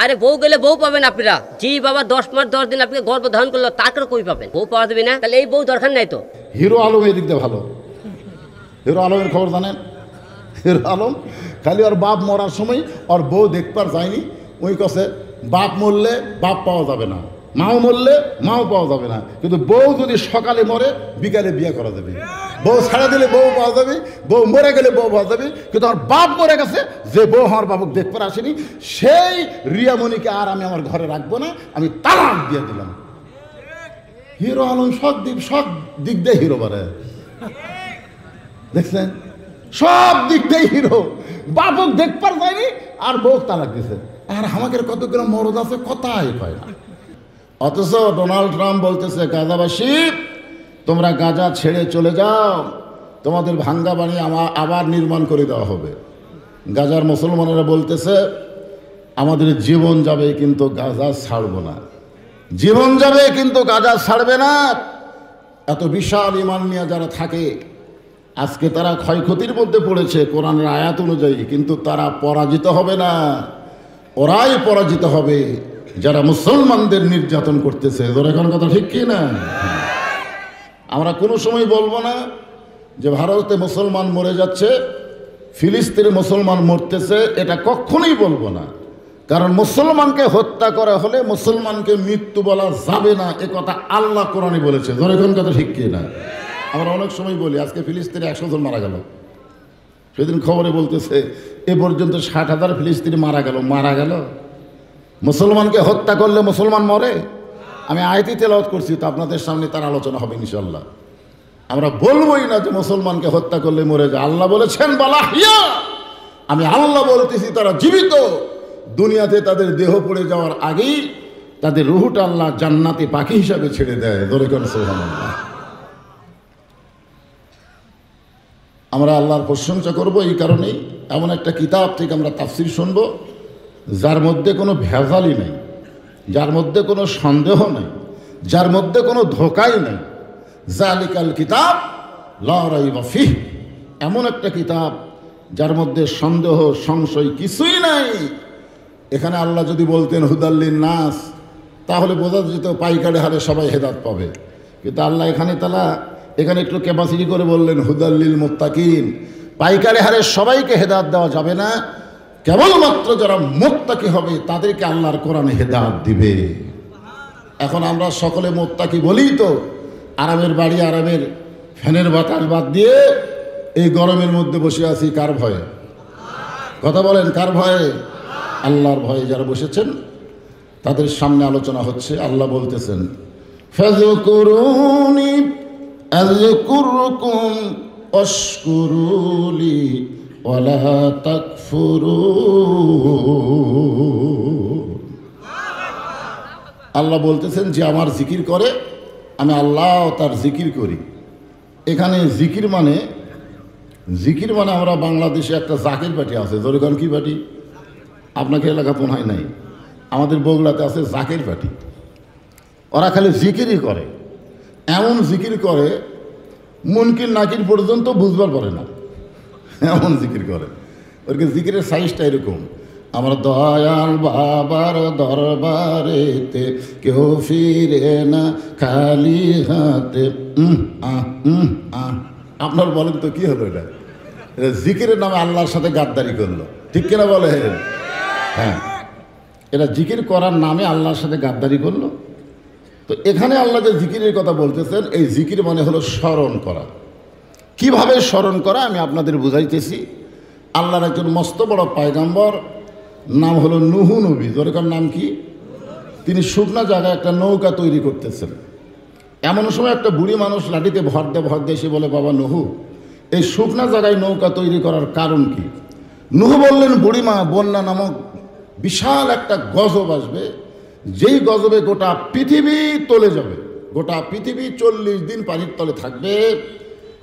আরে বউ গেলে বউ পাবেন আপনারা। জি বাবা 10 মাস 10 দিন আপনি গর্ভ ধারণ করলো, তারপরে কই পাবেন? বউ পাওয়া যাবে না, তাহলে এই বউ দরকার নাই তো। হিরো আলম এদিক দিয়ে ভালো। হিরো আলমের খবর জানেন? হিরো আলম খালি ওর বাপ মরার সময় ওর বউ দেখবার যায়নি, ওই কাছে বাপ মরলে বাপ পাওয়া যাবে না, মাও মরলে মাও পাওয়া যাবে না, কিন্তু বউ যদি সকালে মরে বিকালে বিয়ে করা যাবে। বউ ছাড়া দিলে বউ পাওয়া যাবে, বউ মরে গেলে বউ পাওয়া যাবে, কিন্তু আমার বাপ মরে গেছে, যে বউ আমার বাবুক দেখবার আসেনি, সেই রিয়ামণিকে আর আমি আমার ঘরে রাখবো না, আমি তালাক দিয়ে দিলাম। হিরো আলম সব দিক দিয়ে হিরো বারে, দেখছেন? সব দিক দিয়ে হিরো। বাবুক দেখবার যায়নি আর বউ তালাক দিছে। আর আমাদের কতগুলো মরদ আছে, কথাই কয় না। অথচ ডোনাল্ড ট্রাম্প বলতেছে, গাজাবাসী তোমরা গাজা ছেড়ে চলে যাও, তোমাদের ভাঙ্গা বাড়ি আবার নির্মাণ করে দেওয়া হবে। গাজার মুসলমানেরা বলতেছে, আমাদের জীবন যাবে কিন্তু গাজা ছাড়ব না, জীবন যাবে কিন্তু গাজা ছাড়বে না। এত বিশাল ঈমান নিয়ে যারা থাকে, আজকে তারা ক্ষয়ক্ষতির মধ্যে পড়েছে কোরআনের আয়াত অনুযায়ী, কিন্তু তারা পরাজিত হবে না, ওরাই পরাজিত হবে যারা মুসলমানদের নির্যাতন করতেছে। এখন কথা ঠিক কি না? আমরা কোনো সময় বলবো না যে ভারতে মুসলমান মরে যাচ্ছে, ফিলিস্তিনে মুসলমান মরতেছে, এটা কখনোই বলবো না। কারণ মুসলমানকে হত্যা করা হলে মুসলমানকে মৃত্যু বলা যাবে না, এ কথা আল্লাহ কোরআনে বলেছে। এখন কথা ঠিক কি না? আমরা অনেক সময় বলি আজকে ফিলিস্তিনে 100 জন মারা গেল, সেদিন খবরে বলতেছে এ পর্যন্ত 60,000 ফিলিস্তিনি মারা গেল। মুসলমানকে হত্যা করলে মুসলমান মরে? আমি আয়াতি তেলাওয়াত করছি, তো আপনাদের সামনে তার আলোচনা হবে ইনশাল্লাহ। আমরা বলবোই না যে মুসলমানকে হত্যা করলে মরে যায়। আল্লাহ বলেছেন বালাহিয়া, আমি আল্লাহ বলতেছি তারা জীবিত। দুনিয়াতে তাদের দেহ পড়ে যাওয়ার আগেই তাদের রুহটা আল্লাহ জান্নাতে পাখি হিসাবে ছেড়ে দেয়। ধরে কোন সুবহানাল্লাহ। আমরা আল্লাহর প্রশংসা করব এই কারণেই, এমন একটা কিতাব থেকে আমরা তাফসীর শুনব যার মধ্যে কোনো ভেজালই নেই, যার মধ্যে কোনো সন্দেহ নেই, যার মধ্যে কোনো ধোঁকাই নেই। জালিকাল কিতাব লা রাইবা ফিহ, এমন একটা কিতাব যার মধ্যে সন্দেহ সংশয় কিছুই নাই। এখানে আল্লাহ যদি বলতেন হুদাল্লিন নাস, তাহলে বোঝা যেত পাইকারি হারে সবাই হেদাত পাবে, কিন্তু আল্লাহ এখানে একটু ক্যাপাসিটি করে বললেন হুদাল্লিল মুত্তাকিন। পাইকারি হারে সবাইকে হেদাত দেওয়া যাবে না, কেবলমাত্র যারা মুত্তাকি হবে তাদেরকে আল্লাহর কোরআনে হেদাত দিবে। এখন আমরা সকলে মুত্তাকি বলি তো, আরামের বাড়ি, আরামের ফ্যানের বাতাস বাদ দিয়ে এই গরমের মধ্যে বসে আছি কার ভয়ে? কথা বলেন, কার ভয়ে? আল্লাহর ভয়ে যারা বসেছেন তাদের সামনে আলোচনা হচ্ছে। আল্লাহ বলতেছেন, ফাযকুরুনি আযকুরকুম ওয়াশকুরুলি ওয়ালা তাকফুরুন। আল্লাহ বলতেছেন যে আমার জিকির করে আমি আল্লাহ তার জিকির করি। এখানে জিকির মানে আমরা বাংলাদেশে একটা জাকির পার্টি আছে। জোরেগান কি পার্টি? আপনাকে এলাকা পোনায় নাই, আমাদের বগুড়াতে আছে জাকির পার্টি। ওরা খালি জিকিরই করে, এমন জিকির করে মুনকির নাকির পর্যন্ত বুঝবার পারে না, এমন জিকির করে। ওরকে জিকিরের সাইজটা এরকম, আমার দয়াল বাবার দরবারেতে কেউ ফিরে না খালি হাতে। আপনার বলেন তো কি হলো এটা? জিকিরের নামে আল্লাহর সাথে গাদ্দারি করলো, ঠিক কিনা বলে? হ্যাঁ, এরা জিকির করার নামে আল্লাহর সাথে গাদ্দারি করলো। তো এখানে আল্লাহ যে জিকিরের কথা বলতেছেন, এই জিকির মানে হলো স্মরণ করা। কিভাবে স্মরণ করা আমি আপনাদের বুঝাইতেছি। আল্লাহর একজন মস্ত বড় পয়গম্বর, নাম হলো নুহু নবী। দরকার নাম কি? তিনি শুকনা জায়গায় একটা নৌকা তৈরি করতেছেন। এমন সময় একটা বুড়ি মানুষ লাঠিতে ভর দিয়ে এসে বলে, বাবা নুহু, এই শুকনা জায়গায় নৌকা তৈরি করার কারণ কি? নুহু বললেন, বুড়িমা, বন্যা নামক বিশাল একটা গজব আসবে, যেই গজবে গোটা পৃথিবী তলে যাবে, গোটা পৃথিবী 40 দিন পানির তলে থাকবে,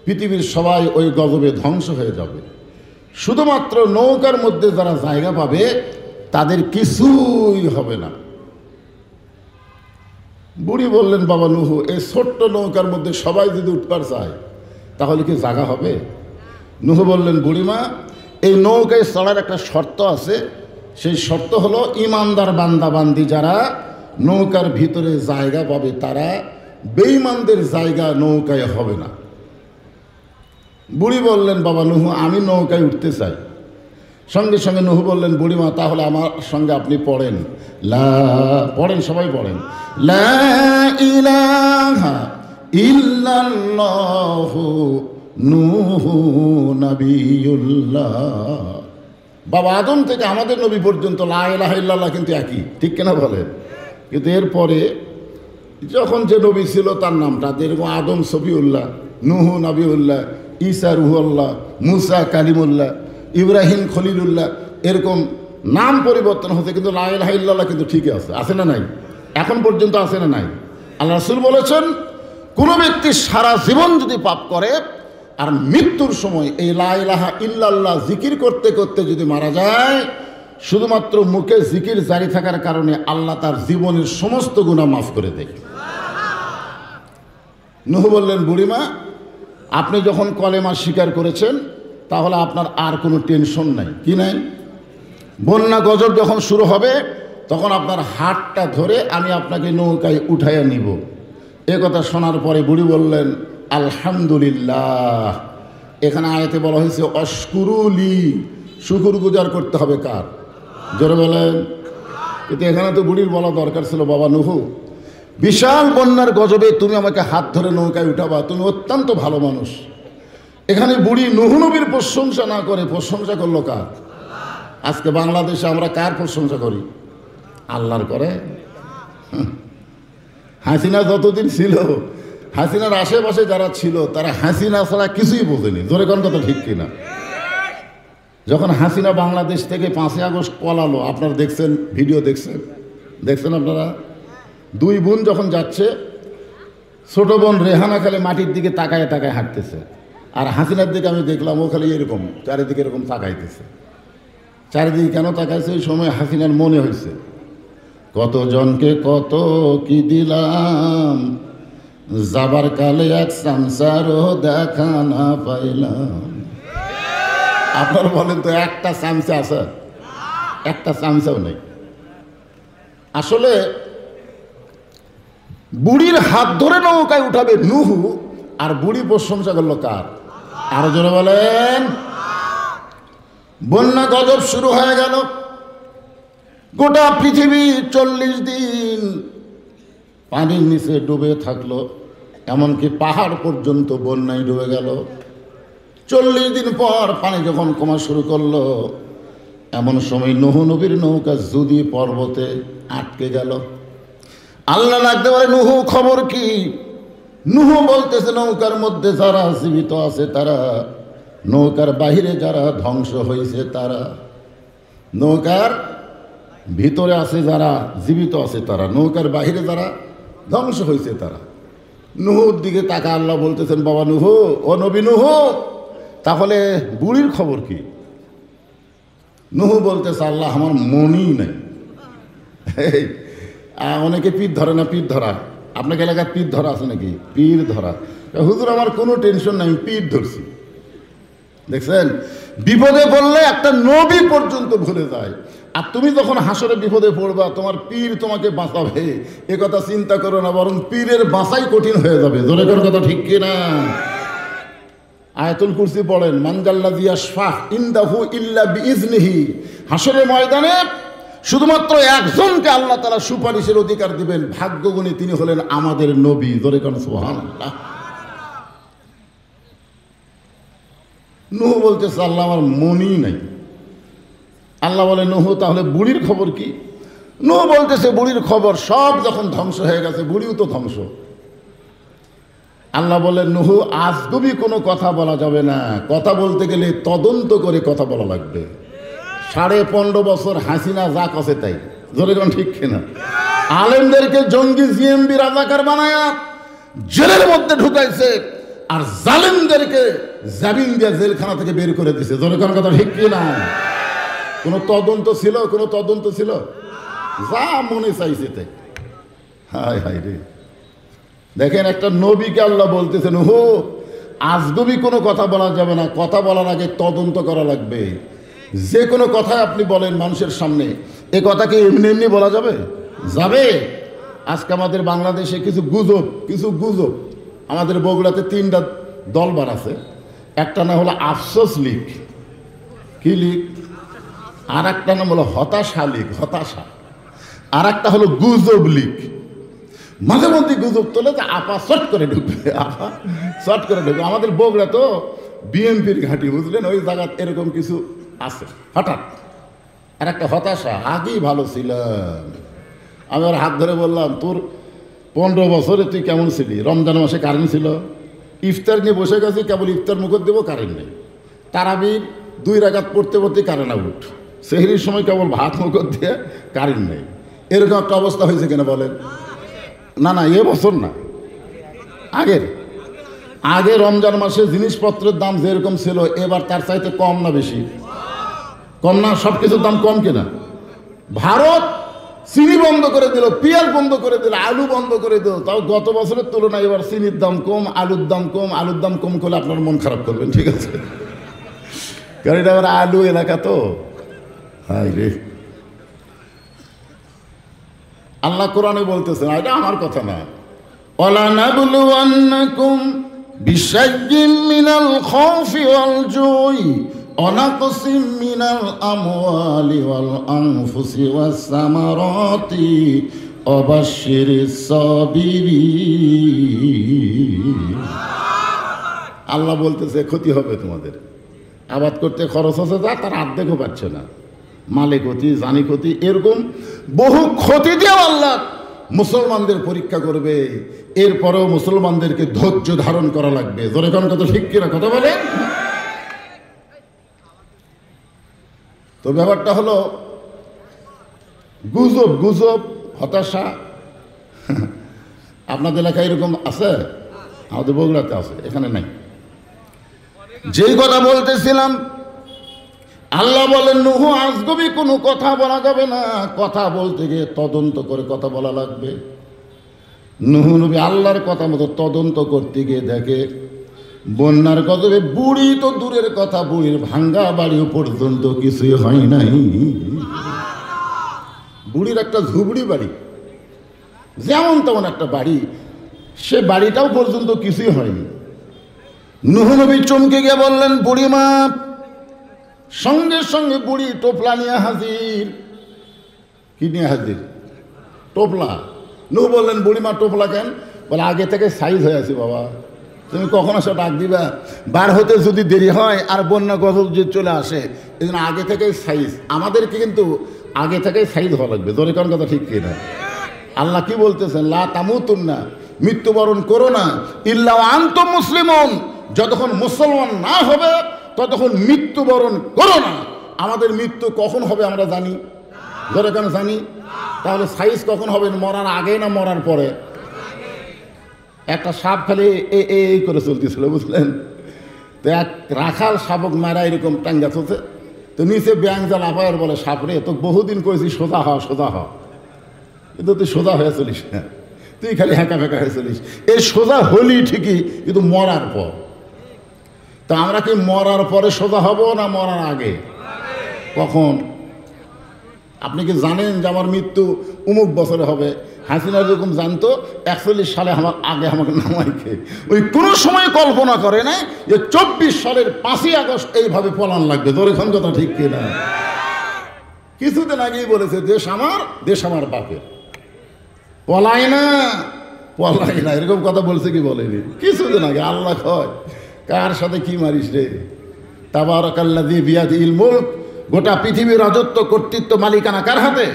পৃথিবীর সবাই ওই গজবে ধ্বংস হয়ে যাবে। শুধুমাত্র নৌকার মধ্যে যারা জায়গা পাবে তাদের কিছুই হবে না। বুড়ি বললেন, বাবা নুহু, এই ছোট্ট নৌকার মধ্যে সবাই যদি উঠবার চায় তাহলে কি জায়গা হবে? নুহু বললেন, বুড়িমা, এই নৌকায় চড়ার একটা শর্ত আছে, সেই শর্ত হলো ইমানদার বান্দাবান্দি যারা নৌকার ভিতরে জায়গা পাবে, তারা বেঈমানদের জায়গা নৌকায় হবে না। বুড়ি বললেন, বাবা নুহু, আমি নৌকায় উঠতে চাই। সঙ্গে সঙ্গে নুহু বললেন, বুড়িমা তাহলে আমার সঙ্গে আপনি পড়েন, পড়েন, সবাই পড়েন, লা ইলাহা ইল্লাল্লাহু নূহু নবিয়ুল্লাহ। বাবা আদম থেকে আমাদের নবী পর্যন্ত লা ইলাহা ইল্লাল্লাহ কিন্তু একই, ঠিক কিনা বলেন? কিন্তু এরপরে যখন যে নবী ছিল তার নামটা, যেরকম আদম সফিউল্লাহ, নূহু নবিউল্লাহ, ঈসা রুহুল্লাহ, মুসা কালিমুল্লাহ, ইব্রাহিম খলিলুল্লাহ, এরকম নাম পরিবর্তন হচ্ছে, কিন্তু লা ইলাহা ইল্লাল্লাহ কিন্তু ঠিকই আছে না নাই? এখন পর্যন্ত আছে না নাই? আল্লাহ রাসূল বলেছেন, কোনো ব্যক্তি সারা জীবন যদি পাপ করে আর মৃত্যুর সময় এই লা ইলাহা ইল্লাল্লাহ জিকির করতে করতে যদি মারা যায়, শুধুমাত্র মুখে জিকির জারি থাকার কারণে আল্লাহ তার জীবনের সমস্ত গুনাহ মাফ করে দেয়। নূহ বললেন, বুড়িমা আপনি যখন কলেমা স্বীকার করেছেন তাহলে আপনার আর কোনো টেনশন নাই। কি নাই? বন্যা গজব যখন শুরু হবে তখন আপনার হাতটা ধরে আমি আপনাকে নৌকায় উঠাইয়া নিব। এ কথা শোনার পরে বুড়ি বললেন, আলহামদুলিল্লাহ। এখানে আয়াতে বলা হয়েছে অশকুরুলি, শুকুর গুজার করতে হবে কার? জোরে বলেন। কিন্তু এখানে তো বুড়ির বলা দরকার ছিল, বাবা নুহু বিশাল বন্যার গজবে তুমি আমাকে হাত ধরে নৌকায় উঠাবা, তুমি অত্যন্ত ভালো মানুষ। এখানে বুড়ি নুহু নবীর প্রশংসা না করে প্রশংসা করলো কার? আজকে বাংলাদেশে আমরা কার প্রশংসা করি? আল্লাহর করে। হাসিনা যতদিন ছিল, হাসিনার আশেপাশে যারা ছিল তারা হাসিনা ছাড়া কিছুই বোঝেনি। জোরে কোন কথা ঠিক কিনা? যখন হাসিনা বাংলাদেশ থেকে 5ই আগস্ট পলালো, আপনারা দেখছেন, ভিডিও দেখছেন আপনারা, দুই বোন যখন যাচ্ছে, ছোট বোন রেহানা খালি মাটির দিকে তাকায় তাকায় হাঁটতেছে, আর হাসিনার দিকে আমি দেখলাম ও খালি এরকম চারিদিকে এরকম তাকাইতেছে। চারিদিকে কেন তাকাইছে? ওই সময় হাসিনার মনে হয়েছে, কতজনকে কত কি দিলাম, যাবার কালে এক সামসারও দেখা না পাইলাম। আপনারা বলেন তো, একটা চামচা আছে? একটা চামচাও নেই। আসলে বুড়ির হাত ধরে নৌকায় উঠাবে নুহু, আর বুড়ি প্রশংসা করলো কার? আরো জোরে বলেন। বন্যা গজব শুরু হয়ে গেল। গোটা পৃথিবী 40 দিন পানির নিচে ডুবে থাকলো, এমনকি পাহাড় পর্যন্ত বন্যায় ডুবে গেল। 40 দিন পর পানি যখন কমা শুরু করলো, এমন সময় নূহ নবীর নৌকা জুদি পর্বতে আটকে গেল। আল্লাহ ডাকতে বলে, নূহ খবর কি? নূহ বলতেছে, নৌকার মধ্যে যারা জীবিত আছে তারা, নৌকার বাহিরে যারা ধ্বংস হয়েছে তারা। নৌকার ভিতরে আছে যারা জীবিত আছে তারা, নৌকার বাহিরে যারা ধ্বংস হয়েছে তারা। নূহর দিকে তাকা আল্লাহ বলতেছেন, বাবা নূহ, ও নবী নূহ, তাহলে বুড়ির খবর কি? নূহ বলতেছে, আল্লাহ আমার মনই নাই। অনেকে পীর ধরে না, পীর ধরা, আপনাকে এলাকার পীর ধরা আছে নাকি? পীর ধরা। হুজুর আমার কোনো টেনশন নাই, আমি পীর ধরছি। দেখছেন, বিপদে পড়লে একটা নবী পর্যন্ত ভুলে যায়। আর তুমি যখন হাসরে বিপদে পড়বা, তোমার পীর তোমাকে বাঁচাবে এ কথা চিন্তা করো না, বরং পীরের বাঁচাই কঠিন হয়ে যাবে। জোরে করে কথা ঠিক কিনা? আয়াতুল কুরসি পড়েন, মানজাল্লাযী ইয়াশফা ইনদাহু ইল্লা বিইজনিহি। হাসরের ময়দানে শুধুমাত্র একজনকে আল্লাহ তাআলা সুপারিশের অধিকার দিবেন, ভাগ্যগুণী তিনি হলেন আমাদের নবী। জোরে কোন সুবহানাল্লাহ। নূহ বলতেছে, আল্লাহ আমার মনই নাই। আল্লাহ বলে, নূহ তাহলে বুড়ির খবর কি? নূহ বলতেছে, বুড়ির খবর সব যখন ধ্বংস হয়ে গেছে, বুড়িও তো ধ্বংস। আল্লাহ বলেন, নূহ আজগুবি কোনো কথা বলা যাবে না, কথা বলতে গেলে তদন্ত করে কথা বলা লাগবে। 15.5 বছর হাসিনা যা কষে তাই। জোরে কোন ঠিক কিনা? আলেমদেরকে জঙ্গি জিএমবি রাজাকার বানায়া জেলের মধ্যে ঢুকাইছে, আর জালেমদেরকে জামিন দিয়ে জেলখানা থেকে বের করে দিছে। জোরে কোন কথা ঠিক কিনা? কোনো তদন্ত ছিল? কোনো তদন্ত ছিল? যা মনে চাইছে তাই। হায় হায় রে। দেখেন, একটা নবীকে আল্লাহ বলতেছেন, নূহ আজগুবি কোনো কথা বলা যাবে না, কথা বলার আগে তদন্ত করা লাগবে। যে কোনো কথাই আপনি বলেন মানুষের সামনে, এ কথাকে এমনি এমনি বলা যাবে? যাবে। আজকে আমাদের বাংলাদেশে কিছু গুজব আমাদের বগুড়াতে 3টা দলবার আছে। একটা নাম হলো আফসোস লীগ, কি লীগ? আর একটা নাম হলো হতাশা লীগ, হতাশা। আর একটা হলো গুজব লীগ। মাঝে মধ্যে গুজব তোলে তো আপা শর্ট করে ঢুকবে, আপা শর্ট করে ঢুকবে। আমাদের বগুড়া তো বিএনপির ঘাঁটি, বুঝলেন? ওই জায়গায় এরকম কিছু আছে হঠাৎ। আর একটা হতাশা, আগেই ভালো ছিলাম। আমি ওর হাত ধরে বললাম, তোর 15 বছরে তুই কেমন ছিলি? রমজান মাসে কারেন্ট ছিল, ইফতার নিয়ে বসে গেছি, কেবল ইফতার মুখত দেবো, কারেন্ট নেই। তারাবির 2 রাকাত পড়তে পড়তে কারেন্ট আউট, সেহরির সময় কেবল ভাত মুখত দিয়ে কারেন্ট নেই। এরকম একটা অবস্থা হয়েছে কিনা বলেন? না না, এ বছর না, আগে রমজান মাসে জিনিসপত্রের দাম যেরকম ছিল, এবার তার চাইতে কম না বেশি? কম না? সব কিছুর দাম কম কিনা? ভারত চিনি বন্ধ করে দিল, পেঁয়াজ বন্ধ করে দিল, আলু বন্ধ করে দিল। তাও গত বছরের তুলনায় এবার চিনির দাম কম, আলুর দাম কম। আলুর দাম কম করলে আপনার মন খারাপ করবেন, ঠিক আছে? কারণ এটা আবার আলু এলাকা তো। হাই রে, আল্লাহ কোরআনে বলতেছেন, এটা আমার কথা না, ওয়ালানাবলুওয়ান্নাকুম বিশাইয়্যিম মিনাল খাউফি ওয়াল জুই ওয়া নাকসিম মিনাল আমওয়ালি ওয়াল আনফুসি ওয়াস সামারাতি ওয়া বাশশিরিস সাবিরিন। আল্লাহ বলতেছে ক্ষতি হবে তোমাদের, আবাদ করতে খরচ হচ্ছে যা, তার অর্ধেকও পাচ্ছে না, মালে ক্ষতি, জানি ক্ষতি, এরকম বহু ক্ষতি দিয়ে আল্লাহ মুসলমানদের পরীক্ষা করবে। এরপরেও মুসলমানদেরকে ধৈর্য ধারণ করা লাগবে। জোরে কোন কথা ঠিক কিনা কথা বলে? তো ব্যাপারটা হলো গুজব, হতাশা। আপনাদের এলাকায় এরকম আছে? আমাদের বগুড়াতে আছে, এখানে নাই। যেই কথা বলতেছিলাম, আল্লাহ বলেন নূহ আজগবি কোনো কথা বলা যাবে না, কথা বলতে গিয়ে তদন্ত করে কথা বলা লাগবে। নূহ নবী আল্লাহর কথা মতো তদন্ত করতে গিয়ে দেখে বন্যার গজবে বুড়ি তো দূরের কথা, বুড়ির ভাঙ্গা বাড়িও পর্যন্ত কিছুই হয় নাই। বুড়ির একটা ঝুবড়ি বাড়ি, যেমন তেমন একটা বাড়ি, সে বাড়িটাও পর্যন্ত কিছুই হয়নি। নূহ নবী চমকে গিয়ে বললেন, বুড়িমা। সঙ্গে সঙ্গে বুড়ি টোপলা নিয়ে হাজির। কি নিয়ে হাজির? টোপলা। নূহ বললেন, বুড়িমা টোপলা কেন? বলে, আগে থেকে সাইজ হয়ে আছে বাবা, তুমি কখন আসো ডাক দিবা, বার হতে যদি দেরি হয় আর বন্যা গজব যদি চলে আসে, এই জন্য আগে থেকেই সাইজ। আমাদেরকে কিন্তু আগে থেকেই সাইজ হওয়া লাগবে। জোরে কোন কথা ঠিক কিনা? আল্লাহ কি বলতেছেন? লা তামুতুন্না, মৃত্যুবরণ করো না, ইল্লা ওয়া আনতুম মুসলিমুন, যতক্ষণ মুসলমান না হবে ততক্ষণ মৃত্যুবরণ করো না। আমাদের মৃত্যু কখন হবে আমরা জানি? ধরে কেন জানি? তাহলে সাইজ কখন হবে? মরার আগে না মরার পরে? একটা সাপ খালি এই করে চলতেছিল, বুঝলেন? তো এক রাখাল শাবক মারা এরকম টাঙ্গা চলছে, তো নিচে ব্যাং জাল আপায়ের বলে, সাপ রে, তো বহুদিন করেছি সোজা হ সোজা হ, কিন্তু তুই সোজা হয়ে চলিস না, তুই খালি হ্যাঁকা ফেঁকা হয়ে চলিস। এই সোজা হলি ঠিকই, কিন্তু মরার পর। তা আমরা কি মরার পরে সোজা হব না মরার আগে? কখন? আপনি কি জানেন যে আমার মৃত্যু অমুক বছরে হবে? হাসিনা যেরকম জানতো 41 সালে আমার আগে আমাকে নামাইকে, ওই কোনো সময় কল্পনা করে নাই যে 24 সালের 5ই আগস্ট এইভাবে পলান লাগবে। তোর এখন কথা ঠিক কিনা? কিছুদিন আগেই বলেছে, দেশ আমার বাপের, পলাই না, এরকম কথা বলছে কি বলেনি? কিছুদিন আগে। আল্লাহ কয়, কার সাথে কি মারিস রে? তাবারাকাল্লাযী বিয়াদিহিল মুলক, গোটা পৃথিবীর রাজত্ব, কর্তৃত্ব, মালিকানা কার হাতে?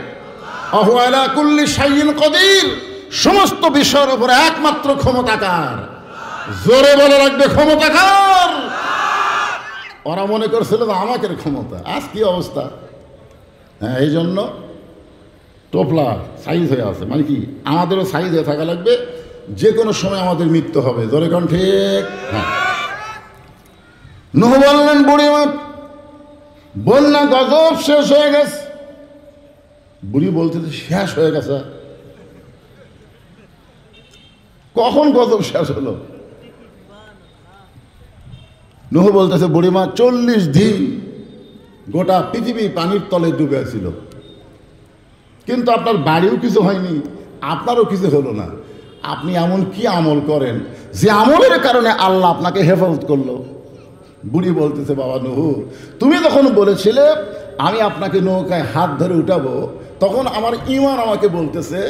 ওয়া আলা কুল্লি শাইইন কাদির, সমস্ত বিষয়ের উপরে একমাত্র ক্ষমতাকার। জোরে বলে রাখবে, ক্ষমতাকার। ওরা মনে করছিল যে আমাকে ক্ষমতা। আজ কি অবস্থা? হ্যাঁ, এই জন্য টোপলা সাইজ হয়ে আছে, মানে কি আমাদেরও সাইজ হয়ে থাকা লাগবে। যে কোনো সময় আমাদের মৃত্যু হবে। জোরে কোন ঠিক? হ্যাঁ। নূহ বললেন, বুড়িমা, বন্যা গজব শেষ হয়ে গেছে। বুড়ি বলতেছে, শেষ হয়ে গেছে? কখন গজব শেষ হলো? নূহ বলতেছে, বুড়িমা, 40 দিন গোটা পৃথিবী পানির তলে ডুবে ছিল, কিন্তু আপনার বাড়িও কিছু হয়নি, আপনারও কিছু হলো না। আপনি এমন কি আমল করেন যে আমলের কারণে আল্লাহ আপনাকে হেফাজত করলো? বুড়ি বলতেছে, বাবা নুহু, তুমি যখন বলেছিলে আমি আপনাকে নৌকায় হাত ধরে উঠাবো, তখন আমার ঈমান আমাকে বলতেছে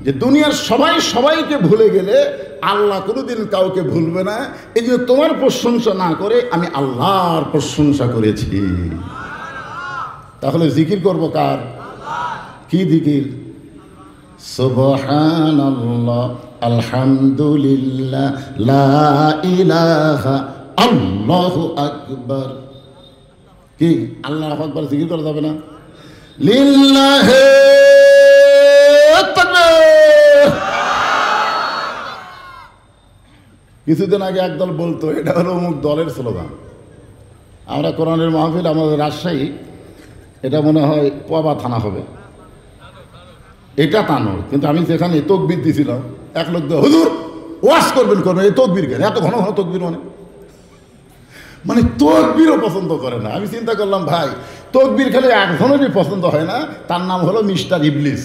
যে দুনিয়ার সবাই সবাইকে ভুলে গেলে আল্লাহ কোনোদিন কাউকে ভুলবে না। এই জন্য তোমার প্রশংসা না করে আমি আল্লাহর প্রশংসা করেছি। তাহলে জিকির করবো কার? কি জিকির? সুবহানাল্লাহ, আলহামদুলিল্লাহ, লা ইলাহা, আল্লাহু আকবার। কি আল্লাহু আকবার জিকির করা যাবে না? লিল্লাহি তাকবীর। কিছুদিন আগে একদল বলতো এটা হলো অমুক দলের স্লোগান। আমরা কোরআনের মাহফিল আমাদের রাজশাহী, এটা মনে হয় পোয়াবা থানা হবে, এটা তানোর। কিন্তু আমি যেখানে তকবির দিয়েছিলাম, এক লোক হুজুর ওয়াশ করবেন এই তকবির কেন এত ঘন ঘন তকবির? মানে তকবিরও পছন্দ করে না। আমি চিন্তা করলাম, ভাই তকবির খেলে একজনেরই পছন্দ হয় না, তার নাম হলো মিস্টার ইবলিস।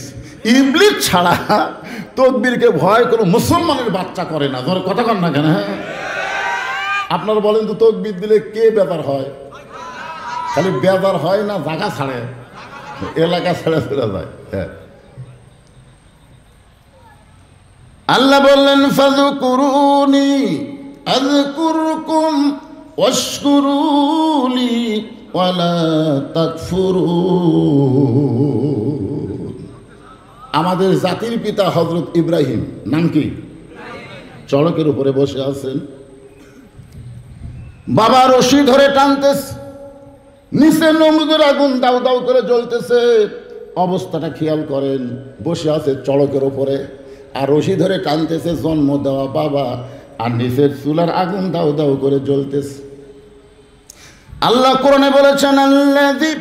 ইবলিস ছাড়া তকবিরকে ভয় কোনো মুসলমানের বাচ্চা করে না। ধর কথা কন না কেন? হ্যাঁ, আপনারা বলেন তো তকবির দিলে কে বেদার হয়? খালি বেদার হয় না, জায়গা ছাড়ে, এলাকা ছেড়ে ছেড়ে যায়। হ্যাঁ, আল্লাহ বললেন ফাযকুরুনি আযকুরকুম ওয়াশকুরুলি ওয়ালা তাকফুরুন। আমাদের জাতির পিতা হযরত ইব্রাহিম, নাম কি? চড়কের উপরে বসে আছেন, বাবা রশি ধরে টানতেছে, নিচে নমরুদের আগুন দাউ দাউ করে জ্বলতেছে। অবস্থাটা খেয়াল করেন, বসে আছে চড়কের উপরে আর রশি ধরে টানতেছে জন্ম দেওয়া বাবা, আর নিচের চুলার আগুন দাউ দাউ করে জ্বলতেছে। আল্লাহ কোরআনে বলেছেন, আল্লাযী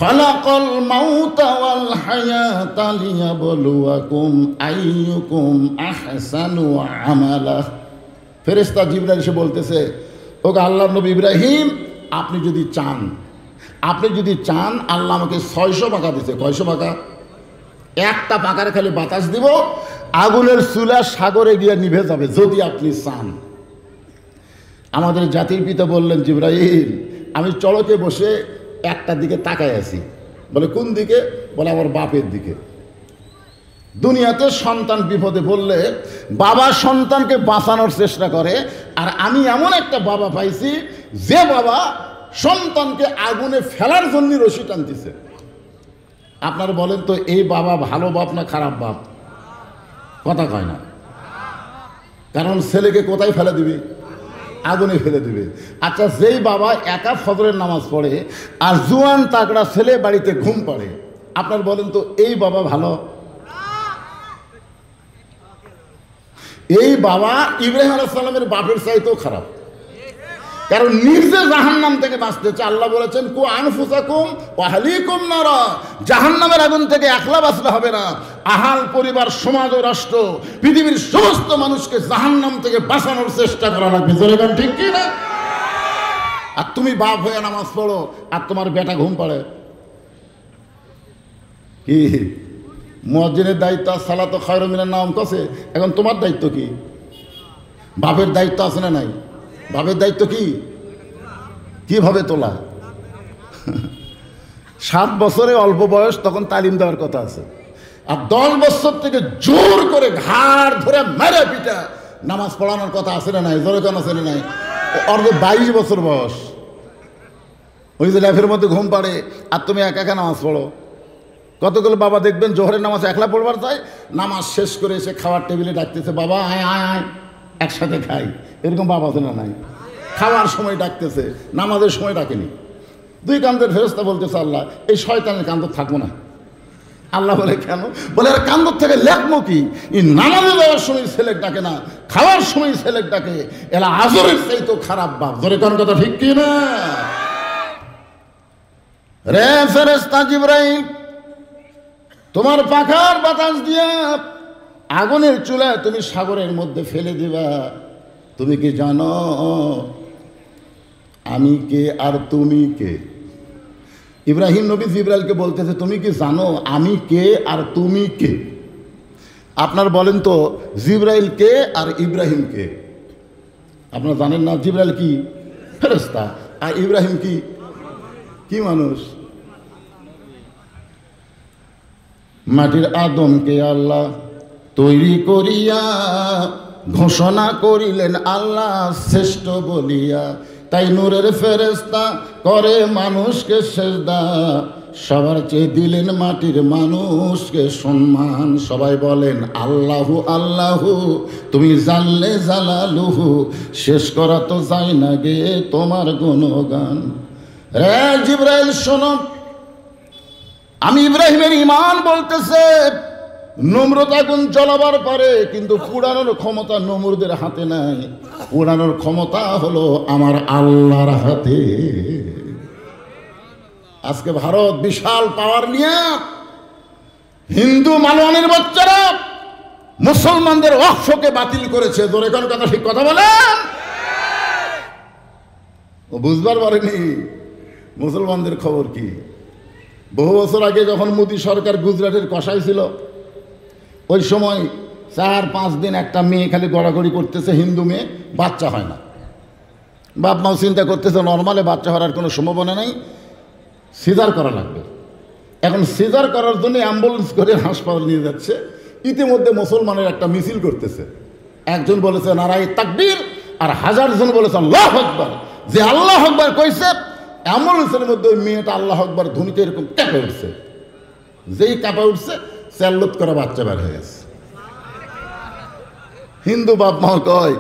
খালাকাল মাউতা ওয়াল হায়াতা লিয়াবলুয়াকুম আইয়ুকুম আহসানু আমালা। ফেরেশতা জিবরাইল এসে বলতেছে, ওগো আল্লাহর নবী ইব্রাহিম, আপনি যদি চান আল্লাহ আমাকে 600 পাকা দিছে। কয়শো পাকা? একটা পাকার খালি বাতাস দিব, আগুনের চুলা সাগরে গিয়ে নিভে যাবে, যদি আপনি চান। আমাদের জাতির পিতা বললেন, জিবরাইল আমি চড়কে বসে একটা দিকে তাকায় আছি। বলে কোন দিকে? বলে আমার বাপের দিকে। দুনিয়াতে সন্তান বিপদে পড়লে বাবা সন্তানকে বাঁচানোর চেষ্টা করে, আর আমি এমন একটা বাবা পাইছি যে বাবা সন্তানকে আগুনে ফেলার জন্য রশি টানতেছে। আপনারা বলেন তো, এই বাবা ভালো বাপ না খারাপ বাপ? কথা কয় না, কারণ ছেলেকে কোথায় ফেলে দিবি? আগুনে ফেলে দিবে। আচ্ছা, যেই বাবা একা ফজরের নামাজ পড়ে আর জুয়ান তাগড়া ছেলে বাড়িতে ঘুম পাড়ে, আপনার বলেন তো এই বাবা ভালো? এই বাবা ইব্রাহিম আলাইহিস সালামের বাপের চাইতেও খারাপ, কারণ নিজে জাহান্নাম থেকে বাঁচতে চায়। আল্লাহ বলেছেন, কু আনফুসাকুম ওয়া আহলিকুম নারা। জাহান্নামের আগুন থেকে একলা বাঁচলে হবে না, আহাল পরিবার, সমাজ ও রাষ্ট্র, পৃথিবীর সমস্ত মানুষকে জাহান্নাম থেকে বাঁচানোর চেষ্টা করা লাগবে। জোরে ঠিক কি না? আর তুমি বাপ হয়ে নামাজ পড়ো আর তোমার বেটা ঘুম পাড়ে, কি মুয়াজ্জিনের দায়িত্ব সালাত খায়রুম মিনান নাওম কছে, এখন তোমার দায়িত্ব কি? বাপের দায়িত্ব আছে না নাই? বাপের দায়িত্ব কি? কিভাবে তোলা? 7 বছরে অল্প বয়স, তখন তালিম দেওয়ার কথা আছে। আর 10 বছর থেকে জোর করে ঘাড় ধরে মেরে পিটা নামাজ পড়ানোর কথা আছে না নাই? জোরে কেন আছে না নাই? অর্ধ 22 বছর বয়স, ওই যে ল্যাফের মধ্যে ঘুম পাড়ে আর তুমি একা একা নামাজ পড়ো। কতগুলো বাবা দেখবেন জোহরের নামাজ একলা পড়বার চাই, নামাজ শেষ করে এসে খাওয়ার টেবিলে ডাকতেছে, বাবা আয় আয় আয় একসাথে খাই। এরকম বাবা আছে না নাই? খাওয়ার সময় ডাকতেছে, নামাজের সময় ডাকেনি। 2 কান্দের ফেরেশতা বলতেছে, আল্লাহ এই শয়তানের কান্দর থাকবো না। আল্লাহ বলে কেন? বলে আর কান্দর থেকে লেখবো কি? এই নামাজে যাওয়ার সময় ছেলেক ডাকে না, খাওয়ার সময় ছেলেক ডাকে, এরা আজরের চাইতো খারাপ বাপ। ধরে কোন কথা ঠিক কি না? রে ফেরেশতা জিবরাইল, তোমার পাখার বাতাস দিয়া আগুনের চুলায় তুমি সাগরের মধ্যে ফেলে দিবা। তুমি কি জানো আমি কে আর তুমি কে? ইব্রাহিম নবী জিবরাইলকে বলতেছে, তুমি কি জানো আমি কে আর তুমি কে? আপনার বলেন তো, জিবরাইল কে আর ইব্রাহিম কে? আপনারা জানেন না? জিবরাইল কি? ফেরেশতা। আর ইব্রাহিম কি? কি মানুষ? মাটির আদমকে আল্লাহ তৈরি করিয়া ঘোষণা করিলেন আল্লাহ শ্রেষ্ঠ বলিয়া, তাই নূরের ফেরেশতা করে মানুষকে সেজদা, সবার চেয়ে দিলেন মাটির মানুষকে সম্মান। সবাই বলেন আল্লাহু আল্লাহু, তুমি জানলে জালালুহু, শেষ করা তো যায় না গে তোমার গুণগান। রে জিবরাইল শোনো, আমি ইব্রাহিমের ঈমান বলতেছে নমরুদ আগুন জ্বলাবার পারে, কিন্তু পুরানোর ক্ষমতা নমরুদের হাতে নাই, পুরানোর ক্ষমতা হলো আমার আল্লাহর হাতে। আজকে ভারত বিশাল পাওয়ার নিয়ে হিন্দু মালওয়ানের বাচ্চারা মুসলমানদের ওয়াকফকে বাতিল করেছে। জোরে কোন কথা, ঠিক কথা বলেন? ও বুঝবার পারেনি মুসলমানদের খবর কি। বহু বছর আগে যখন মোদী সরকার গুজরাটের কষাই ছিল, ওই সময় 4-5 দিন একটা মেয়ে খালি গড়াগড়ি করতেছে, হিন্দু মেয়ে, বাচ্চা হয় না। বাপ মাও চিন্তা করতেছে নর্মালে বাচ্চা হওয়ার কোনো সম্ভাবনা নাই, সিজার করা লাগবে। এখন সিজার করার জন্য অ্যাম্বুলেন্স করে হাসপাতাল নিয়ে যাচ্ছে। ইতিমধ্যে মুসলমানের একটা মিছিল করতেছে, একজন বলেছে নারায়ে তাকবীর, আর 1000 জন বলেছে আল্লাহু আকবার। যে আল্লাহু আকবার কইছে, অ্যাম্বুলেন্সের মধ্যে ওই মেয়েটা আল্লাহু আকবার ধ্বনিতে এরকম কেঁপে উঠছে। যেই কাঁপে উঠছে, চাল্লত করে বাচ্চা বের হয়ে গেছে। হিন্দু বাপ মা কয়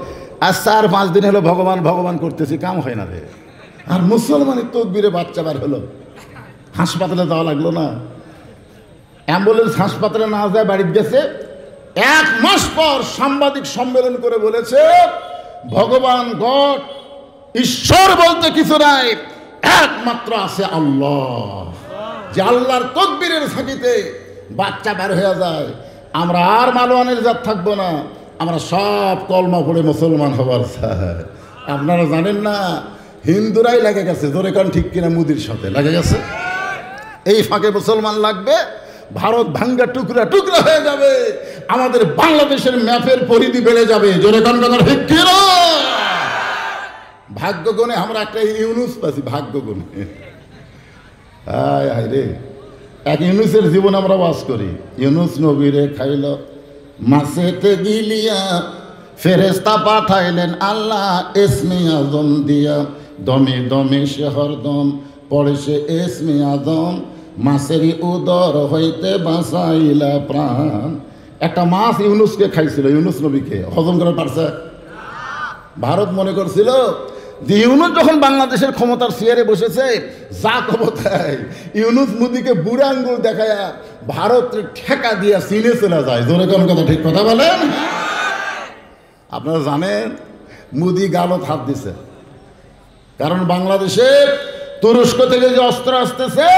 আর 4-5 দিন হলো ভগবান ভগবান করতেছি, কাম হয় না রে। আর মুসলমানের তকবীরে বাচ্চা বের হলো, হাসপাতালে যাওয়া লাগলো না। অ্যাম্বুলেন্স হাসপাতালে না যায় বাড়িতে গেছে। 1 মাস পর সাংবাদিক সম্মেলন করে বলেছে ভগবান, গড, ঈশ্বর বলতে কিছু নাই, একমাত্র আছে আল্লাহ। যে আল্লাহর তকবীরের সাকিতে বাচ্চা বের হয়ে যায়। আমরা আর মালওয়ানের জাত থাকবো না, আমরা সব কলমা পড়ে মুসলমান হবার চাই। আপনারা জানেন না, হিন্দুরাই লেগে গেছে, জোরে কান ঠিক কিনা, মোদির সাথে লেগে গেছে। এই ফাঁকে মুসলমান লাগবে, ভারত ভাঙ্গা টুকরা টুকরা হয়ে যাবে, আমাদের বাংলাদেশের ম্যাপের পরিধি বেড়ে যাবে। জোরে কান কথা ঠিক কিনা? ভাগ্য গুণে আমরা একটা ইউনুস পাচ্ছি, ভাগ্য গুণে। হায় হায় রে, এক ইউনুসের জীবন আমরা বাস করি। ইউনুস নবীরে খাইল মাছেতে গিলিয়া, ফেরেশতা পাঠাইলেন আল্লাহ ইসমে আজম দিয়া, দমে দমে সে হরদম পড়ে সে ইসমে আজম, মাছেরই উদর হইতে বাঁচাইলা প্রাণ। একটা মাছ ইউনুসকে খাইছিল, ইউনুস নবীকে হজম করে পারছে? ভারত মনে করছিল যে ইউনুস যখন বাংলাদেশের ক্ষমতার চেয়ারে বসেছে, যা ক্ষমতায় ইউনুস মোদিকে বুড়া আঙ্গুল দেখায়া ভারতের ঠেকা দিয়া চীনে চলে যায়। জোরে কোন কথা, ঠিক কথা বলেন? আপনারা জানেন মোদি গালত হাত দিছে, কারণ বাংলাদেশে তুরস্ক থেকে যে অস্ত্র আসতেছে,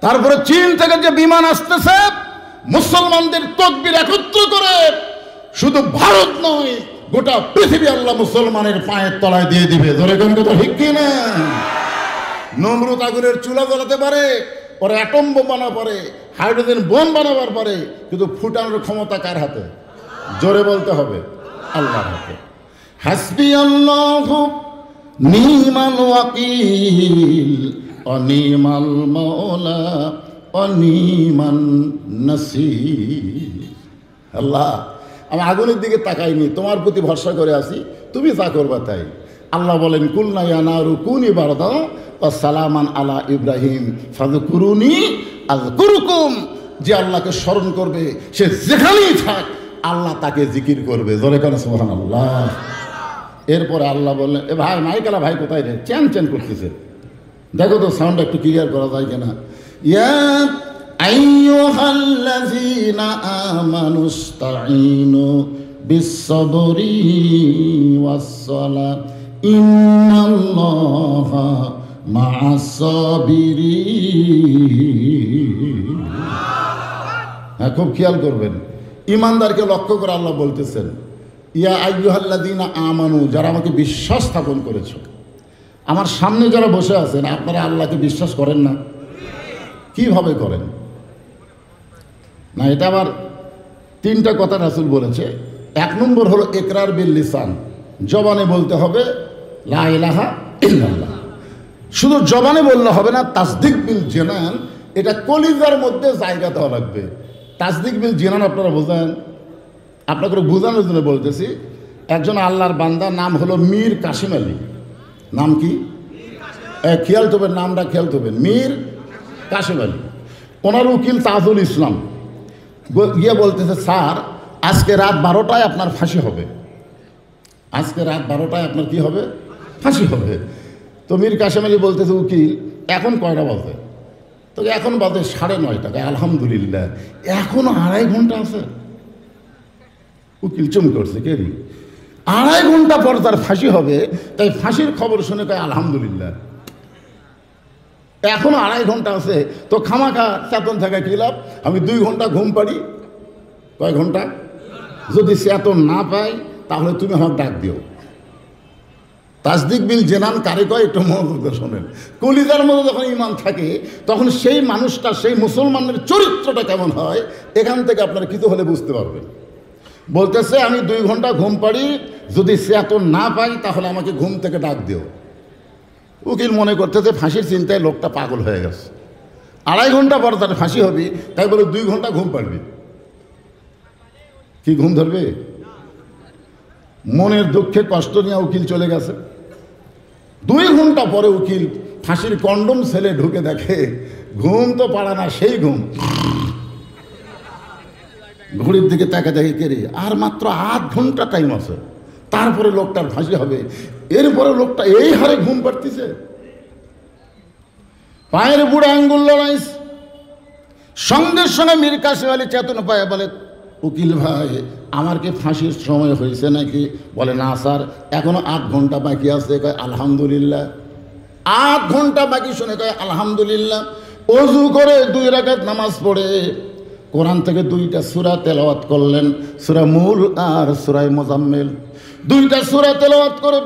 তারপরে চীন থেকে যে বিমান আসতেছে, মুসলমানদের তকবীর একত্র করে শুধু ভারত নয়, গোটা পৃথিবী আল্লাহ মুসলমানের পায়ের তলায় দিয়ে দিবে। ধরে কোন কথা ঠিক কিনা? নমরুদ আগুনের চুলা জ্বালাতে পারে, পরে অ্যাটম বোম বানাতে পারে, হাইড্রোজেন বোম বানাবার পারে, কিন্তু ফুটানোর ক্ষমতা কার হাতে? জোরে বলতে হবে, আল্লাহর হাতে। হাসবি আল্লাহু নি'মাল ওয়াকিল অনিমাল মাওলা অনিমান নাসির। আল্লাহ, আমি আগুনের দিকে তাকাইনি, তোমার প্রতি ভরসা করে আছি, তুমি যা করবা তাই। আল্লাহ বলেন কুলনা ইয়া নারু কুনি বারদান ওয়া সালামান আলা ইব্রাহিম ফাযকুরুনি আযকুরুকুম। যে আল্লাহকে স্মরণ করবে সে যেখানেই থাক আল্লাহ তাকে জিকির করবে। জোরে কানে সুবহানাল্লাহ। এরপরে আল্লাহ বললেন, এ ভাই মাইকালা ভাই কোথায় রে, চ্যান চ্যান করতেছে, দেখো তো সাউন্ড একটু ক্লিয়ার করা যায় কিনা। ইয়া আইয়ুহাল্লাযীনা আমানুস্তাঈনু বিস-সাবরি ওয়াস-সালাহ ইন্নাল্লাহা মা'আস-সাবিরিন। হ্যাঁ, খুব খেয়াল করবেন, ইমানদারকে লক্ষ্য করে আল্লাহ বলতেছেন, ইয়া আইয়ুহাল্লাযীনা আমানু, যারা আমাকে বিশ্বাস স্থাপন করেছো। আমার সামনে যারা বসে আছেন, আপনারা আল্লাহকে বিশ্বাস করেন না? কিভাবে করেন? না, এটা আবার তিনটা কথা রাসূল বলেছে। এক নম্বর হলো ইকরার বিল লিসান, জবানে বলতে হবে লা ইলাহা ইল্লাল্লাহ। শুধু জবানে বললে হবে না, তাসদিক বিল জিনান, এটা কলিজার মধ্যে জায়গা দেওয়া লাগবে। তাসদিক বিল জিনান আপনারা বোঝেন? আপনাকে বোঝানোর জন্য বলতেছি। একজন আল্লাহর বান্দা, নাম হলো মীর কাসিম আলী। নাম কি? খেয়াল তবেন, নামটা খেয়াল তবেন, মীর কাসিম আলী। ওনার উকিল তাজুল ইসলাম গিয়ে বলতেছে, স্যার আজকে রাত 12টায় আপনার ফাঁসি হবে। আজকে রাত 12টায় আপনার কি হবে? ফাঁসি হবে। তো মীর কাসিম আলী বলতেছে, উকিল এখন কয়টা বাজে? তো এখন বাজে 9:30। আলহামদুলিল্লাহ, এখনো 2.5 ঘন্টা আছে। উকিল চুম করছে, কে রে? 2.5 ঘন্টা পর তার ফাঁসি হবে, তাই ফাঁসির খবর শুনে কয় আলহামদুলিল্লাহ, এখনো 2.5 ঘন্টা আছে। তো খামাখা চেতন থাকা কি লাভ? আমি 2 ঘন্টা ঘুম পারি। কয় ঘন্টা? যদি চেতন না পাই তাহলে তুমি আমাকে ডাক দিও। তাসদিক বিল জেনান কারে কয় একটু মনোযোগ দিয়ে শোনেন। কলিজার মধ্যে যখন ঈমান থাকে তখন সেই মানুষটা, সেই মুসলমানের চরিত্রটা কেমন হয়, এখান থেকে আপনারা কিছু হলে বুঝতে পারবেন। বলতেছে, আমি 2 ঘন্টা ঘুম পারি, যদি চেতন না পাই তাহলে আমাকে ঘুম থেকে ডাক দিও। উকিল মনে করতেছে ফাঁসির চিন্তায় লোকটা পাগল হয়ে গেছে। 2.5 ঘন্টা পর তার ফাঁসি হবে, তাই বলে 2 ঘন্টা ঘুম পারবি? কি ঘুম ধরবে? মনের দুঃখে কষ্ট নিয়ে উকিল চলে গেছে। 2 ঘন্টা পরে উকিল ফাঁসির কন্ডম ছেলে ঢুকে দেখে ঘুম তো পাড়া না, সেই ঘুম। ঘড়ির দিকে তাকে দেখে, কে রে, আর মাত্র 8 ঘন্টা টাইম আছে, তারপরে লোকটার ফাঁসি হবে। এরপরে লোকটা এই হারে ঘুম পাড়তেছে। পায়ের বুড়ে আঙ্গুল লড়াইছে। সঙ্গে সঙ্গে মীর কাসিম আলী চেতন পায়, বলে, উকিল ভাই আমার কি ফাঁসির সময় হয়েছে নাকি? বলে, না স্যার, এখনো 8 ঘন্টা বাকি আছে। কয় আলহামদুলিল্লাহ। 8 ঘন্টা বাকি শুনে কয় আলহামদুলিল্লাহ। অজু করে 2 রাকাত নামাজ পড়ে কোরআন থেকে 2টা সূরা তেলাওয়াত করলেন, সূরা মূল আর সূরা মুজাম্মিল। 2টা সূরা তেলাওয়াত করে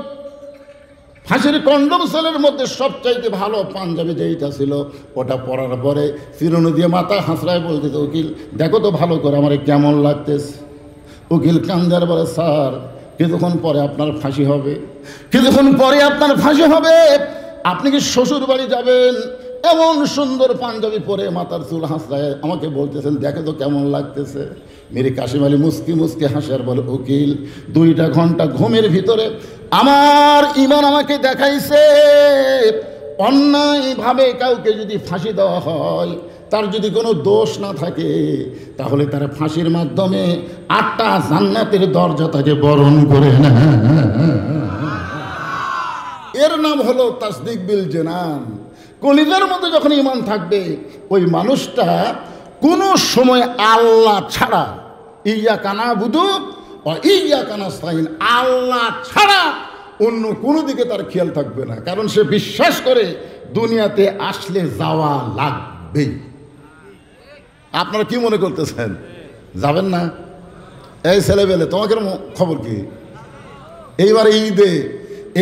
ফাঁসির কন্ডম সেলের মধ্যে সবচাইতে ভালো পাঞ্জাবি যেইটা ছিল ওটা পরার পরে চিরুনি দিয়ে মাথা হাসড়ায় বলতেছে, উকিল দেখো তো ভালো করে আমার কেমন লাগতেছে। উকিল কান্দার বলে, স্যার কিছুক্ষণ পরে আপনার ফাঁসি হবে, কিছুক্ষণ পরে আপনার ফাঁসি হবে। আপনি কি শ্বশুর বাড়ি যাবেন? এমন সুন্দর পাঞ্জাবি পরে মাথার চুল হাসড়ায় আমাকে বলতেছেন, দেখে তো কেমন লাগতেছে। মীর কাসিম আলী মুস্কি মুস্কি হাসার বলে, উকিল 2টা ঘন্টা ঘুমের ভিতরে আমার ঈমান আমাকে দেখাইছে, অন্যায়ভাবে কাউকে যদি ফাঁসি দেওয়া হয়, তার যদি কোনো দোষ না থাকে, তাহলে তার ফাঁসির মাধ্যমে 8টা জান্নাতের দরজা তাকে বরণ করে না। এর নাম হলো তাসদিক বিল জিনান। কলিজার মধ্যে যখন ঈমান থাকবে, ওই মানুষটা কোনো সময় আল্লাহ ছাড়া, ইয়াকা নাবুদু ওয়া ইয়াকা নাস্তাইন, আল্লাহ ছাড়া অন্য কোনো দিকে তার খেয়াল থাকবে না। কারণ সে বিশ্বাস করে দুনিয়াতে আসলে যাওয়া লাগবেই। আপনারা কি মনে করতেছেন যাবেন না? এই ছেলেবেলে তোমাকে খবর কি?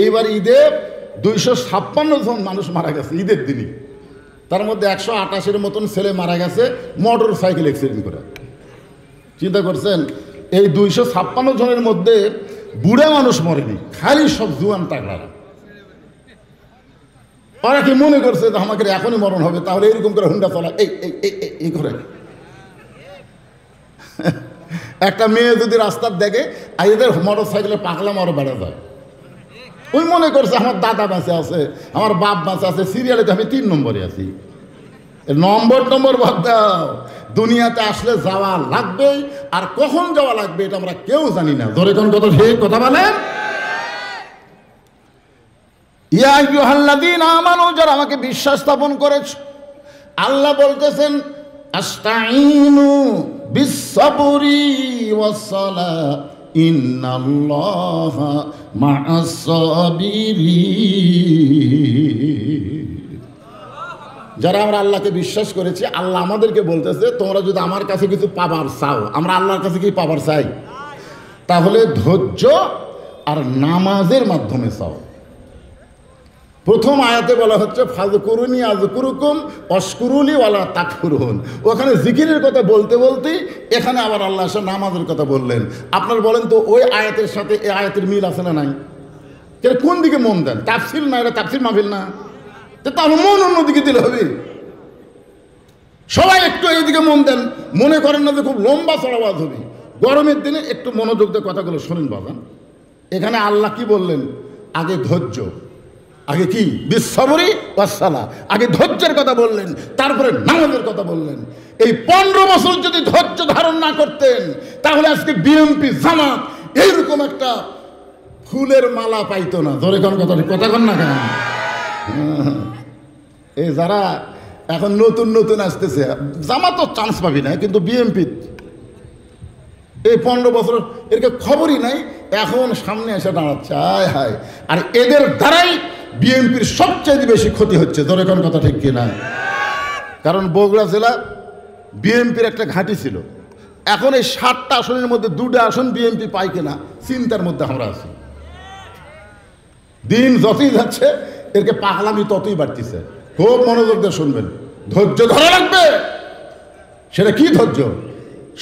এইবার ঈদে 256 জন মানুষ মারা গেছে ঈদের দিনই। তার মধ্যে 128-এর মতন ছেলে মারা গেছে মোটর সাইকেল অ্যাক্সিডেন্ট করে। চিন্তা করছেন, এই 256 জনের মধ্যে বুড়া মানুষ মরেনি, খালি সব জুয়ান তাগড়ারা। ওরা কি মনে করছে যে আমাকে এখনই মরণ হবে, তাহলে এরকম করে হুন্ডা চলা এই করে। একটা মেয়ে যদি রাস্তার দেখে আর এদের মোটর সাইকেলে পাগলাম আরো বেড়ে যায়। ওই মনে করছে আমার দাদা বাঁচে আছে, আমার বাপ বাঁচে আছে, সিরিয়ালে আমি 3 নম্বরে আছি। নম্বর বাদ দাও, দুনিয়াতে আসলে যাওয়া লাগবেই। আর কখন যাওয়া লাগবে এটা আমরা কেউ জানি না। ধরে কোন কথা সেই কথা বলেন, ইয়া আইয়ুহাল্লাযীনা আমানু, যারা আমাকে বিশ্বাস স্থাপন করেছ, আল্লাহ বলতেছেন আস্তাঈনু বিস-সাবরি ওয়াস-সালাহ ইন্নাল্লাহা মা'আস-সাবিরিন। যারা আমরা আল্লাহকে বিশ্বাস করেছি, আল্লাহ আমাদেরকে বলতেছে তোমরা যদি আমার কাছে কিছু পাবার চাও, আমরা আল্লাহর কাছে কি পাবার চাই? তাহলে ধৈর্য আর নামাজের মাধ্যমে চাও। প্রথম আয়াতে বলা হচ্ছে ফাযকুরুনি আযকুরুকুম ওয়াশকুরুলি ওয়ালা তাকফুরুন। ওখানে জিকিরের কথা বলতে বলতেই এখানে আবার আল্লাহ এসে নামাজের কথা বললেন। আপনারা বলেন তো ওই আয়াতের সাথে এই আয়াতের মিল আছে না নাই? এটা কোন দিকে মন দেন? তাফসীর না, এটা তাফসীর মাহফিল না, তাহলে মন অন্যদিকে দিলে হবে। সবাই একটু এইদিকে মন দেন, মনে করেন না যে খুব লম্বা চড়া ওয়াজ হবে। গরমের দিনে একটু মনোযোগ দিয়ে কথাগুলো শোনেন বাবা। এখানে আল্লাহ কি বললেন? আগে ধৈর্য, আগে কি বিসসবরি ওয়াসসালাহ, আগে ধৈর্যের কথা বললেন, তারপরে নামাজের কথা বললেন। এই 15 বছর যদি ধৈর্য ধারণ না করতেন তাহলে আজকে বিএনপি জামাত এইরকম একটা ফুলের মালা পাইতো না। ধরে কোন কথা কন না কেন? এই যারা এখন নতুন নতুন আসতেছে, জামাত তো চান্স পাবি না, কিন্তু বিএনপি এই 15 বছর এরকে খবরই নাই, এখন সামনে এসে দাঁড়াচ্ছে। হায় হায়, আর এদের দ্বারাই বিএনপির সবচেয়ে বেশি ক্ষতি হচ্ছে। ধরে কোন কথা ঠিক কিনা? কারণ বগুড়া জেলা বিএনপির একটা ঘাঁটি ছিল, এখন এই 7টা আসনের মধ্যে 2টা আসন বিএনপি পায় কিনা চিন্তার মধ্যে আমরা আছি। দিন যতই যাচ্ছে এরকে পাগলামি ততই বাড়তিছে। খুব মনোযোগ দিয়ে শুনবেন, ধৈর্য ধরা লাগবে। সেটা কি ধৈর্য?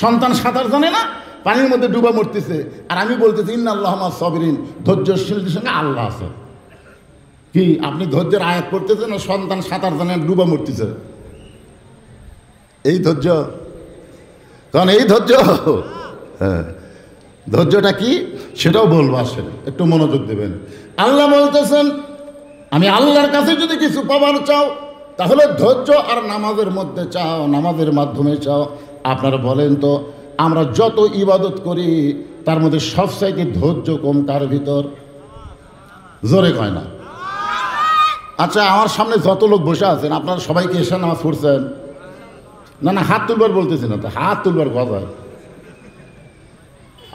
সন্তান সাঁতার জানে না, পানির মধ্যে ডুবা মরতেছে, আর আমি বলতেছি ইন্নাল্লাহা মা'আস সাবিরিন, ধৈর্যশীলদের সঙ্গে আল্লাহ আছে। কি আপনি ধৈর্যের আয়াত পড়তেছেন না সন্তান সাঁতার জানে ডুবা মরতেছে? এই ধৈর্য? কারণ এই ধৈর্য, হ্যাঁ, ধৈর্যটা কি সেটাও বলবো, আসেন একটু মনোযোগ দেবেন। আল্লাহ বলতেছেন আমি আল্লাহর কাছে যদি কিছু পাবার চাও তাহলে ধৈর্য আর নামাজের মধ্যে চাও, নামাজের মাধ্যমে চাও। আপনারা বলেন তো আমরা যত ইবাদত করি তার মধ্যে সবচাইতে ধৈর্য কম কার ভিতর? জোরে কয় না? আচ্ছা, আমার সামনে যত লোক বসে আছেন আপনারা সবাইকে এসে নামাজ পড়ছেন? না না, হাত তুলবার বলতেছি না তো, হাত তুলবার কথা।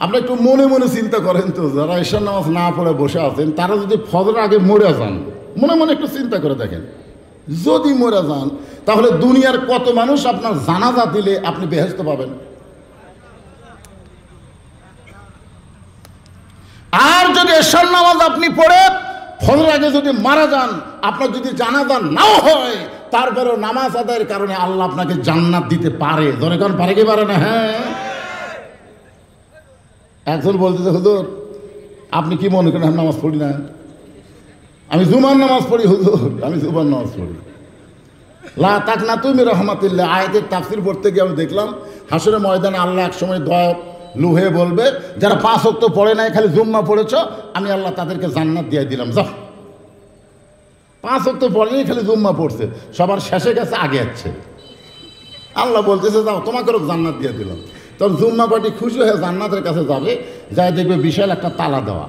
আপনি একটু মনে মনে চিন্তা করেন তো, যারা ঈশার নামাজ না পড়ে বসে আছেন তারা যদি ফজর আগে মরে যান, মনে মনে একটু চিন্তা করে দেখেন, যদি মরে যান তাহলে দুনিয়ার কত মানুষ আপনার জানাজা দিলে আপনি বেহেশত পাবেন? আর যদি ঈশার নামাজ আপনি পড়ে ফজর আগে যদি মারা যান, আপনার যদি জানাজা নাও হয়, তারপরেও নামাজ আদায়ের কারণে আল্লাহ আপনাকে জান্নাত দিতে পারে। ধরে কারণ পারে কি পারে না? হ্যাঁ। একজন বলতেছে হুজুর আপনি কি মনে করেন আমি নামাজ পড়ি না? আমি জুমার নামাজ পড়ি হুজুর, আমি জুমার নামাজ পড়ি। লা তাকনাতু মির রাহমাতিল্লাহ আয়াতের তাফসীর পড়তে গিয়ে আমি দেখলাম হাসরের ময়দানে আল্লাহ এক সময় দয়া লুহে বলবে যারা 5 ওয়াক্ত পড়ে নাই, খালি জুম্মা পড়েছ, আমি আল্লাহ তাদেরকে জান্নাত দিয়ে দিলাম। যাও, 5 ওয়াক্ত পড়েনি, খালি জুম্মা পড়ছে, সবার শেষে গেছে, আগে যাচ্ছে। আল্লাহ বলতেছে যাও তোমাকেও জান্নাত দিয়ে দিলাম। তখন জুম্মা পার্টি খুশি হয়ে জান্নাতের কাছে যাবে, যাই দেখবে বিশাল একটা তালা দেওয়া।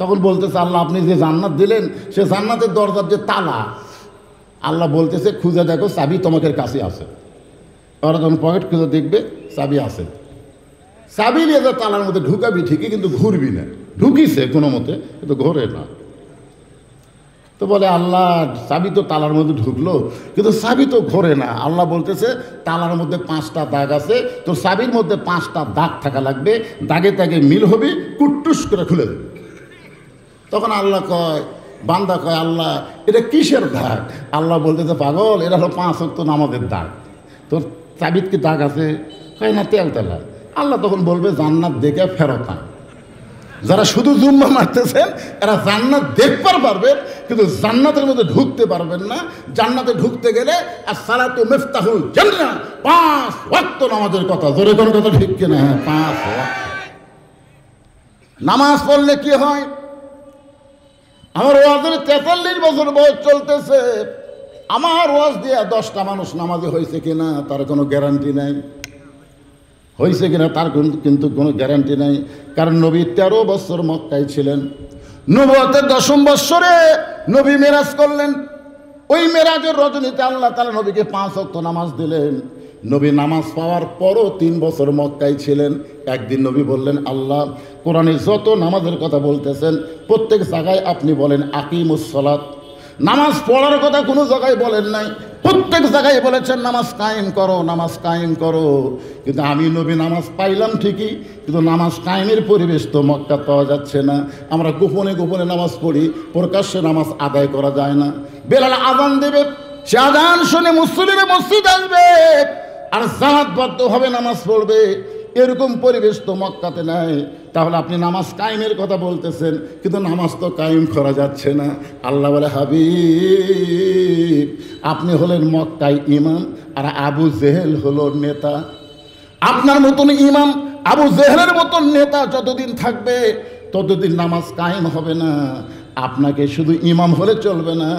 তখন বলতেছে আল্লাহ আপনি যে জান্নাত দিলেন সে জান্নাতের দরজার যে তালা, আল্লাহ বলতেছে খুঁজে দেখো চাবি তোমাদের কাছে আছে। ওরা যখন পকেট খুঁজে দেখবে চাবি আছে, চাবি নিয়ে যা তালার মধ্যে ঢুকাবি ঠিকই, কিন্তু ঘুরবি না। ঢুকিছে কোনো মতে, কিন্তু ঘোরে না। তো বলে আল্লাহ চাবি তো তালার মধ্যে ঢুকলো, কিন্তু চাবি তো ঘোরে না। আল্লাহ বলতেছে তালার মধ্যে 5টা দাগ আছে, তো চাবির মধ্যে 5টা দাগ থাকা লাগবে, দাগে দাগে মিল হবে, কুট্টুস করে খুলে দেবে। তখন আল্লাহ কয়, বান্দা কয় আল্লাহ এটা কিসের দাগ? আল্লাহ বলতেছে পাগল, এটা হলো 5 ওয়াক্ত নামাজের দাগ। তোর চাবির কি দাগ আছে? কয় না, তেল তেলা। আল্লাহ তখন বলবে জান্নাত দেখে ফেরত আন। যারা শুধু জুম্মা মারতেছেন এরা জান্নাত দেখবার পারবেন, কিন্তু জান্নাতের মধ্যে ঢুকতে পারবেন না। জান্নাতে ঢুকতে গেলে as-সালাতু মিফতাহুল জান্নাহ, 5 ওয়াক্ত নামাজের কথা। জোরে কোনো কথা ঠিক কিনা? হ্যাঁ, 5 ওয়াক্ত নামাজ পড়লে কি হয়? আমার ওয়াজের 43 বছর বয়স চলতেছে, আমার ওয়াজ দিয়ে 10টা মানুষ নামাজে হয়েছে কিনা তার কোনো গ্যারান্টি নাই। হয়েছে কিনা তার কিন্তু কোনো গ্যারান্টি নাই। কারণ নবী 13 বছর মক্কায় ছিলেন, নবুয়তের 10ম বৎসরে নবী মেরাজ করলেন। ওই মেরাজের রজনীতে আল্লাহ তাআলা নবীকে 5 ওয়াক্ত নামাজ দিলেন। নবী নামাজ পাওয়ার পরও 3 বছর মক্কায় ছিলেন। একদিন নবী বললেন আল্লাহ কোরআনে যত নামাজের কথা বলতেছেন প্রত্যেক জায়গায় আপনি বলেন আকিমুস সালাত, নামাজ পড়ার কথা কোনো জায়গায় বলেন নাই। প্রত্যেক জায়গায় বলেছেন নামাজ কায়েম করো, নামাজ কায়েম করো। কিন্তু আমি নবী নামাজ পাইলাম ঠিকই, কিন্তু নামাজ কায়েমের পরিবেশ তো মক্কা পাওয়া যাচ্ছে না। আমরা গোপনে গোপনে নামাজ পড়ি, প্রকাশ্যে নামাজ আদায় করা যায় না। বেলাল আযান দেবে, সে আযান শুনে মুসল্লিরা মসজিদ আসবে আর জামাতবদ্ধভাবে নামাজ পড়বে, এরকম পরিবেশ তো মক্কাতে নাই। তাহলে আপনি নামাজ কায়েমের কথা বলতেছেন, কিন্তু নামাজ তো কায়েম করা যাচ্ছে না। আল্লাহ বলে, হাবিব আপনি হলেন মক্কায় ইমাম, আর আবু জেহেল হলো নেতা। আপনার মতন ইমাম আবু জেহেলের মতন নেতা যতদিন থাকবে ততদিন নামাজ কায়েম হবে না। আপনাকে শুধু ইমাম হলে চলবে না,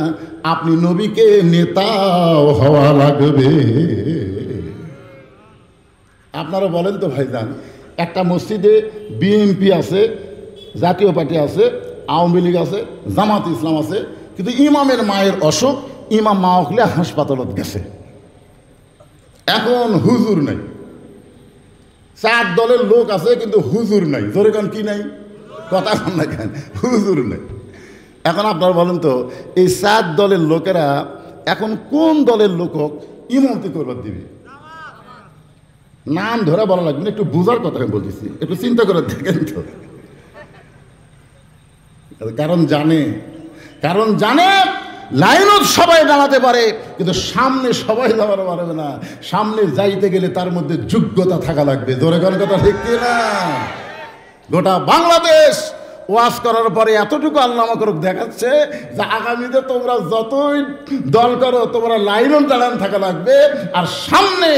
আপনি নবীকে নেতাও হওয়া লাগবে। আপনারা বলেন তো ভাইজান, একটা মসজিদে বিএনপি আছে, জাতীয় পার্টি আছে, আওয়ামী লীগ আছে, জামাত ইসলাম আছে, কিন্তু ইমামের মায়ের অসুখ, ইমাম মা হলে হাসপাতালত গেছে। এখন হুজুর নাই, 4 দলের লোক আছে কিন্তু হুজুর নাই। জোরে কান কি নাই? কথা কন না কেন? হুজুর নাই। এখন আপনারা বলেন তো, এই 4 দলের লোকেরা এখন কোন দলের লোক ইমামতি করবার দিবে? নাম ধরে বলা লাগবে না, একটু বোঝার কথা আমি বলতেছি, একটু চিন্তা করে দেখেন তো। কারণ জানে লাইনত সবাই দাঁড়াতে পারে, কিন্তু সামনে সবাই দাঁড়াতে পারবে না। সামনে যাইতে গেলে তার মধ্যে যোগ্যতা থাকা লাগবে। জোরে কোন কথা ঠিক না? গোটা বাংলাদেশ ওয়াজ করার পরে এতটুকু আল্লাহ আমাকে দেখাচ্ছে যে আগামীতে তোমরা যতই দল করো, তোমরা লাইনত দাঁড়ান থাকা লাগবে, আর সামনে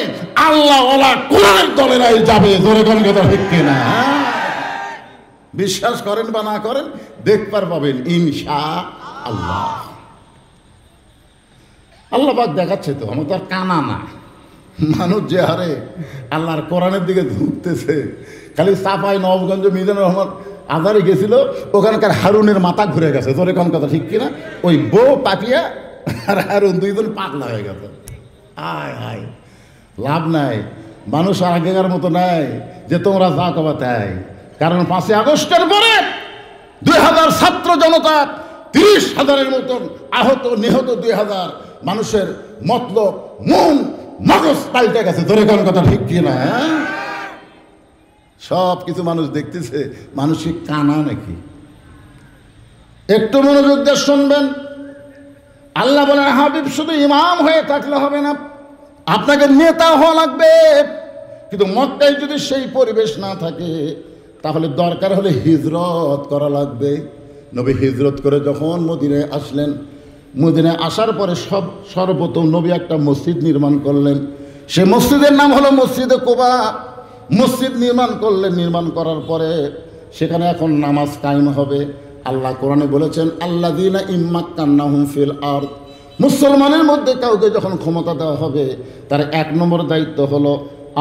আল্লাহ ওয়ালা কোরআনের দলেরাই যাবে। জোরে কোন কথা ঠিক না? বিশ্বাস করেন বা না করেন, দেখবার পাবেন ইনশাআল্লাহ। আল্লাহ পাক দেখাচ্ছে তো, আমার তো আর কানা না। মানুষ যে হারে আল্লাহর কোরআনের দিকে ঝুঁকতেছে, খালি চাপাই নবগঞ্জ মিজানুর রহমান আজারে গেছিল, ওখানকার হারুনের মাথা ঘুরে গেছে। তোর কোন কথা ঠিক কিনা? ওই বউ পাপিয়া আর হারুন দুইজন পাগলা হয়ে গেছে। আয় হায়, লাভ নাই। মানুষ আগেকার মতো নাই যে তোমরা যা কবা তাই। কারণ 5ই আগস্টের পরে 2000 ছাত্র জনতা, 30,000-এর মতন আহত নিহত, 2000 মানুষের মতলব মন মগজ পাল্টে গেছে। তোর কোন কথা ঠিক কিনা? সব কিছু মানুষ দেখতেছে, মানুষিক কানা নাকি? একটু মনোযোগ দিয়ে শুনবেন। আল্লাহ বলেন, হাবিব শুধু ইমাম হয়ে থাকলে হবে না, আপনাকে নেতা হওয়া লাগবে। কিন্তু মক্কায় যদি সেই পরিবেশ না থাকে, তাহলে দরকার হলে হিজরত করা লাগবে। নবী হিজরত করে যখন মদিনায় আসলেন, মদিনায় আসার পরে সর্বপ্রথম নবী একটা মসজিদ নির্মাণ করলেন। সে মসজিদের নাম হলো মসজিদে কুবা। মসজিদ নির্মাণ করলেন, নির্মাণ করার পরে সেখানে এখন নামাজ কায়েম হবে। আল্লাহ কোরআনে বলেছেন, আল্লাযীনা ইম্মাক্কান্নাহুম ফিল আরদ, মুসলমানের মধ্যে কাউকে যখন ক্ষমতা দেওয়া হবে, তার 1 নম্বর দায়িত্ব হলো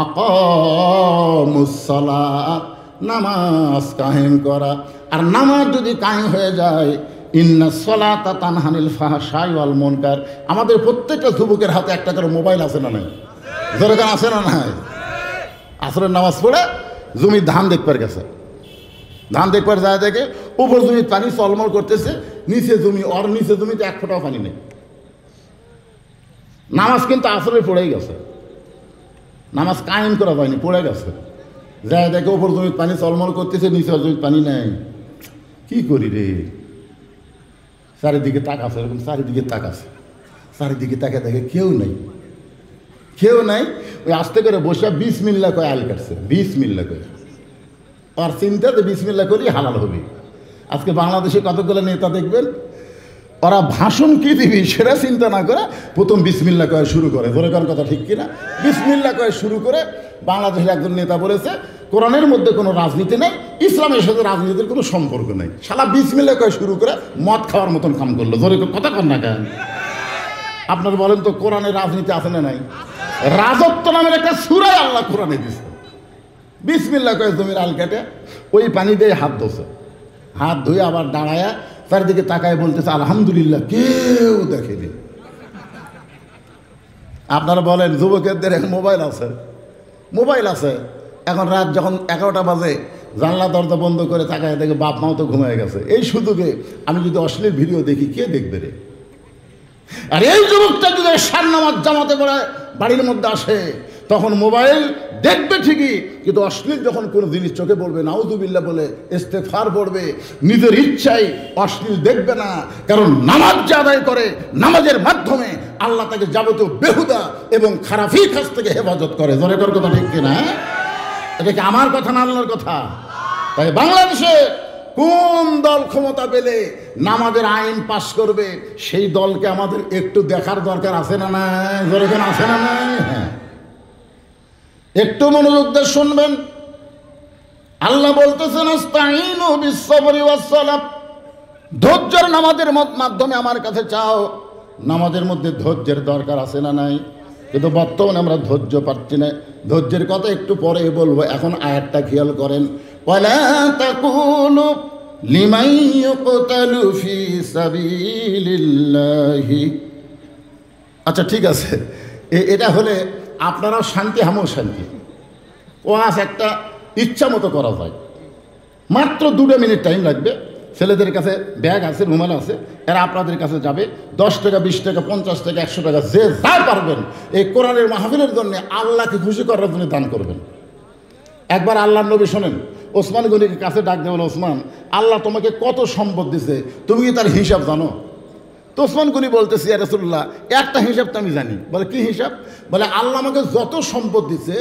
আকামুস সালাত, নামাজ কায়েম করা। আর নামাজ যদি কায়েম হয়ে যায়, ইন্নাস সালাতা তানহানিল ফাহশাই ওয়াল মুনকার। আমাদের প্রত্যেকটা যুবকের হাতে একটা করে মোবাইল আছে না নাই? দরকার আছে না নাই? আসরের নামাজ পড়ে জমির ধান দেখবার গেছে, ধান দেখবার যায় দেখে উপর জমির পানি চলমল করতেছে, নিচে জমি, ওর নিচে জমিতে 1 ফোঁটাও পানি নেই। নামাজ কিন্তু আসরে পড়েই গেছে, নামাজ কায়েম করা হয়নি, পড়ে গেছে। যায় দেখে উপর জমির পানি চলমল করতেছে, নিচে জমির পানি নেই। কি করি রে? চারিদিকে তাকাছে, এরকম চারিদিকে তাকাছে, চারিদিকে তাকে দেখে কেউ নেই, কেউ নাই। ওই আস্তে করে বসে বিসমিল্লাহ কয়ে আল কাটছে, বিসমিল্লাহ করে। আর চিন্তাতে বিসমিল্লাহ করেই হালাল হবে। আজকে বাংলাদেশে কতগুলো নেতা দেখবেন, ওরা ভাষণ কি দিবি সেটা চিন্তা না করে প্রথম বিসমিল্লাহ কয়ে শুরু করে। ধরে কার কথা ঠিক কিনা? বিসমিল্লাহ কয়ে শুরু করে। বাংলাদেশের একজন নেতা বলেছে, কোরআনের মধ্যে কোনো রাজনীতি নেই, ইসলামের সাথে রাজনীতির কোনো সম্পর্ক নেই। শালা বিসমিল্লাহ কয়ে শুরু করে মদ খাওয়ার মতন কাম করলো। ধরে কথা কর না কেন? আপনার বলেন তো, কোরআনে রাজনীতি আছে না নাই? রাজত্ব নামের একটা সূরাই আল্লাহ কোরআনে দিছে। বিসমিল্লাহ কয়ে জমির আল কেটে ওই পানি দিয়ে হাত ধোছে, হাত ধুয়ে আবার দাঁড়ায়া চারিদিকে তাকায় বলতেছে আলহামদুলিল্লাহ, কেউ দেখেনি। আপনারা বলেন, যুবকের মোবাইল আছে, মোবাইল আছে। এখন রাত যখন 11টা বাজে, জানলা দরজা বন্ধ করে তাকায় দেখে বাপ মাও তো ঘুমিয়ে গেছে। এই সুযোগে আমি যদি অশ্লীল ভিডিও দেখি, কে দেখবে রে? আর এই যুবকটা যদি এশার নামাজ জামাতে পড়ে বাড়ির মধ্যে আসে, তখন মোবাইল দেখবে ঠিকই, কিন্তু অশ্লীল যখন কোনো জিনিস চোখে পড়বে, নাউযুবিল্লাহ বলে ইস্তেগফার পড়বে, নিজের ইচ্ছায় অশ্লীল দেখবে না। কারণ নামাজ যে আদায় করে, নামাজের মাধ্যমে আল্লাহ তাকে যাবতীয় বেহুদা এবং খারাপি কাজ থেকে হেফাজত করে। জোরে কর কথা ঠিক কিনা? এটা কি আমার কথা না আল্লাহর কথা? তাই বাংলাদেশে কোন দল ক্ষমতা পেলে নামাজের আইন পাশ করবে, সেই দলকে আমাদের একটু দেখার দরকার আছে না নাই? জোরে কেন আছে না নাই? হ্যাঁ, একটু মনোযোগ দিয়ে শুনবেন। আল্লাহ বলতেছেন আস্তাইনু বিস-সাবরি ওয়াস-সালাহ, ধৈর্যের নামাজের মাধ্যমে আমার কাছে চাও। নামাজের মধ্যে ধৈর্যের দরকার আছে না নাই? কিন্তু বর্তমানে আমরা ধৈর্য পাচ্ছি না। ধৈর্যের কথা একটু পরে বলবো, এখন আয়াতটা খেয়াল করেন। ওয়ালা তাকুলু লিমান ইউকতালু ফি সাবিলিল্লাহি। আচ্ছা ঠিক আছে, এটা হলে আপনারাও শান্তি, আমিও শান্তি। ওয়াজ একটা ইচ্ছা মতো করা যায়, মাত্র 2 মিনিট টাইম লাগবে। ছেলেদের কাছে ব্যাগ আছে, রুমাল আছে, এরা আপনাদের কাছে যাবে। 10 টাকা, 20 টাকা, 50 টাকা, 100 টাকা, যে যা পারবেন এই কোরআনের মাহফিলের জন্য, আল্লাহকে খুশি করার জন্য দান করবেন। একবার আল্লাহর নবী শোনেন, ওসমান গনিকে কাছে ডাক দিয়ে বলে, ওসমান, আল্লাহ তোমাকে কত সম্পদ দিছে, তুমি কি তার হিসাব জানো? তো ওসমান গনি বলতেছি, ইয়া রাসূলুল্লাহ, একটা হিসাব তো আমি জানি। বলে কি হিসাব? বলে আল্লাহ আমাকে যত সম্পদ দিছে,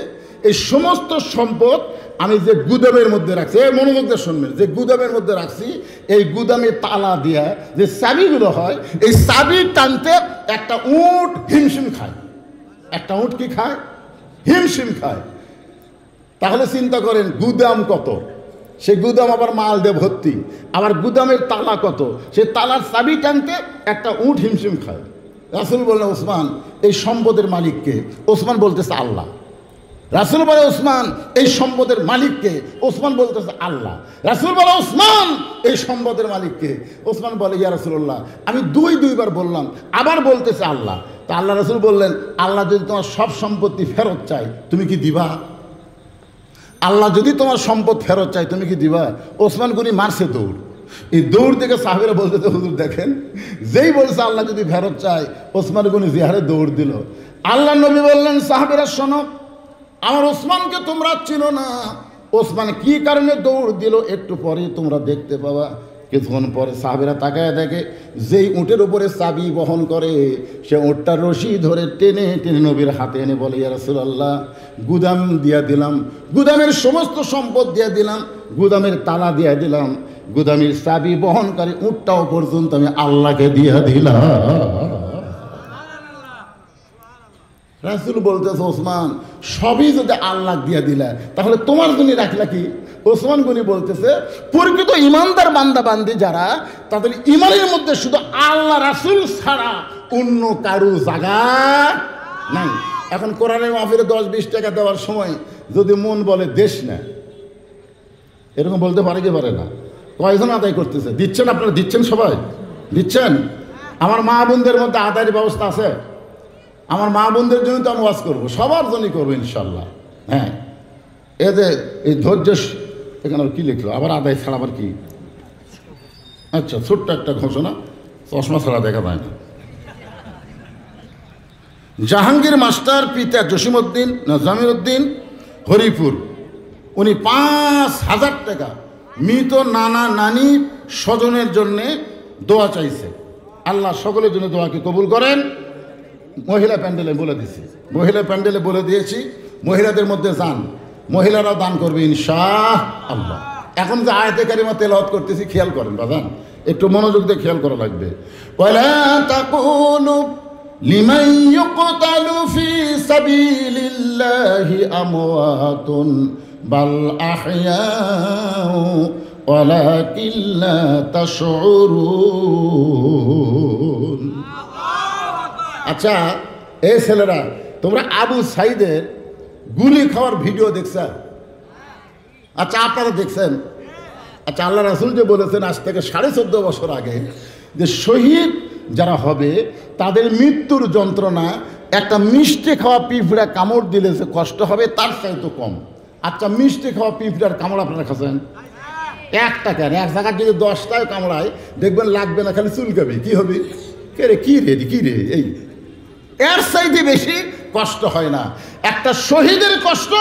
এই সমস্ত সম্পদ আমি যে গুদামের মধ্যে রাখছি, এই মনোযোগ দিয়ে শুনবেন, যে গুদামের মধ্যে রাখছি, এই গুদামে তালা দিয়া যে চাবিগুলো হয়, এই চাবি টানতে একটা উট হিমশিম খায়। একটা উট কি খায়? হিমশিম খায়। তাহলে চিন্তা করেন গুদাম কত, সে গুদাম আবার মাল দিয়ে ভর্তি, আবার গুদামের তালা কত, সে তালার চাবি টানতে একটা উট হিমশিম খায়। রাসূল বললেন, ওসমান, এই সম্পদের মালিককে? ওসমান বলতেছে আল্লাহ। রাসূল বলে, ওসমান, এই সম্পদের মালিককে? ওসমান বলতেছে আল্লাহ। রাসূল বলে, ওসমান, এই সম্পদের মালিককে? ওসমান বলে, ইয়া রাসূলুল্লাহ, আমি দুইবার বললাম, আবার বলতেছে আল্লাহ। তা আল্লাহ রাসূল বললেন, আল্লাহ যদি তোমার সব সম্পত্তি ফেরত চাই, তুমি কি দিবা? আল্লাহ যদি তোমার সম্পদ ফেরত চাই, তুমি কি দিবা? ওসমান গনি মারছে দৌড়। এই দৌড় থেকে সাহাবীরা বলতেছে, হুজুর দেখেন, যেই বলছে আল্লাহ যদি ফেরত চাই, ওসমান গনি জিহারে দৌড় দিল। আল্লাহ নবী বললেন, সাহাবীরা শোনো, আমার ওসমানকে তোমরা চিনো না। ওসমান কি কারণে দৌড় দিল একটু পরে তোমরা দেখতে পাবা। কিছুক্ষণ পরে সাহাবীরা তাকায় দেখে, যেই উটের উপরে চাবি বহন করে, সে উটটার রশি ধরে টেনে টেনে নবীর হাতে এনে বলে, ইয়া রাসূলুল্লাহ, গুদাম দিয়া দিলাম, গুদামের সমস্ত সম্পদ দিয়া দিলাম, গুদামের তালা দিয়া দিলাম, গুদামের চাবি বহনকারী উটটাও পর্যন্ত আমি আল্লাহকে দিয়া দিলাম। রাসূল বলতেছে, ওসমান, সবই যদি আল্লাহ দিয়া দিলা, তাহলে তোমার জন্য রাখলা কি? ওসমান গনি বলতেছে, প্রকৃত ইমানদার বান্দা বান্দি যারা, তাদের ইমানের মধ্যে শুধু আল্লাহ রাসূল ছাড়া অন্য কারো জায়গা নাই। এখন কোরআনের মাহফিলে 10-20 টাকা দেওয়ার সময় যদি মন বলে দেশ না, এরকম বলতে পারে কি পারে না? কয়জন আদায় করতেছে? দিচ্ছেন? আপনারা দিচ্ছেন? সবাই দিচ্ছেন? আমার মা বোনদের মধ্যে আদায়ের ব্যবস্থা আছে? আমার মা বোনদের জন্য তো আমি ওয়াজ করবো, সবার জন্যই করবো ইনশাল্লাহ। হ্যাঁ, এতে এই ধৈর্য, এখানে কি লিখলো আবার? আদায় ছাড়া আবার কি? আচ্ছা, ছোট্ট একটা ঘোষণা, চশমা ছাড়া দেখা যায় না। জাহাঙ্গীর মাস্টার পিতা জসিমউদ্দিন না জামিরউদ্দিন হরিপুর, উনি 5,000 টাকা মৃত নানা নানি স্বজনের জন্যে দোয়া চাইছে। আল্লাহ সকলের জন্য দোয়াকে কবুল করেন। মহিলা প্যান্ডেলে বলে দিয়েছি, মহিলা প্যান্ডেলে বলে দিয়েছি, মহিলাদের মধ্যে যান, মহিলারাও দান করবে ইনশাআল্লাহ। এখন যে আয়াতে কারিমা তেলাওয়াত করতেছি, খেয়াল করেন বাজান, একটু মনোযোগ দিয়ে খেয়াল করা লাগবে। ওয়ালা তাকুলু লিমান ইউকতালু ফি সাবিলিল্লাহি আমওয়াতুন বাল আহইয়াউ ওয়ালাকিন লা তাশউরুন। আচ্ছা, এই ছেলেরা, তোমরা আবু সাইদের গুলি খাওয়ার ভিডিও দেখছেন? আচ্ছা, আপনারা দেখছেন? আচ্ছা, আল্লাহ রাসূল যে বলেছেন আজ থেকে 14.5 বছর আগে, যে শহীদ যারা হবে তাদের মৃত্যুর যন্ত্রণা একটা মিষ্টি খাওয়া পিঁপড়া কামড় দিলে যে কষ্ট হবে, তার চাইতে কম। আচ্ছা, মিষ্টি খাওয়া পিঁপড়ার কামড় আপনারা খাচ্ছেন? একটা কেন, এক জায়গায় যদি 10টায় কামড়ায়, দেখবেন লাগবে না, খালি চুলকাবে। কি হবে? কে রে কি রে কি রে, এই এর চাইতে বেশি কষ্ট হয় না। একটা শহীদের কষ্ট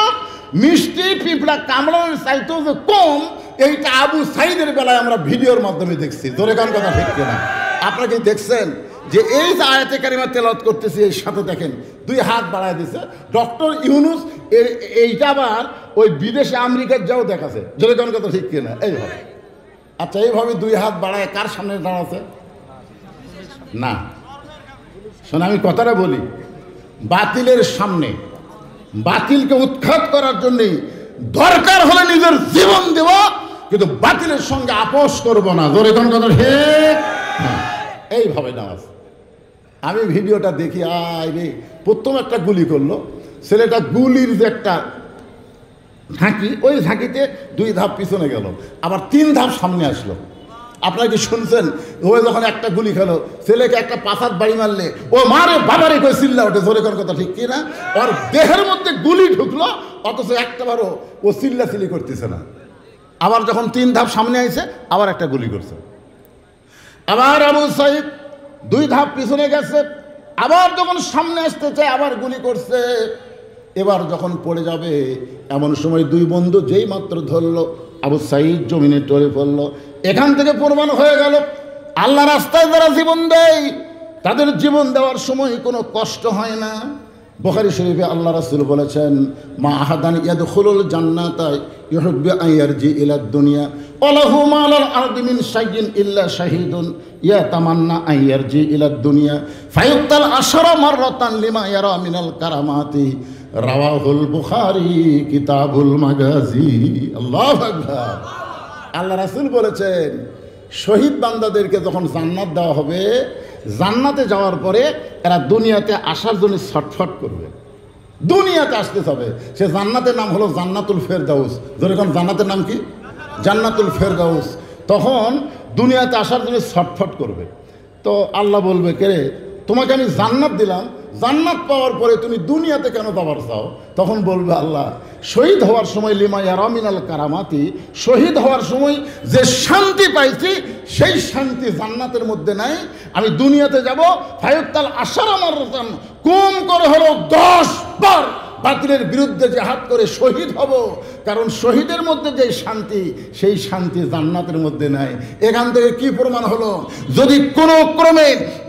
মিষ্টি পিঁপড়া কামড়ানোর চাইতেও যে কম, এইটা আবু সাইদের বেলায় আমরা ভিডিওর মাধ্যমে দেখছি। জোরে কান কথা ঠিক কিনা? আপনারা কি দেখছেন যে এই যে আয়াতে কারিমা তেলাওয়াত করতেছি, এই সাথে দেখেন 2 হাত বাড়ায় দিছে ডক্টর ইউনুস। এইটা আবার ওই বিদেশে আমেরিকার যাও দেখাছে। জোরে কান কথা ঠিক কিনা? এইভাবে। আচ্ছা, এইভাবে 2 হাত বাড়ায় কার সামনে দাঁড়াচ্ছে? না, শোনো আমি কথাটা বলি, বাতিলের সামনে, বাতিলকে উৎখাত করার জন্যে দরকার হলে নিজের জীবন দেব, কিন্তু বাতিলের সঙ্গে আপোষ করব না। জোরে কোন কথা ঠিক? এইভাবে নামাজ। আমি ভিডিওটা দেখি, আয় রে, প্রথম একটা গুলি করলো ছেলেটা, গুলির যে একটা ঝাঁকি, ওই ঝাঁকিতে 2 ধাপ পিছনে গেল, আবার 3 ধাপ সামনে আসলো। আপনারা কি শুনছেন? ওই যখন একটা গুলি খেলো, ছেলেকে একটা পাছাত বাড়ি মারলে ও মারে বাবারে করে চিল্লা ওঠে। জোরে কোন কথা ঠিক কিনা? ওর দেহের মধ্যে গুলি ঢুকলো, অথচ একটাবারও ও চিল্লাচিল্লি করতেছে না। আবার যখন 3 ধাপ সামনে আইছে, আবার একটা গুলি করছে। আবার আবু সাইদ 2 ধাপ পিছনে গেছে, আবার যখন সামনে আসতে চায় আবার গুলি করছে। এবার যখন পড়ে যাবে, এমন সময় 2 বন্ধু যেই মাত্র ধরলো, আবু সাইদ জমিনে টরে পড়লো। এখান থেকে প্রমাণ হয়ে গেল, আল্লাহ রাস্তায় যারা জীবন দেয় তাদের জীবন দেওয়ার সময় কোনো কষ্ট হয় না। বুখারী শরীফে আল্লাহ রাসূল বলেছেন, মা আহাদান ইয়াদখুলুল জান্নাতা ইউহিব্বু আন ইয়ারজি ইলা দুনিয়া ওয়া লাহু মা আলাল আরদি মিন শাইইন ইল্লা শাহীদুন ইয়াতামান্না আন ইয়ারজি ইলা দুনিয়া ফায়ুক্তাল আশরা মাররাতান লিমা ইয়ারা মিনাল কারামাতি। রাওয়াহুল বুখারী কিতাবুল মাগাজি। আল্লাহু আকবার। আল্লাহ রাসূল বলেছেন, শহীদ বান্দাদেরকে যখন জান্নাত দেওয়া হবে, জান্নাতে যাওয়ার পরে এরা দুনিয়াতে আসার জন্য ছটফট করবে। দুনিয়াতে আসতে হবে। সে জান্নাতের নাম হলো জান্নাতুল ফেরদাউস। যেরকম জান্নাতের নাম কি? জান্নাতুল ফেরদাউস। তখন দুনিয়াতে আসার জন্য ছটফট করবে। তো আল্লাহ বলবে, কে রে, তোমাকে আমি জান্নাত দিলাম, জান্নাত পাওয়ার পরে তুমি দুনিয়াতে কেন যাবার চাও? তখন বলবে আল্লাহ, শহীদ হওয়ার সময় লিমা ইয়ারা মিনাল কারামাতি, শহীদ হওয়ার সময় যে শান্তি পাইছি সেই শান্তি জান্নাতের মধ্যে নাই। আমি দুনিয়াতে যাব, ফায়ুক্তাল আশারা মাররাতান, কম করে হলো 10 বার বাতিলের বিরুদ্ধে জিহাদ করে শহীদ হব, কারণ শহীদের মধ্যে যে শান্তি সেই শান্তি জান্নাতের মধ্যে নাই। এখান থেকে কি প্রমাণ হলো? যদি কোনো ক্রমে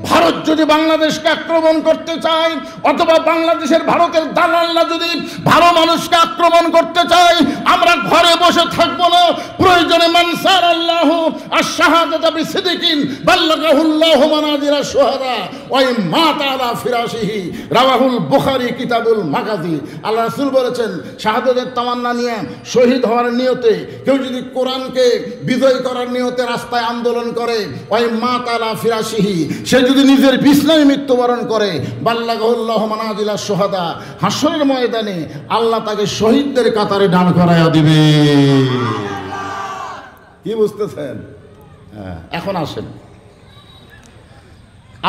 ভারত যদি বাংলাদেশকে আক্রমণ করতে চায়, অথবা বাংলাদেশের ভারতের দালালরা যদি ভালো মানুষকে আক্রমণ করতে চায়, আমরা ঘরে বসে থাকবো না। প্রয়োজনে মানসার আল্লাহ আশ-শাহাদাতা বিসিদিকিন বাল্লাগাহুল্লাহু মানাজিরা শুহাদা ওয়াই মাতা আলা ফিরাশিহি। রাওয়াহুল বুখারী কিতাবুল মাগাজি। আল্লাহ রাসূল বলেছেন, শাহাদাতের তামান্না নিয়ে, শহীদ হওয়ার নিয়তে কেউ যদি কোরআনকে বিজয় করার নিয়তে রাস্তায় আন্দোলন করে, ওই মা তালা ফিরাশিহি, সে যদি নিজের বিছনায় মৃত্যুবরণ করে, বাল্লাগাহুল্লাহু মানাজিলা শুহাদা, হাসরের ময়দানে আল্লাহ তাকে শহীদদের কাতারে দাঁড় করাইয়া দিবে। কি বুঝতেছেন? এখন আসেন,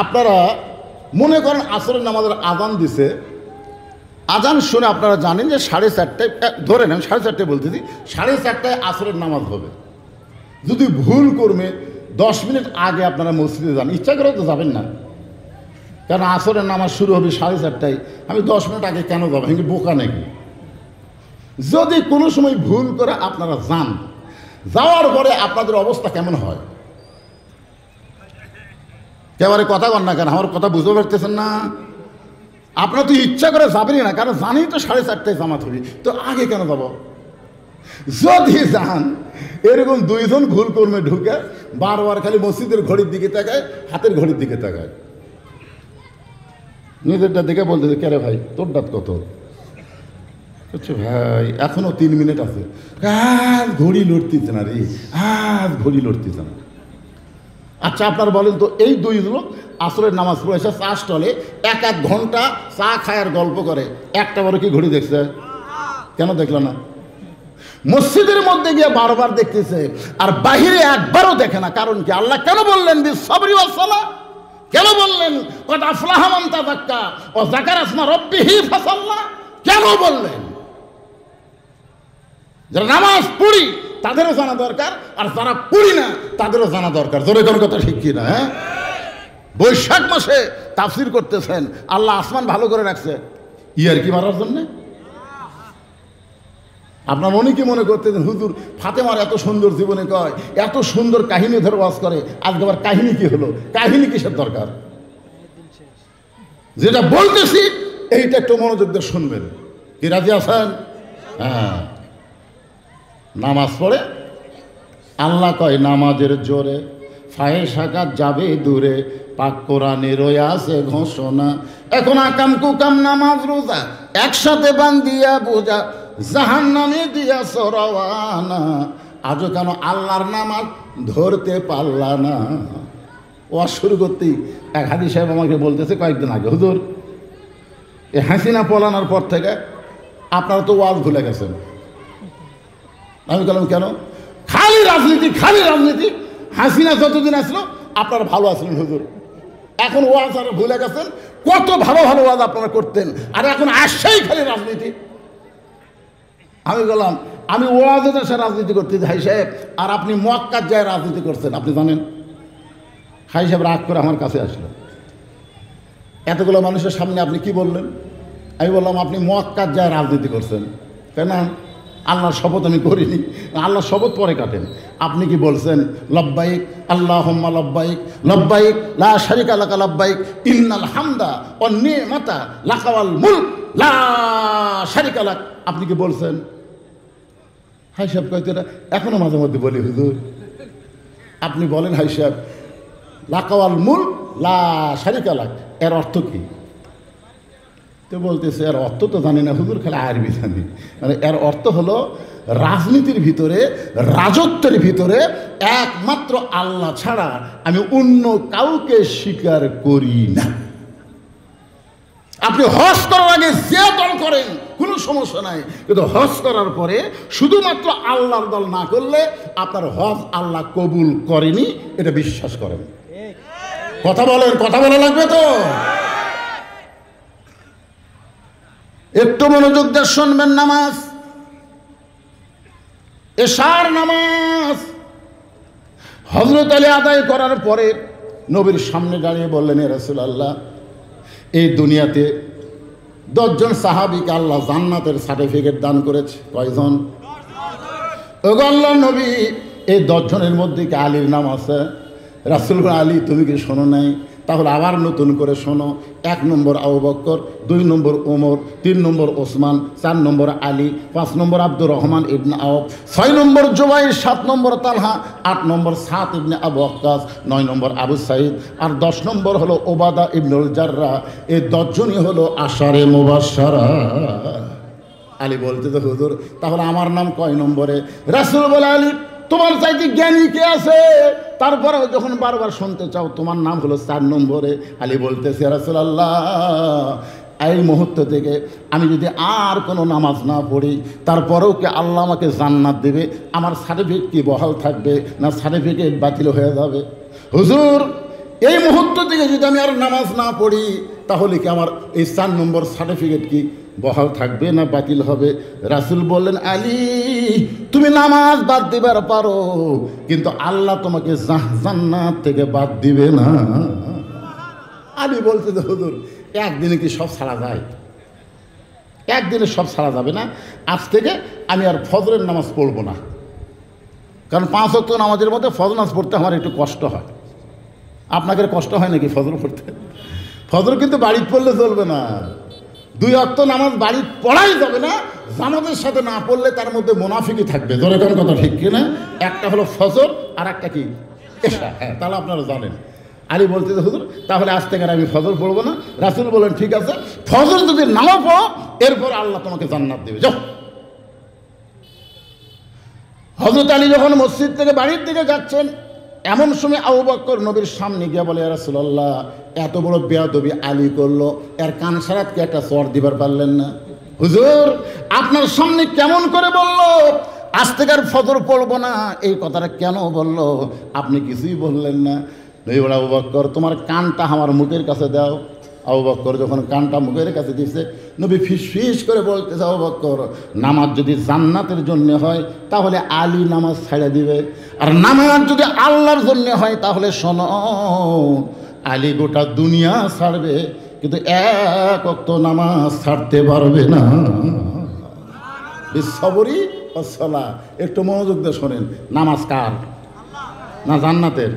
আপনারা মনে করেন আসরের নামাজের আযান দিছে, আজান শুনে আপনারা জানেন যে 4:30টায়, ধরে নেন 4:30টায় বলতেছি, 4:30টায় আসরের নামাজ হবে। যদি ভুল করবে 10 মিনিট আগে আপনারা মসজিদে যান, ইচ্ছা করে তো যাবেন না, কারণ আসরের নামাজ শুরু হবে 4:30টায়। আমি 10 মিনিট আগে কেন যাবো? কিন্তু বোকা নাকি? যদি কোনো সময় ভুল করে আপনারা যান, যাওয়ার পরে আপনাদের অবস্থা কেমন হয়? একেবারে কথা বল না কেন? আমার কথা বুঝতে পারতেছেন না? আপনারা তো ইচ্ছা করে যাবেনই না, কারণ জানি তো 4:30টায় জামাত হবে, তো আগে কেন যাব? যদি যান, এরকম 2 জন ভুল কর্মে ঢুকে বারবার খালি মসজিদের ঘড়ির দিকে তাকায়, হাতের ঘড়ির দিকে তাকায়, নিজেরটা দেখে বলতেছে, কে রে ভাই, তোর দাঁত কত? আচ্ছা ভাই, এখনো 3 মিনিট আছে। আর ঘড়ি লড়তেছে না রে, আর ঘড়ি লড়তেছে না। আচ্ছা আপনার বলেন তো, এই 2 লোক আসরের নামাজ পড়ে এসে চা স্টলে 1 ঘন্টা চা খায়ার গল্প করে, একটা বড় কি ঘড়ি দেখছে? কেন দেখল না? মসজিদের মধ্যে গিয়ে বারবার দেখতেছে, আর বাহিরে একবারও দেখে না। কারণ কি? আল্লাহ কেন বললেন বিসসাবরি ওয়াস সালাহ? কেন বললেন কদ আফলাহা মান তাযাক্কা ওয়া যাকারা ইসমা রাব্বিহি ফাসাল্লা? কেন বললেন? যারা নামাজ পড়ি তাদেরও জানা দরকার, আর যারা পড়ি না তাদেরও জানা দরকার। জোরে কোন কথা ঠিক কি না? হ্যাঁ, বৈশাখ মাসে তাফসির করতেছেন, আল্লাহ আসমান ভালো করে রাখছে ইয়ার কি মারার জন্যে? আপনার অনেকে মনে করতেছেন হুজুর ফাতেমার এত সুন্দর জীবনে কয়, এত সুন্দর কাহিনী ধরে ওয়াজ করে, আজকে আবার কাহিনী কি হলো? কাহিনী কিসের দরকার? যেটা বলতেছি এইটা একটু মনোযোগ দিয়ে শুনবেন। কি রাজি আছেন? হ্যাঁ, নামাজ পড়ে আল্লাহ কয় নামাজের জোরে ফায়েসাকাত যাবে দূরে, পাক কোরআনে রয়ে আছে ঘোষণা। এখন আকাম কুকাম নামাজ রোজা একসাথে বান্ধিয়া বোঝা, জাহান্নামে দিয়া সরওয়ানা। আজও কেন আল্লাহর নামাজ ধরতে পারলা না? ওয়াজ শুরু করতেই এক হাজি সাহেব আমাকে বলতেছে কয়েকদিন আগে, হুজুর এই হাসিনা পলানোর পর থেকে আপনারা তো ওয়াজ ভুলে গেছেন। আমি বললাম কেন? খালি রাজনীতি, খালি রাজনীতি। হাসিনা যতদিন আসলো আপনারা ভালো আসলেন হুজুর, এখন ওয়াজ আর ভুলে গেছেন। কত ভালো ভালো ওয়াজ আপনারা করতেন, আর এখন আসছেই খালি রাজনীতি। আমি বললাম আমি ওয়াজে দেশে রাজনীতি করতে হাই সাহেব, আর আপনি মক্কার যায় রাজনীতি করছেন, আপনি জানেন? হাই সাহেব রাগ করে আমার কাছে আসলো, এতগুলো মানুষের সামনে আপনি কি বললেন? আমি বললাম আপনি মক্কার যায় রাজনীতি করছেন। কেন? আল্লাহর শপথ আমি করিনি। আল্লাহর শপথ পরে কাটেন। আপনি কি বলছেন? লব্বাইক আল্লাহুম্মা লব্বাইক, লব্বাইক লা শারিকা লাকা লব্বাইক, ইন্নাল হামদা ওয়ান নি'মাতা লাকা ওয়াল মুলক লা শারিকা লাক। আপনি কি বলছেন? হাই সাহেব কইতে এখনো মাঝে মধ্যে বলি হুজুর। আপনি বলেন হাই সাহেব লাকা ওয়াল মুলক লা শারিকা লাক, এর অর্থ কি? তো বলতেছে এর অর্থ তো জানি না হুজুর, খালি আরবি জানি। মানে এর অর্থ হলো রাজনীতির ভিতরে, রাজত্বের ভিতরে একমাত্র আল্লাহ ছাড়া আমি অন্য কাউকে স্বীকার করি না। আপনি হজ করার আগে যে দল করেন কোনো সমস্যা নাই, কিন্তু হজ করার পরে শুধুমাত্র আল্লাহর দল না করলে আপনার হজ আল্লাহ কবুল করেনি, এটা বিশ্বাস করেন। কথা বলেন, কথা বলা লাগবে তো। একটু মনোযোগ দিয়ে শুনবেন। নামাজ, এশার নামাজ হযরত আলী আদায় করার পরে নবীর সামনে দাঁড়িয়ে বললেন, ইয়া রাসূলুল্লাহ, এই দুনিয়াতে 10 জন সাহাবীকে আল্লাহ জান্নাতের সার্টিফিকেট দান করেছে। কয়জন? ওগো আল্লাহর নবী, এই 10 জনের মধ্যে কি আলীর নাম আছে? রাসূল বলেন, আলী তুমি কি শোনো নাই? তাহলে আবার নতুন করে শোনো। 1 নম্বর আবু বকর, 2 নম্বর ওমর, 3 নম্বর ওসমান, 4 নম্বর আলী, 5 নম্বর আব্দুর রহমান ইবনে আওফ, 6 নম্বর জুবাইর, 7 নম্বর তালহা, 8 নম্বর সাদ ইবনে আবু ওয়াক্কাস, 9 নম্বর আবু সাঈদ, আর 10 নম্বর হলো ওবাদা ইবনুল জাররাহ। এই 10 জনই হলো আশারে মুবাশশারা। আলী বলতে তো হুজুর তাহলে আমার নাম কয় নম্বরে? রাসূল বলে, আলী তোমার চাইতে জ্ঞানী কে আছে? তারপরে যখন বারবার শুনতে চাও তোমার নাম হলো 4 নম্বরে। আলী বলতেছে, ইয়া রাসূলুল্লাহ, এই মুহূর্ত থেকে আমি যদি আর কোনো নামাজ না পড়ি তারপরেও কি আল্লাহ আমাকে জান্নাত দেবে? আমার সার্টিফিকেট কি বহাল থাকবে, না সার্টিফিকেট বাতিল হয়ে যাবে? হুজুর এই মুহূর্ত থেকে যদি আমি আর নামাজ না পড়ি তাহলে কি আমার এই 4 নম্বর সার্টিফিকেট কি বহাল থাকবে না বাতিল হবে? রাসূল বললেন, আলী তুমি নামাজ বাদ দিবার পারো, কিন্তু আল্লাহ তোমাকে জান্নাত থেকে বাদ দিবে না। আলী বলতে তো হুজুর একদিনে কি সব ছাড়া যায়? একদিনে সব ছাড়া যাবে না। আজ থেকে আমি আর ফজরের নামাজ পড়বো না, কারণ 5 ওয়াক্ত নামাজের মধ্যে ফজর নামাজ পড়তে আমার একটু কষ্ট হয়। আপনাদের কষ্ট হয় নাকি ফজর পড়তে? ফজর কিন্তু বাড়িতে পড়লে চলবে না। 2 ওয়াক্ত নামাজ বাড়ি পড়াই যাবে না, জামাতের সাথে না পড়লে তার মধ্যে মুনাফিকি থাকবে। জোরে কোন কথা ঠিক কিনা? একটা হলো ফজর আর একটা কি এশা। হ্যাঁ, তাহলে আপনারা জানেন। আলী বলতে হুজুর তাহলে আজ থেকে আমি ফজর পড়বো না। রাসূল বলেন, ঠিক আছে, ফজর যদি নাও পড়ো এরপর আল্লাহ তোমাকে জান্নাত দেবে, যাও। হযরত আলী যখন মসজিদ থেকে বাড়ির দিকে যাচ্ছেন, এমন সময় আবু বকর নবীর সামনে গিয়ে বলে, ইয়া রাসূলুল্লাহ, এত বড় বেয়াদবি আলী করলো, এর কান সারাতকে একটা চর দিবার পারলেন না? হুজুর আপনার সামনে কেমন করে বললো আজ থেকে আর ফজর পড়বো না, এই কথাটা কেন বললো? আপনি কিছুই বললেন না। নবী বলে, আবু বকর তোমার কানটা আমার মুখের কাছে দাও। আবু বকর যখন কানটা মুখের কাছে দিছে, নবী ফিস করে বলতেছে, আবু বকর নামাজ যদি জান্নাতের জন্য হয় তাহলে আলী নামাজ ছেড়ে দিবে, আর নামাজ যদি আল্লাহর জন্য হয় তাহলে শোনো, আলী গোটা দুনিয়া ছাড়বে, কিন্তু এক ওয়াক্ত নামাজ ছাড়তে পারবে না। বিশ্ববরী সালাহ, একটু মনোযোগ দিয়ে শোনেন। নামাজ কার? না জান্নাতের?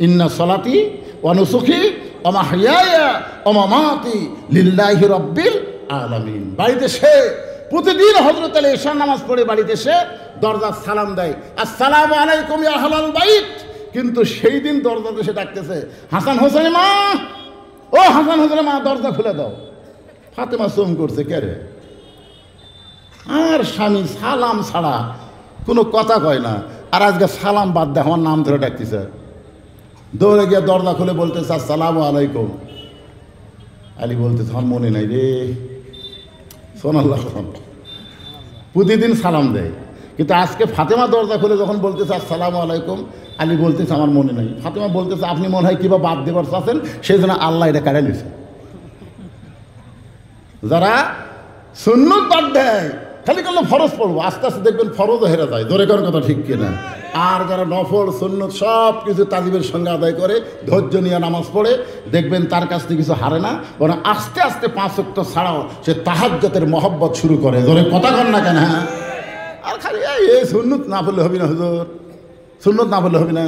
ইন্না সলাতি ওয়া নুসুকি ওয়া মাহইয়ায়া ওয়া মামাতি লিল্লাহি রাব্বিল আলামিন। বাড়িতে সে প্রতিদিন হযরত আলী ঈশার নামাজ পড়ে বাড়িতে সে দরজার সালাম দেয়, আসসালামু আলাইকুম ইয়া আহলাল বাইত। কিন্তু সেই দিন দরজাতে সে ডাকতেছে, হাসান হোসেনের মা, ও হাসান হোসেনের মা, দরজা খুলে দাও। ফাতেমা চুম করছে, কে রে? আর স্বামী সালাম ছাড়া কোনো কথা কয় না। আর আজকে সালাম বাদ দেয়, আমার নাম ধরে ডাকতেছে। দৌড়ে গিয়ে দরজা খুলে বলতেছে, আসসালামু আলাইকুম। আলী বলতেছে, আমার মনে নাই রে। সোনাল্লাহ, প্রতিদিন সালাম দেয়, কিন্তু আজকে ফাতেমা দরজা খুলে যখন বলতেছে আসসালামু আলাইকুম, আলী বলতেছে আমার মনে নাই। ফাতেমা বলতেছে, আপনি মনে হয় কিবা বাদ দেবার চাচ্ছেন, সেই জন্য আল্লাহ এটা কাড়ে নিছে। যারা সুন্নত বাদ দেয়, খালি করলে ফরজ পড়বো, আস্তে আস্তে দেখবেন ফরজও হেরে যায়। ধরে করার কথা ঠিক কিনা? আর যারা নফল সুন্নত সব কিছু তাজিবের সঙ্গে আদায় করে, ধৈর্য নিয়ে নামাজ পড়ে, দেখবেন তার কাছ থেকে কিছু হারে না, বরং আস্তে আস্তে 5 ওয়াক্ত ছাড়াও সে তাহাজ্জুদের মহব্বত শুরু করে। ধরে কথা কর না কেন? হ্যাঁ, আর খালি এই সুন্নত না পড়লে হবে না হুজুর, সুন্নত না পড়লে হবে না।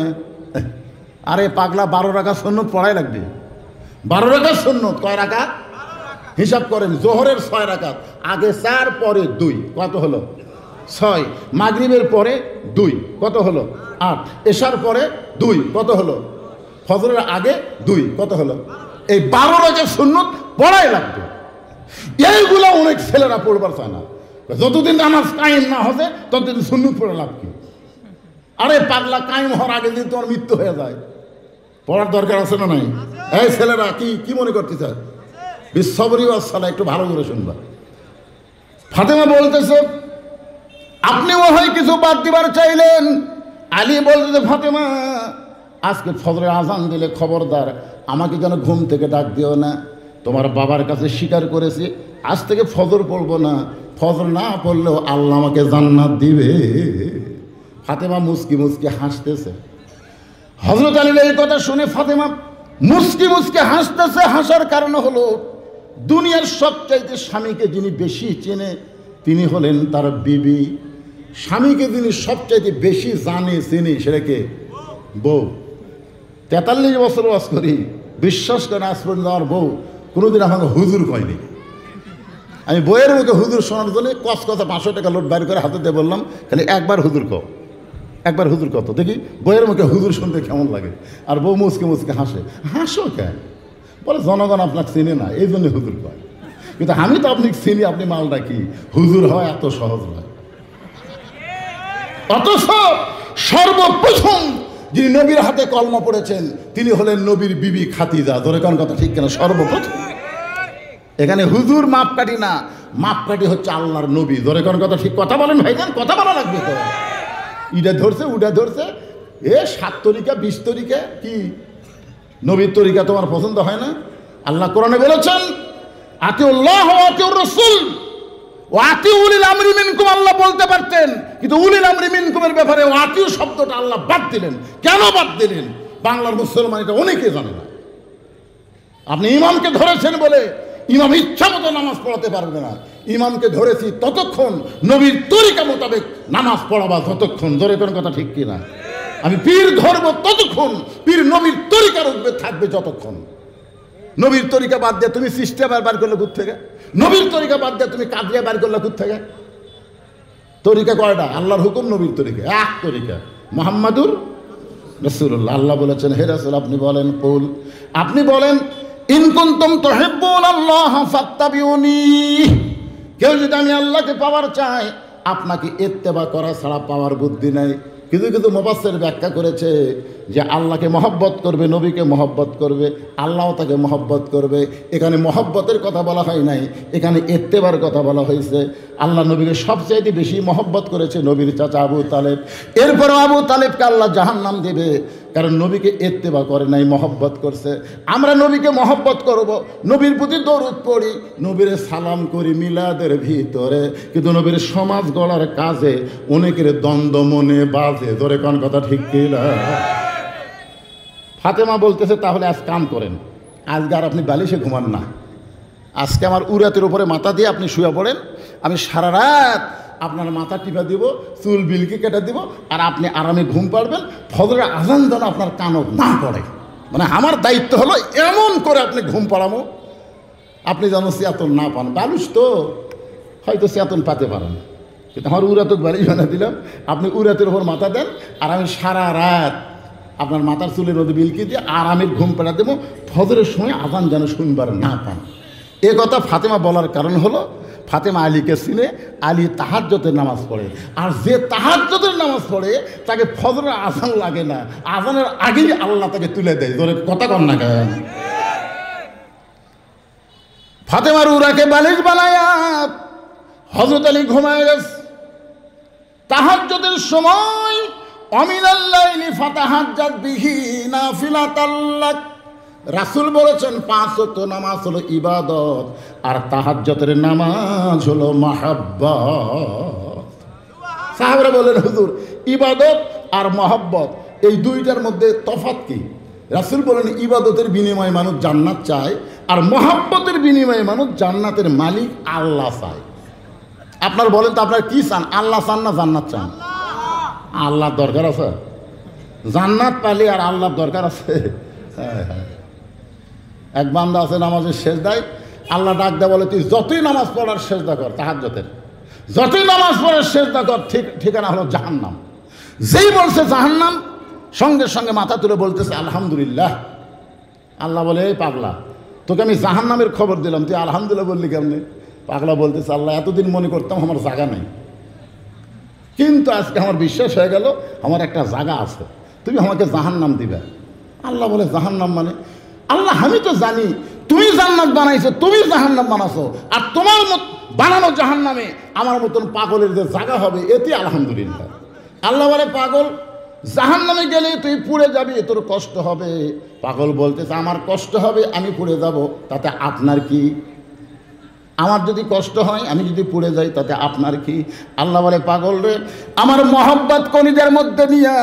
আরে পাগলা, 12 রাকাত সুন্নত পড়াই লাগবে। 12 রাকাত সুন্নত কয় রাকাত? হিসাব করেন, জোহরের 6 রাকাত, আগে 4 পরে 2, কত হলো? 6। মাগরিবের পরে 2, কত হলো? 8। এশার পরে 2, কত হলো? ফজরের আগে 2, কত হলো? এই 12 রাকাত সুন্নত পড়াই লাগবে। এইগুলো অনেক ছেলেরা পড়বার চায় না। যতদিন নামাজ কায়েম না হবে ততদিন সুন্নত পড়ে লাভ কি? আরে পাগলা, কায়েম হওয়ার আগে যদি তোমার মৃত্যু হয়ে যায়, পড়ার দরকার আছে না নাই? এই ছেলেরা কি মনে করতে চায়? বিশ্ববরী সালাহ, একটু ভালো করে শুনবা। ফাতেমা বলতেছে, আপনি হয় কিছু বাদ দিবার চাইলেন। আলী বলতেছে, ফাতেমা আজকে ফজরের আজান দিলে খবরদার আমাকে যেন ঘুম থেকে ডাক দিও না। তোমার বাবার কাছে স্বীকার করেছি, আজ থেকে ফজর পড়বো না। ফজর না পড়লেও আল্লাহ আমাকে জান্নাত দিবে। ফাতেমা মুস্কি মুস্কি হাসতেছে। হযরত আলীর এই কথা শুনে ফাতেমা মুস্কি মুস্কি হাসতেছে। হাসার কারণ হলো, দুনিয়ার সবচাইতে স্বামীকে যিনি বেশি চেনে তিনি হলেন তার বিবি। স্বামীকে যিনি সবচাইতে বেশি জানে চেনে, সেটাকে বউ। 43 বছর বাস করি, বিশ্বাস করেন আজ পর্যন্ত আমার বউ কোনোদিন আমাকে হুজুর কয়নি। আমি বইয়ের মুখে হুজুর শোনার জন্য কচকচা 500 টাকা লোট বাইর করে হাতে দিয়ে বললাম, খালি একবার হুজুর কও, একবার হুজুর কত দেখি বইয়ের মুখে হুজুর শুনতে কেমন লাগে। আর বউ মুচকে মুচকে হাসে। হাসো কেন? বলে জনগণ আপনাকে চিনে না, এই জন্য হুজুর কয়। কিন্তু আমি তো আপনাকে চিনি, আপনি মালটা কি? হুজুর হয় এত সহজ নয়। অথচ সর্বপ্রথম যিনি নবীর হাতে কলমা পড়েছেন তিনি হলেন নবীর বিবি খাদিজা। ধরে কোন কথা ঠিক কিনা? সর্বপ্রথম। এখানে হুজুর মাপকাঠি না, মাপকাঠি হচ্ছে আল্লাহর নবী। ধরে কোন কথা ঠিক? কথা বলেন ভাইজান, কথা বলা লাগবে তো। ইটা ধরছে, উটা ধরছে, 7 তরিকা 20 তরিকা কি? নবীর তরিকা তোমার পছন্দ হয় না? আল্লাহ কোরআনে বলেছেন, আতিউল্লাহ ওয়া আতিউর রাসূল ওয়া আতিউল আমরি মিনকুম। আল্লাহ বলতে পারতেন, কিন্তু উলিল আমরি মিনকুমের ব্যাপারে আতিউ শব্দটা আল্লাহ বাদ দিলেন। কেন বাদ দিলেন? বাংলার মুসলমান এটা অনেকে জানে না। আপনি ইমামকে ধরেছেন বলে ইমাম ইচ্ছা মতো নামাজ পড়াতে পারবে না। ইমামকে ধরেছি ততক্ষণ নবীর তরিকা মোতাবেক নামাজ পড়াবা, ততক্ষণ। ধরে কোন কথা ঠিক কিনা? আমি পীর ধরবো ততক্ষণ, পীর নবীর তরিকার উপরে থাকবে যতক্ষণ। নবীর তরিকা বাদ দিয়ে তুমি সিস্টেম বার করলে কোথা থেকে? নবীর তরিকা বাদ দিয়ে তুমি কাদরিয়া বার করলে কোথা থেকে? তরিকা কয়টা? আল্লাহর হুকুম, নবীর তরিকা এক তরিকা, মুহাম্মাদুর রাসূলুল্লাহ। আল্লাহ বলেছেন, হে রাসূল আপনি বলেন, কুল আপনি বলেন, ইন কুনতুম তুহিব্বুনাল্লাহ ফাত্তাবিউনি। কেউ যদি আমি আল্লাহকে পাওয়ার চায়, আপনাকে ইত্তেবা করা ছাড়া পাওয়ার বুদ্ধি নাই। কিছু কিছু মুফাসসির ব্যাখ্যা করেছে যে আল্লাহকে মহব্বত করবে, নবীকে মহব্বত করবে, আল্লাহও তাকে মহব্বত করবে। এখানে মহব্বতের কথা বলা হয় নাই, এখানে ইত্তেবার কথা বলা হয়েছে। আল্লাহ নবীকে সবচাইতে বেশি মহব্বত করেছে নবীর চাচা আবু তালেব। এরপরও আবু তালেবকে আল্লাহ জাহান্নাম দেবে, কারণ নবীকে ইত্তেবা করে নাই, মহব্বত করছে। আমরা নবীকে মহব্বত করব, নবীর প্রতি দরুদ পড়ি, নবীর সালাম করি মিলাদের ভিতরে, কিন্তু নবীর সমাজ গড়ার কাজে অনেকের দ্বন্দ্ব মনে বাজে। ধরে কোন কথা ঠিক কিনা? ফাতেমা বলতেছে তাহলে আজ কাম করেন, আজকে আর আপনি বালিশে ঘুমান না, আজকে আমার উরাতের উপরে মাথা দিয়ে আপনি শুয়ে পড়েন, আমি সারা রাত আপনার মাথা টিপা দিব, চুল বিলকে কেটে দিব, আর আপনি আরামে ঘুম পাড়বেন, ফজরের আজান যেন আপনার কানক না পড়ে। মানে আমার দায়িত্ব হলো এমন করে আপনি ঘুম পাড়ামো আপনি যেন চেতন না পান। বালুস তো হয়তো চেতন পাতে পারেন, কিন্তু আমার উরাতক বালিশ বানিয়ে দিলাম, আপনি উরাতের ওপর মাথা দেন, আর আমি সারা রাত আপনার মাথার চুলের মধ্যে বিলকি দিয়ে আরামের ঘুম পাড়া দেবো, ফজরের সময় আজান যেন শুনবার না পান। এ কথা ফাতেমা বলার কারণ হলো ফাতেমা আলীকে চিনে, আলী তাহাজ্জুদের নামাজ পড়ে, আর যে তাহাজ্জুদের নামাজ পড়ে তাকে ফজরের আজান লাগে না, আজানের আগেই আল্লাহ তাকে তুলে দেয়। ধরে কথা কন না কেন? ফাতেমার উরাকে বালিশ বানায়া হযরত আলী ঘুমায় গেছে। তাহাজ্জুদের সময় অমিনাল লাইলি ফাতাহাজ্জাত বিহি নাফিলাতাল লাক। রাসূল বলেছেন 5 ওয়াক্ত নামাজ হলো ইবাদত, আর তাহাজ্জুদের নামাজ হলো মহব্বত। সাহাবারা বলেন হুজুর ইবাদত আর মহব্বত এই দুইটার মধ্যে তফাৎ কি? রাসূল বলেন ইবাদতের বিনিময়ে মানুষ জান্নাত চায়, আর মহব্বতের বিনিময়ে মানুষ জান্নাতের মালিক আল্লাহ চায়। আপনার বলেন তো আপনার কি চান, আল্লাহ চান না জান্নাত চান? আল্লাহর দরকার আছে? জান্নাত পাইলে আর আল্লাহর দরকার আছে? হ্যাঁ হ্যাঁ। এক বান্দা আছে নামাজের সেজদায়, আল্লাহ ডাক দেয় বলে তুই যতই নামাজ পড়ার সেজদা কর, তাহাজ্জুদের যতই নামাজ পড়ার সেজদা কর, ঠিকানা হলো জাহান্নাম। যেই বলছে জাহান্নাম, সঙ্গে সঙ্গে মাথা তুলে বলতেছে আলহামদুলিল্লাহ। আল্লাহ বলে এই পাগলা, তোকে আমি জাহান্নামের খবর দিলাম, তুই আলহামদুলিল্লাহ বললি কেমনে? পাগলা বলতেছে আল্লাহ এতদিন মনে করতাম আমার জায়গা নেই, কিন্তু আজকে আমার বিশ্বাস হয়ে গেল আমার একটা জায়গা আছে, তুমি আমাকে জাহান্নাম দিবে। আল্লাহ বলে জাহান্নাম মানে? আল্লাহ আমি তো জানি তুমি জান্নাত বানাইছো, তুমি জাহান্নাম বানাছো, আর তোমার বানানো জাহান্নামে আমার মতন পাগলের যে জায়গা হবে, এতে আলহামদুলিল্লাহ। আল্লাহ বলে পাগল জাহান্নামে গেলে তুই পুড়ে যাবি, তোর কষ্ট হবে। পাগল বলতেছে আমার কষ্ট হবে, আমি পুড়ে যাব, তাতে আপনার কি? আমার যদি কষ্ট হয়, আমি যদি পুড়ে যাই, তাতে আপনার কি? আল্লাহ বলে পাগল রে, আমার মহব্বত কলিজার মধ্যে নিয়ে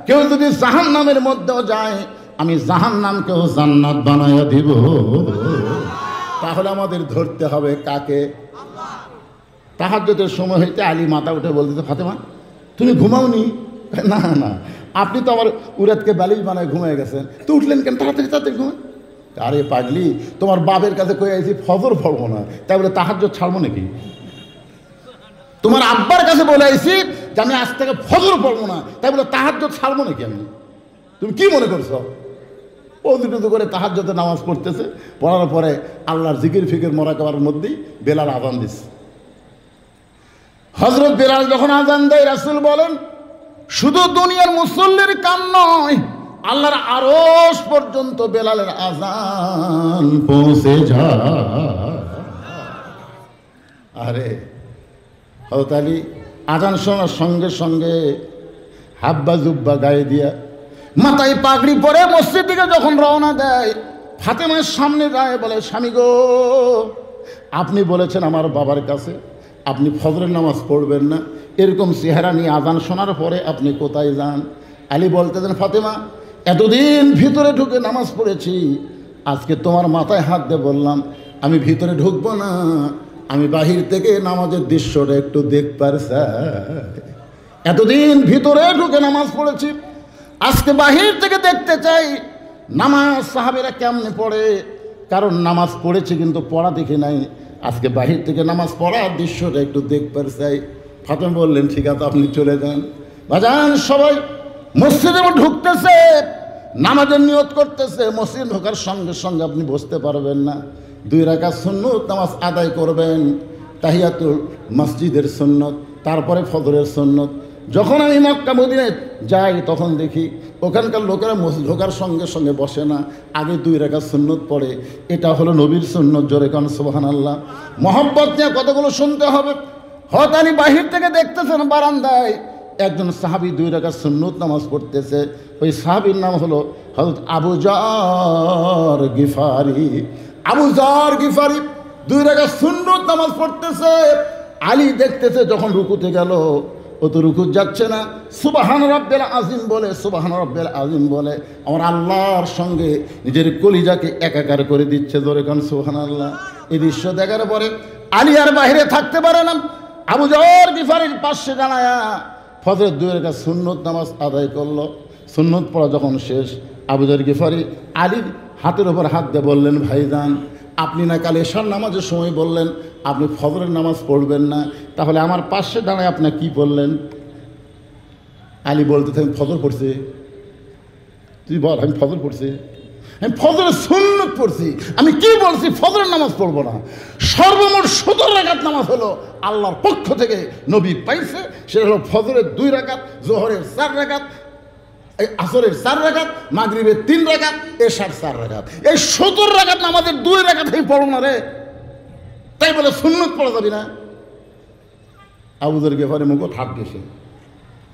কেউ যদি জাহান্নামের মধ্যেও যায়, আমি জাহান্নামকেও জান্নাত বানাইয়া দিব। তাহলে আমাদের ধরতে হবে কাকে? তাহাজ্জুদের সময় হইতে আলী মাথা উঠে বলতেছে ফাতেমা তুমি ঘুমাওনি? না না, আপনি তো আমার উরাতকে বালিশ বানায় ঘুমিয়ে গেছেন, তো উঠলেন কেন তাড়াতাড়ি তাড়াতাড়ি ঘুমায়? আরে পাগলি, তোমার বাপের কাছে কয়ে আইছি ফজর পড়বো না, তাই বলে তাহাজ্জুদ ছাড়বো নাকি? তোমার আব্বার কাছে বলে আইছি যে আমি আজ থেকে ফজর পড়বো না, তাই বলে তাহাজ্জুদ ছাড়বো নাকি আমি? তুমি কি মনে করছো? অজু করে তাহাজ্জুদের নামাজ পড়তেছে, পড়ার পরে আল্লাহর জিকির ফিকির মোরাকাবার মধ্যেই বেলাল আজান দিচ্ছে। হযরত বেলাল যখন আজান দেয়, রাসূল বলেন শুধু দুনিয়ার মুসল্লির কান নয়, আল্লাহর আরশ পর্যন্ত বেলালের আজান পৌঁছে যায়। আরে হযরত আলী আজান শোনার সঙ্গে সঙ্গে হাব্বা জুব্বা গায়ে দিয়া মাথায় পাগড়ি পরে মসজিদ দিকে যখন রওনা দেয়, ফাতেমার সামনে যায়, বলে স্বামী গো, আপনি বলেছেন আমার বাবার কাছে আপনি ফজরের নামাজ পড়বেন না, এরকম চেহারা নিয়ে আজান শোনার পরে আপনি কোথায় যান? আলী বলতেছেন ফাতেমা এতদিন ভিতরে ঢুকে নামাজ পড়েছি, আজকে তোমার মাথায় হাত দিয়ে বললাম আমি ভিতরে ঢুকবো না, আমি বাহির থেকে নামাজের দৃশ্যটা একটু দেখবার চাই। এতদিন ভিতরে ঢুকে নামাজ পড়েছি, আজকে বাহির থেকে দেখতে চাই নামাজ সাহাবেরা কেমনে পড়ে, কারণ নামাজ পড়েছি কিন্তু পড়া দেখি নাই, আজকে বাহির থেকে নামাজ পড়ার দৃশ্যটা একটু দেখবার চাই। ফাতেমা বললেন ঠিক আছে আপনি চলে যান। বাজান সবাই মসজিদে ঢুকতেছে, নামাজের নিয়ত করতেছে, মসজিদ ঢোকার সঙ্গে সঙ্গে আপনি বসতে পারবেন না, 2 রাকাত সুন্নত নামাজ আদায় করবেন, তাহিয়াতুল মসজিদের সুন্নত, তারপরে ফজরের সুন্নত। যখন আমি মক্কা মদিনায় যাই তখন দেখি ওখানকার লোকেরা মসজিদ ঢোকার সঙ্গে সঙ্গে বসে না, আগে 2 রাকাত সুন্নত পড়ে। এটা হলো নবীর সুন্নত, জোরে কান সুবহানাল্লাহ। মহব্বত নিয়ে কতগুলো শুনতে হবে। হয়তো আমি বাহির থেকে দেখতেছেন বারান্দায় একজন সাহাবী 2 রাকাত সুন্নত নামাজ পড়তেছে, ওই সাহাবীর নাম হলো হযরত আবু যর গিফারি। আবু যর গিফারি 2 রাকাত সুন্নত নামাজ পড়তেছে, আলী দেখতেছে, যখন রুকুতে গেল ও তো রুকু যাচ্ছে না, সুবহান রাব্বিল আযীম বলে, সুবহান রাব্বিল আযীম বলে আমার আল্লাহর সঙ্গে নিজের কলিজাকে একাকার করে দিচ্ছে। জোরে কান সুবহানাল্লাহ। এই দৃশ্য দেখার পরে আলী আর বাইরে থাকতে পারে না, আবু যর গিফারির পাশে দাঁড়ায়া ফজরের 2 রাকাত সুন্নত নামাজ আদায় করলো। সুন্নত পড়া যখন শেষ, আবু যর গিফারি আলীর হাতের ওপর হাত দিয়ে বললেন, ভাইজান আপনি না কাল এশার নামাজের সময় বললেন আপনি ফজরের নামাজ পড়বেন না, তাহলে আমার পাশে দাঁড়ায় আপনি কি বললেন? আলী বলতে আমি ফজর পড়ছি। তুই বল, আমি ফজর পড়ছি, আমি ফজরের সুন্নত পড়ছি, আমি কি বলছি ফজরের নামাজ পড়বো না। সর্বমোট 17 রাকাত নামাজ হলো আল্লাহর পক্ষ থেকে নবী পাইছে, সেটা হলো ফজরের 2 রাকাত, জোহরের 4 রাকাত, আসরের 4 রাকাত, মাগরিবের 3 রাকাত, এশার 4 রাকাত। এই 17 রাকাত নামাজের 2 রাকাত আমি পড়ো না রে, তাই বলে সুন্নত পড়া যাবি না? আবু যর গিফারি মুখ থাক গেছে।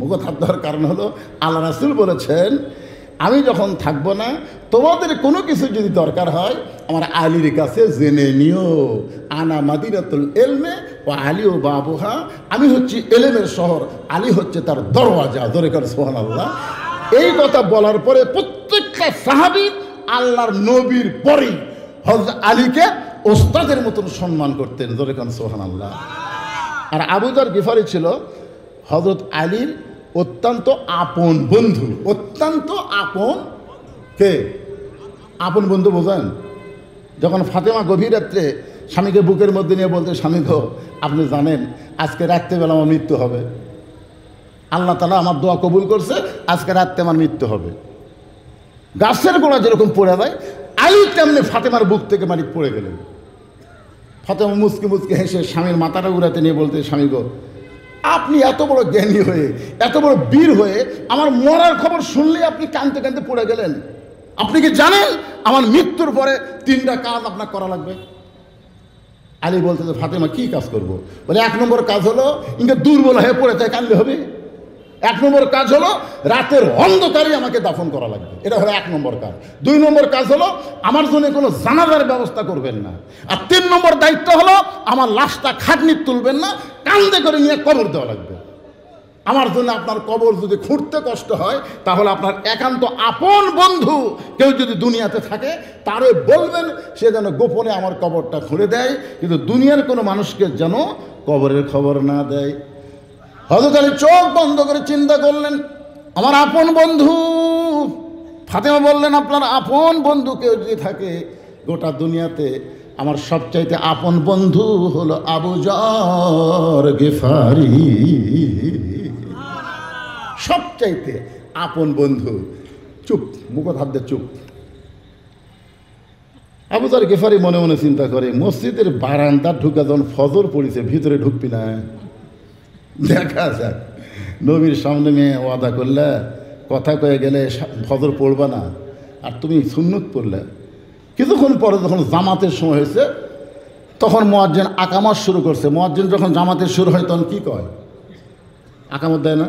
মুখ থাক দেওয়ার কারণ হলো আল্লাহ রাসূল বলেছেন, আমি যখন থাকবো না তোমাদের কোনো কিছু যদি দরকার হয় আমার আলীর কাছে জেনে নিও। আনা মাদিনাতুল ইলমে ও আলী ও বাবুহা, আমি হচ্ছি এলেমের শহর, আলী হচ্ছে তার দরওয়াজা। জোরে করে সুবহানাল্লাহ। এই কথা বলার পরে প্রত্যেকটা সাহাবী আল্লাহর নবীর পরেই হযরত আলীকে ওস্তাদের মতন সম্মান করতেন। জোরে করে সুবহানাল্লাহ। আর আবু যর গিফারি ছিল হযরত আলীর অত্যন্ত আপন বন্ধু। অত্যন্ত আপন কে? আপন বন্ধু বোঝেন? যখন ফাতেমা গভীর রাত্রে স্বামীকে বুকের মধ্যে নিয়ে বলতে, স্বামী গো আপনি জানেন আজকে রাত্রেবেলা আমার মৃত্যু হবে, আল্লাহ তাআলা আমার দোয়া কবুল করছে, আজকে রাত্রে আমার মৃত্যু হবে। গাছের গোড়া যেরকম পড়ে যায়, আলী তেমনি ফাতেমার বুক থেকে মাটি পড়ে গেলেন। ফাতেমা মুচকি মুচকি হেসে স্বামীর মাথাটা উড়াতে নিয়ে বলতে, স্বামী গো আপনি এত বড় জ্ঞানী হয়ে, এত বড় বীর হয়ে আমার মরার খবর শুনলে আপনি কাঁদতে কাঁদতে পড়ে গেলেন। আপনি কি জানেন আমার মৃত্যুর পরে 3টা কাজ আপনার করা লাগবে? আলী বলতে, ফাতেমা কি কাজ করব? বলে 1 নম্বর কাজ হলো ইনকে দুর্বল হয়ে পড়ে তাই কাঁদলে হবে। 1 নম্বর কাজ হলো রাতের অন্ধকারে আমাকে দাফন করা লাগবে, এটা হলো 1 নম্বর কাজ। 2 নম্বর কাজ হলো আমার জন্য কোনো জানাজার ব্যবস্থা করবেন না। আর 3 নম্বর দায়িত্ব হলো আমার লাশটা খাটনি তুলবেন না, কান্দে করে নিয়ে কবর দেওয়া লাগবে। আমার জন্য আপনার কবর যদি খুঁড়তে কষ্ট হয় তাহলে আপনার একান্ত আপন বন্ধু কেউ যদি দুনিয়াতে থাকে তারে বলবেন সে যেন গোপনে আমার কবরটা খুঁড়ে দেয়, কিন্তু দুনিয়ার কোনো মানুষকে যেন কবরের খবর না দেয়। হযরত আলী চোখ বন্ধ করে চিন্তা করলেন, আমার আপন বন্ধু। ফাতেমা বললেন, আপনার আপন বন্ধু কেউ যদি থাকে গোটা দুনিয়াতে, আমার সবচাইতে আপন বন্ধু হলো আবু যর গিফারি। সবচাইতে আপন বন্ধু। চুপ, মুখ হাত দিয়ে চুপ। আবু যর গিফারি মনে মনে চিন্তা করে, মসজিদের বারান্দা ঢুকে যখন ফজর পড়েছে, ভিতরে ঢুকবি না? দেখা যাক, নবীর সামনে মেয়ে ওয়াদা করলে, কথা কয়ে গেলে ফজর পড়বা না, আর তুমি সুন্নত পড়লে। কিছুক্ষণ পরে যখন জামাতের সময় হয়েছে তখন মুয়াজ্জিন আকামত শুরু করছে। মুয়াজ্জিন যখন জামাতের শুরু হয় তখন কি কয়? আকামত দেয় না?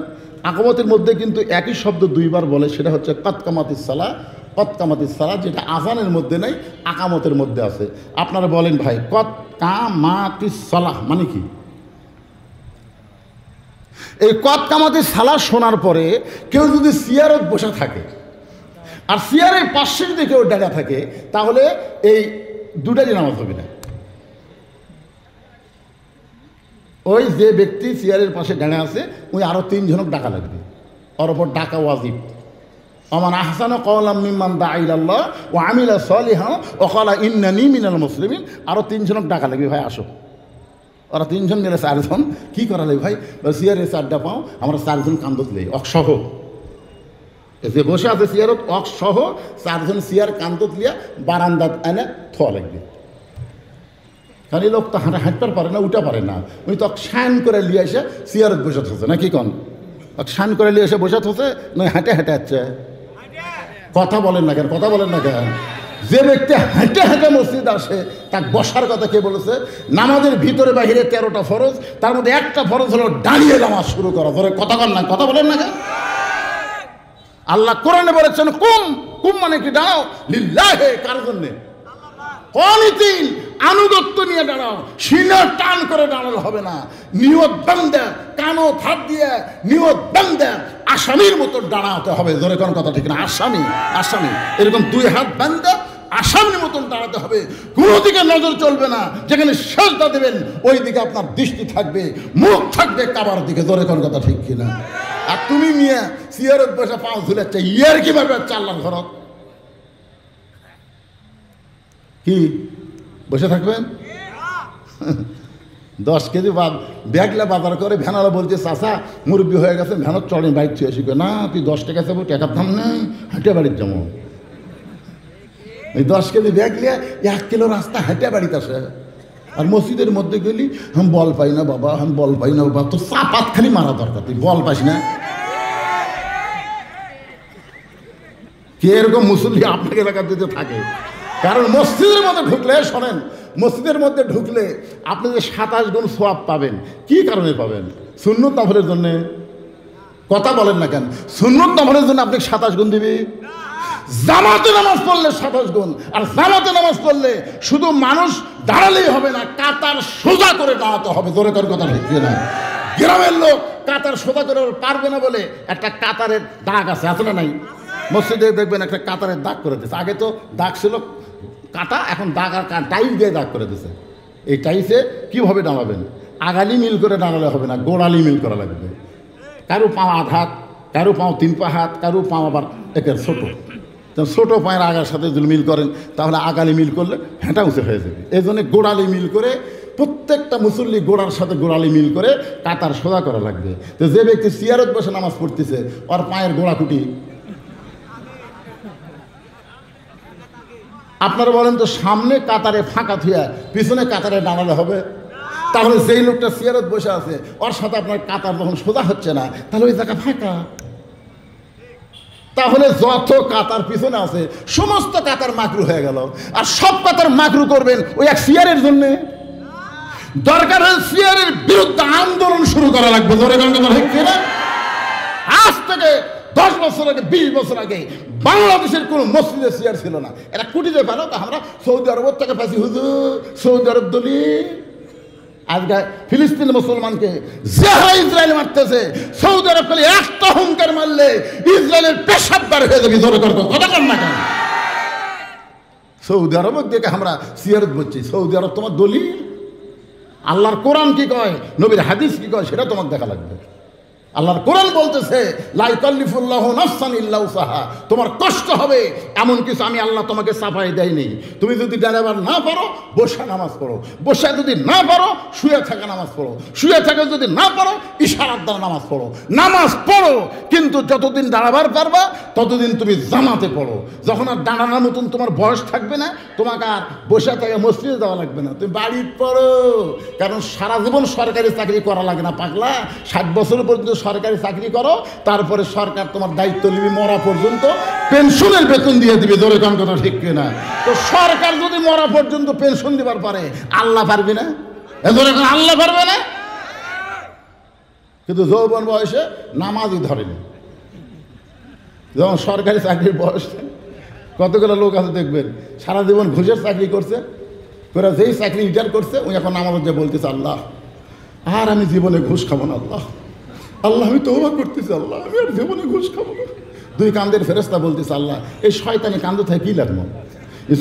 আকামতের মধ্যে কিন্তু একই শব্দ 2 বার বলে, সেটা হচ্ছে কদ কামাতিস সালাহ। কদ কামাতিস সালাহ যেটা আযানের মধ্যে নেই, আকামতের মধ্যে আছে। আপনারা বলেন ভাই, কদ কামাতিস সালাহ মানে কি? এই কদ কামাতিস সালাহ শোনার পরে কেউ যদি চেয়ারত বসে থাকে আর চেয়ারের পাশে যদি কেউ দাঁড়া থাকে তাহলে এই 2টারই নামাজ হবে না। ওই যে ব্যক্তি চেয়ারের পাশে দাঁড়া আছে ওই আরও 3 জনক ডাকা লাগবে, ওর ওপর ডাকা ওয়াজিব। আমান আহসানু কওলাম মিম্মান দাআ ইলাল্লাহ ওয়া আমিলা সালিহান ওয়া ক্বালা ইন্নানী মিনাল মুসলিমিন। আরও 3 জনক ডাকা লাগবে, ভাই আসো। ওরা 3 জন মিলে 4 জন কী করালে ভাই? চেয়ারে 4টা পাও, আমরা 4 জন কান্দত লেই অকসহ, যে বসে আছে চেয়ারত অকসহ 4 জন চেয়ার কান্দত লিয়া বারান্দাত এনে থোয়া লাগবে। খালি লোক তো হাঁটতে পারে না, উঠা পারে না, ওই তো শান করে লিয়ে এসে চেয়ারত বসে থাকছে না, কি কন? শান করে লিয়ে এসে বসে থাকছে, নয় হাঁটে হাঁটে আসছে। কথা বলেন না কেন? কথা বলেন না কেন? যে ব্যক্তি হেঁটে হেঁটে মসজিদ আসে তার বসার কথা কে বলেছে? নামাজের ভিতরে বাহিরে 13টা ফরজ, তার মধ্যে একটা ফরজ হলো দাঁড়িয়ে নামাজ শুরু করা। ধরে কথা বলেন না, কথা বলেন না কেন? আল্লাহ কোরআনে বলেছেন কুম, কুম মানে কি? দাঁড়াও, লিল্লাহে, কার জন্যে? কনিতিন, আনুগত্য নিয়ে দাঁড়াও, সিনার টান করে দাঁড়ালে হবে না। নিয়ত বান্দা, কানো হাত দিয়ে নিয়ত বান্দা আসামির মতো দাঁড়াতে হবে। জোরে কোন কথা ঠিক না? আসামি আসামি এরকম দুই হাত বান্দা আসামির মতন দাঁড়াতে হবে। কোনো দিকে নজর চলবে না, যেখানে সেজদা দেবেন ওই দিকে আপনার দৃষ্টি থাকবে, মুখ থাকবে কাবার দিকে। জোরে কোন কথা ঠিক কিনা? আর তুমি নিয়ে চেয়ারের বসে পাও ঝুলেছে, ইয়ার কিভাবে চাল্লার ঘরত কি বসে থাকবেন? 10 কেজি ব্যাগলা বাজার করে ভ্যানালা বলছে, চাষা মুরব্বী হয়ে গেছে, ভ্যানত চড়ে বাইক ছুঁয়ে শিখবে না, তুই 10 টাকা যাবো, টাকার দাম নেই, হেঁটে বাড়ির যাবো। এই 10 কেজি ব্যাগ নিয়ে 1 কিলো রাস্তা হেঁটে বাড়িতে আসে। আর মসজিদের মধ্যে গেলি, আমি বল পাই না বাবা, আমি বল পাই না বাবা। তো চাপাত খালি মারা দরকার, তুই বল পাস না। কে এরকম মুসল্লি আপনাকে এলাকার দিতে থাকে? কারণ মসজিদের মধ্যে ঢুকলে, শোনেন, মসজিদের মধ্যে ঢুকলে আপনি যে 27 গুণ সওয়াব পাবেন, কি কারণে পাবেন? সুন্নত নফলের জন্যে। কথা বলেন না কেন? সুন্নত নফলের জন্য আপনি 27 গুণ দিবি। জামাতে নামাজ পড়লে 27 গুণ। আর জামাতে নামাজ পড়লে শুধু মানুষ দাঁড়ালেই হবে না, কাতার সোজা করে দাঁড়াতে হবে। জোরে করে কথা ঠিক না? গ্রামের লোক কাতার সোজা করে পারবে না বলে একটা কাতারের দাগ আছে, আছে না নাই? মসজিদে দেখবেন একটা কাতারের দাগ করে দিচ্ছে। আগে তো দাগ ছিল কাটা, এখন দাগ আর টাইস দিয়ে দাগ করে দিচ্ছে। এই টাইসে কীভাবে দাঁড়াবেন? আগালি মিল করে দাঁড়ালে হবে না, গোড়ালি মিল করা লাগবে। কারো পাও আধ হাত, কারো পাও 3 পা হাত, কারো পাও আবার একের ছোটো। ছোটো পায়ের আগার সাথে যদি মিল করেন তাহলে আগালি মিল করলে হেঁটা উঁচু হয়ে যাবে। এই জন্য গোড়ালি মিল করে প্রত্যেকটা মুসল্লি গোড়ার সাথে গোড়ালি মিল করে কাতার সোজা করা লাগবে। তো যে ব্যক্তি চেয়ারত বসে নামাজ পড়তেছে, ওর পায়ের গোড়াকুটি আপনারা বলেন তো, সামনে কাতারে ফাঁকা থুয়া পিছনে কাতারে দাঁড়ালে হবে? তাহলে যেই লোকটা চেয়ারত বসে আছে ওর সাথে আপনার কাতার যখন সোজা হচ্ছে না, তাহলে ওই জায়গা ফাঁকা। তাহলে যত কাতার পিছনে আছে সমস্ত কাতার মাকরু হয়ে গেল। আর সব কাতার মাকরু করবেন ওই এক চেয়ারের জন্যে। দরকার হলে চেয়ারের বিরুদ্ধে আন্দোলন শুরু করা লাগবে। আজ থেকে 10 বছর আগে, 20 বছর আগে বাংলাদেশের কোন মসজিদে চেয়ার ছিল না। এরা কুটিতে পেল, তা আমরা সৌদি আরব থেকে পাইছি হুজুর, সৌদি আরব দলি। আজকে ফিলিস্তিন মুসলমানকে যারা ইসরায়েল মারতেছে, সৌদি আরব খালি একটা হুঙ্কার মারলে ইসরায়েলের পেশাব বার হয়ে যাবে। জোরে করবো কথা কর না কেন? সৌদি আরব দেখে আমরা সিয়ারত বলছি। সৌদি আরব তোমার দলিল, আল্লাহর কোরআন কি কয়, নবীর হাদিস কি কয়, সেটা তোমার দেখা লাগবে। আল্লাহর কোরআন বলতেছে, লা ইকাল্লিফুল্লাহু নাফসান ইল্লা উসাহা। তোমার কষ্ট হবে এমন কিছু আমি আল্লাহ তোমাকে চাপাই দেয়নি। তুমি যদি দাঁড়াবার না পারো বসে নামাজ পড়ো, বসে যদি না পারো শুয়ে থাকা নামাজ পড়ো, শুয়ে থাকা যদি না পারো ইশারার দ্বারা নামাজ পড়ো। নামাজ পড়ো, কিন্তু যতদিন দাঁড়াবার পারবা ততদিন তুমি জামাতে পড়ো। যখন আর দাঁড়ানোর মতন তোমার বয়স থাকবে না, তোমাকে আর বসে থাকা মসজিদে যাওয়া লাগবে না, তুমি বাড়ি পড়ো। কারণ সারা জীবন সরকারি চাকরি করা লাগে না পাগলা। 60 বছর পর্যন্ত সরকারি চাকরি করো, তারপরে সরকার তোমার দায়িত্ব নিবি, মরা পর্যন্ত পেনশনের বেতন দিয়ে দিবে। জোরে কোন কথা ঠিক কিনা? তো সরকার যদি মরা পর্যন্ত পেনশন দিবার পারে, আল্লাহ পারবে না? জোরে কোন আল্লাহ পারবে না? কিন্তু যৌবন বয়সে নামাজই ধরেনি। যখন সরকারি চাকরির বয়স, কতগুলো লোক আছে দেখবেন সারা জীবন ঘুষের চাকরি করছে, ওরা যেই চাকরি রিটায়ার করছে ওই এখন নামাজ যে বলতেছে, আল্লাহ আর আমি জীবনে ঘুষ খাবো না, আল্লাহ আল্লাহ আমি তওবা করতেছি, আল্লাহ আমি আর জীবনে ঘুষ খাবো না। 2 কান্দের ফেরেশতা বলতেছে, আল্লাহ এই শয়তানি কান্দ থেকে কি লাগলো?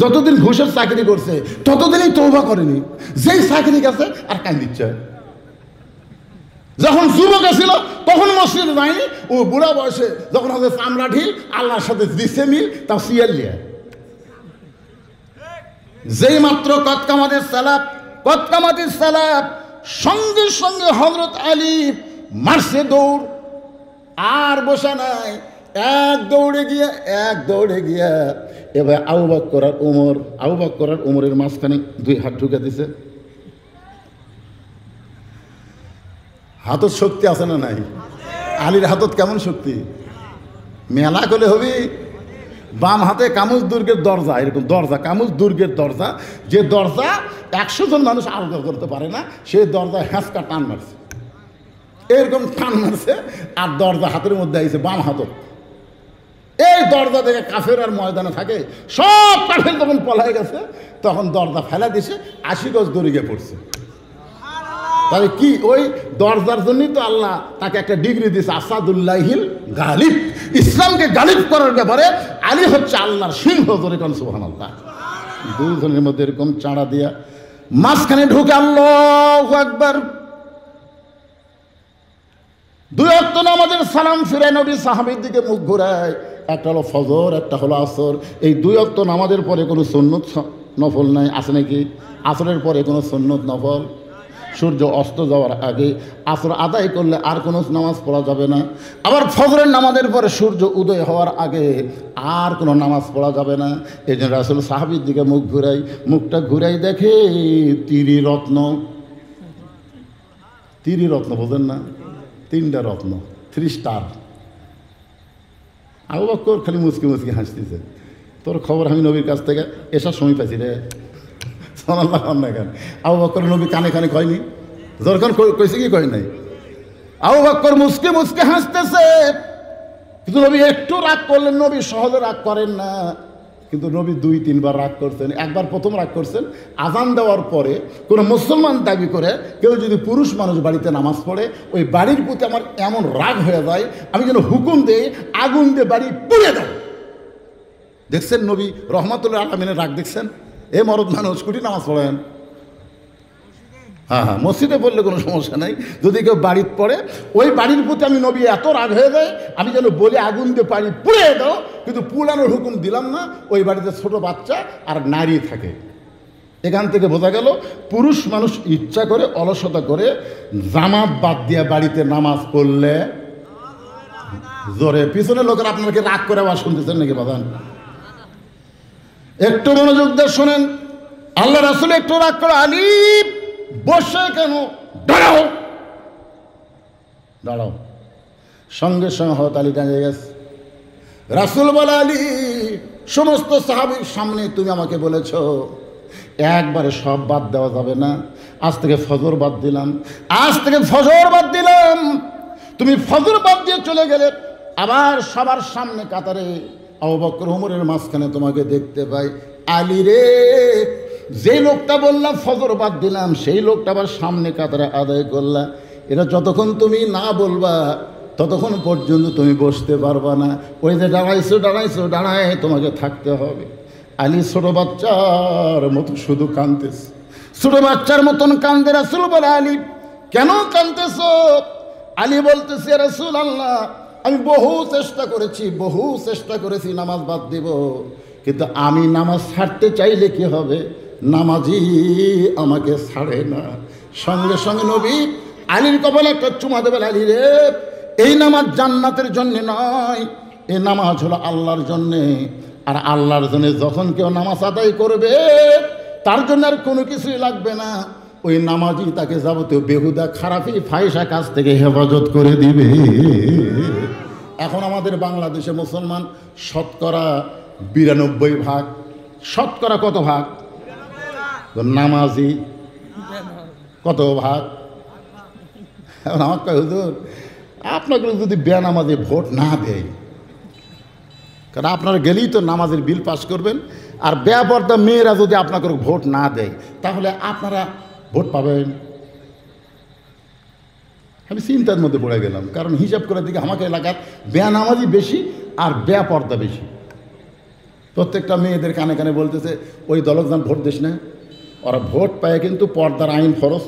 যতদিন ঘুষের চাকরি করছে ততদিনই তওবা করেনি, যেই চাকরি গেছে আর কান দিচ্ছে। যখন যুবক ছিল তখন মসজিদে যায়নি, ও বুড়া বয়সে যখন হবে চামড়া ঢিল, আল্লাহর সাথে দিচ্ছে মিল, তাও সিয়ার লিয়া। যেই মাত্র কতকামাতের সালাত সঙ্গে সঙ্গে হযরত আলী মারছে দৌড়, আর বসা নাই, এক দৌড়ে গিয়া এবার আবু বকর আর ওমরের মাঝখানে 2 হাত ঢুকে দিছে। হাতত শক্তি আছে না নাই? আলীর হাতত কেমন শক্তি? মেলা করে হবি। বাম হাতে কামুজ দুর্গের দরজা, এরকম দরজা, কামুজ দুর্গের দরজা, যে দরজা 100 জন মানুষ আলগা করতে পারে না, সেই দরজা হ্যাঁচকা টান মারছে, এরকম টান মারছে, আর দরজা হাতের মধ্যে আইছে বাম হাতত। এই দরজা থেকে কাফের আর ময়দানে থাকে, সব কাফের যখন পলাই গেছে তখন দরজা ফেলা দিছে, 80 গজ দড়ি গিয়ে পড়ছে। তাহলে কি ওই দরজার জন্যই তো আল্লাহ তাকে একটা ডিগ্রি দিয়েছে, আসাদুল্লাহিল গালিব। ইসলামকে গালিব করার ব্যাপারে আলী হচ্ছে আল্লাহর সিংহ। ধরে কোন সুবহানাল্লাহ। দুজনের মধ্যে এরকম চাঁড়া দিয়া মাঝখানে ঢুকে আল্লাহু আকবার। 2 ওয়াক্ত নামাজের সালাম ফিরে নবী সাহাবীর দিকে মুখ ঘুরায়। একটা হলো ফজর, একটা হলো আসর। এই 2 ওয়াক্ত নামাজের পরে কোনো সুন্নত নফল নাই, আছে নাকি? আসরের পরে কোনো সুন্নত নফল? সূর্য অস্ত যাওয়ার আগে আসর আদায় করলে আর কোনো নামাজ পড়া যাবে না। আবার ফজরের নামাজের পরে সূর্য উদয় হওয়ার আগে আর কোনো নামাজ পড়া যাবে না। এই জন্য রাসূল সাহাবীর দিকে মুখ ঘুরাই, মুখটা ঘুরাই দেখে ত্রিরত্ন। ত্রিরত্ন বোঝেন না? 3টা রত্ন, 3 স্টার। আবু বকর খালি মুচকি মুচকি হাসতেছে। তোর খবর আমি নবীর কাছ থেকে এসার সময় পাইছি রে। আবু বকর নবী কানে কানে কয়নি, যখন কইছে কি কয় নাই। আবু বকর মুচকে মুচকে হাসতেছে। কিন্তু নবী একটু রাগ করলেন। নবী সহজে রাগ করেন না, কিন্তু নবী 2-3 বার রাগ করছেন। একবার প্রথম রাগ করছেন আজান দেওয়ার পরে। কোনো মুসলমান দাবি করে কেউ যদি পুরুষ মানুষ বাড়িতে নামাজ পড়ে, ওই বাড়ির প্রতি আমার এমন রাগ হয়ে যায়, আমি যেন হুকুম দেই আগুন দিয়ে বাড়ি পুড়ে দাও। দেখছেন নবী রহমাতুল্লাহ আলামিনের রাগ দেখছেন? এ মরদ মানুষ কুটি নামাজ পড়েন। হ্যাঁ, মসজিদে পড়লে কোনো সমস্যা নাই। যদি কেউ বাড়িতে পড়ে, ওই বাড়ির প্রতি আমি নবী এত রাগ হয়ে যায়, আমি যেন বলি আগুন দিয়ে বাড়ি পুড়ে দাও, কিন্তু পুড়ানোর হুকুম দিলাম না। ওই বাড়িতে ছোট বাচ্চা আর নারী থাকে। এখান থেকে বোঝা গেল পুরুষ মানুষ ইচ্ছা করে অলসতা করে জামাত বাদ দিয়ে বাড়িতে নামাজ পড়লে জোরে। পিছনের লোকের আপনাকে রাগ করে আবার শুনতেছেন নাকি বাদান? একটু মনোযোগ দিয়ে শোনেন। আল্লাহ রাসূল একটু রাগ করে, আলী বসে কেন, দাঁড়াও দাঁড়াও। সঙ্গে সঙ্গে হয়তো আলী দাঁড়িয়ে গেছে। রাসূল বলে, আলী সমস্ত সাহাবীর সামনে তুমি আমাকে বলেছ একবারে সব বাদ দেওয়া যাবে না। আজ থেকে ফজর বাদ দিলাম, আজ থেকে ফজর বাদ দিলাম। তুমি ফজর বাদ দিয়ে চলে গেলে, আবার সবার সামনে কাতারে আবু বকর ওমরের মাঝখানে তোমাকে দেখতে পাই। আলী রে, যে লোকটা বললাম ফজর বাদ দিলাম, সেই লোকটা আবার সামনে কাতারে আদায় করলা। এটা যতক্ষণ তুমি না বলবা ততক্ষণ পর্যন্ত তুমি বসতে পারবা না। ওই যে দাঁড়াইছো দাঁড়াইছো, দাঁড়ায় তোমাকে থাকতে হবে। আলী ছোট বাচ্চার মতো শুধু কাঁদতেছে, ছোট বাচ্চার মতন কান্দে। রাসূল বলে, আলী কেন কাঁদতেছ? আলী বলতেছে, রাসূল আল্লাহ, আমি বহু চেষ্টা করেছি নামাজ বাদ দিব, কিন্তু আমি নামাজ ছাড়তে চাইলে কি হবে? নামাজি আমাকে ছাড়ে না। সঙ্গে সঙ্গে নবী আলীর কপালে একটা চুমা দেবেন। আলী রে, এই নামাজ জান্নাতের জন্য নয়, এই নামাজ হলো আল্লাহর জন্যে। আর আল্লাহর জন্য যখন কেউ নামাজ আদায় করবে, তার জন্য আর কোনো কিছুই লাগবে না। ওই নামাজই তাকে যাবতীয় বেহুদা খারাপি ফাহিশা কাজ থেকে হেফাজত করে দিবে। এখন আমাদের বাংলাদেশে মুসলমান শতকরা 92 ভাগ। শতকরা কত ভাগ? নামাজি কত ভাগ? এখন আমার কয়, হুজুর আপনাকে যদি বেনামাজি ভোট না দেয়, কারণ আপনারা গেলেই তো নামাজের বিল পাস করবেন, আর বেপরদা মেয়েরা যদি আপনাকে ভোট না দেয়, তাহলে আপনারা ভোট পাবেন। আমি চিন্তার মধ্যে পড়ে গেলাম, কারণ হিসাব করে দিকে আমাকে এলাকার বেনামাজি বেশি আর বেপরদা বেশি। প্রত্যেকটা মেয়েদের কানে কানে বলতেছে, ওই দলক যান ভোট দিস না। ওরা ভোট পায় কিন্তু পর্দার আইন ফরজ,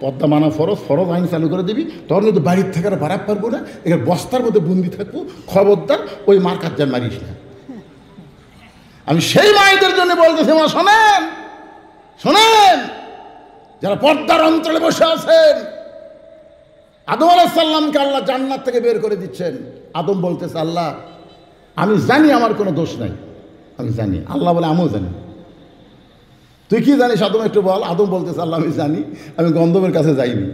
পর্দা মানা ফরজ, ফরজ আইন চালু করে দিবি, তখন কিন্তু বাড়ির থেকে আর বাড়াতে পারবো না, এখানে বস্তার মধ্যে বন্দি থাকবো, খবরদার ওই মার্কার যান মারিস না। আমি সেই মায়েদের জন্য বলতেছি, মা শোনেন শোনেন, যারা পর্দার অঞ্চলে বসে আছেন, আদম আলাইহিস সালামকে আল্লাহ জান্নাত থেকে বের করে দিচ্ছেন। আদম বলতেছে, আল্লাহ আমি জানি আমার কোনো দোষ নাই, আমি জানি। আল্লাহ বলে, আমিও জানি। তুই কি জানিস আদম একটু বল। আদম বলতেছে, আল্লাহ আমি জানি, আমি গন্ধমের কাছে যাইনি,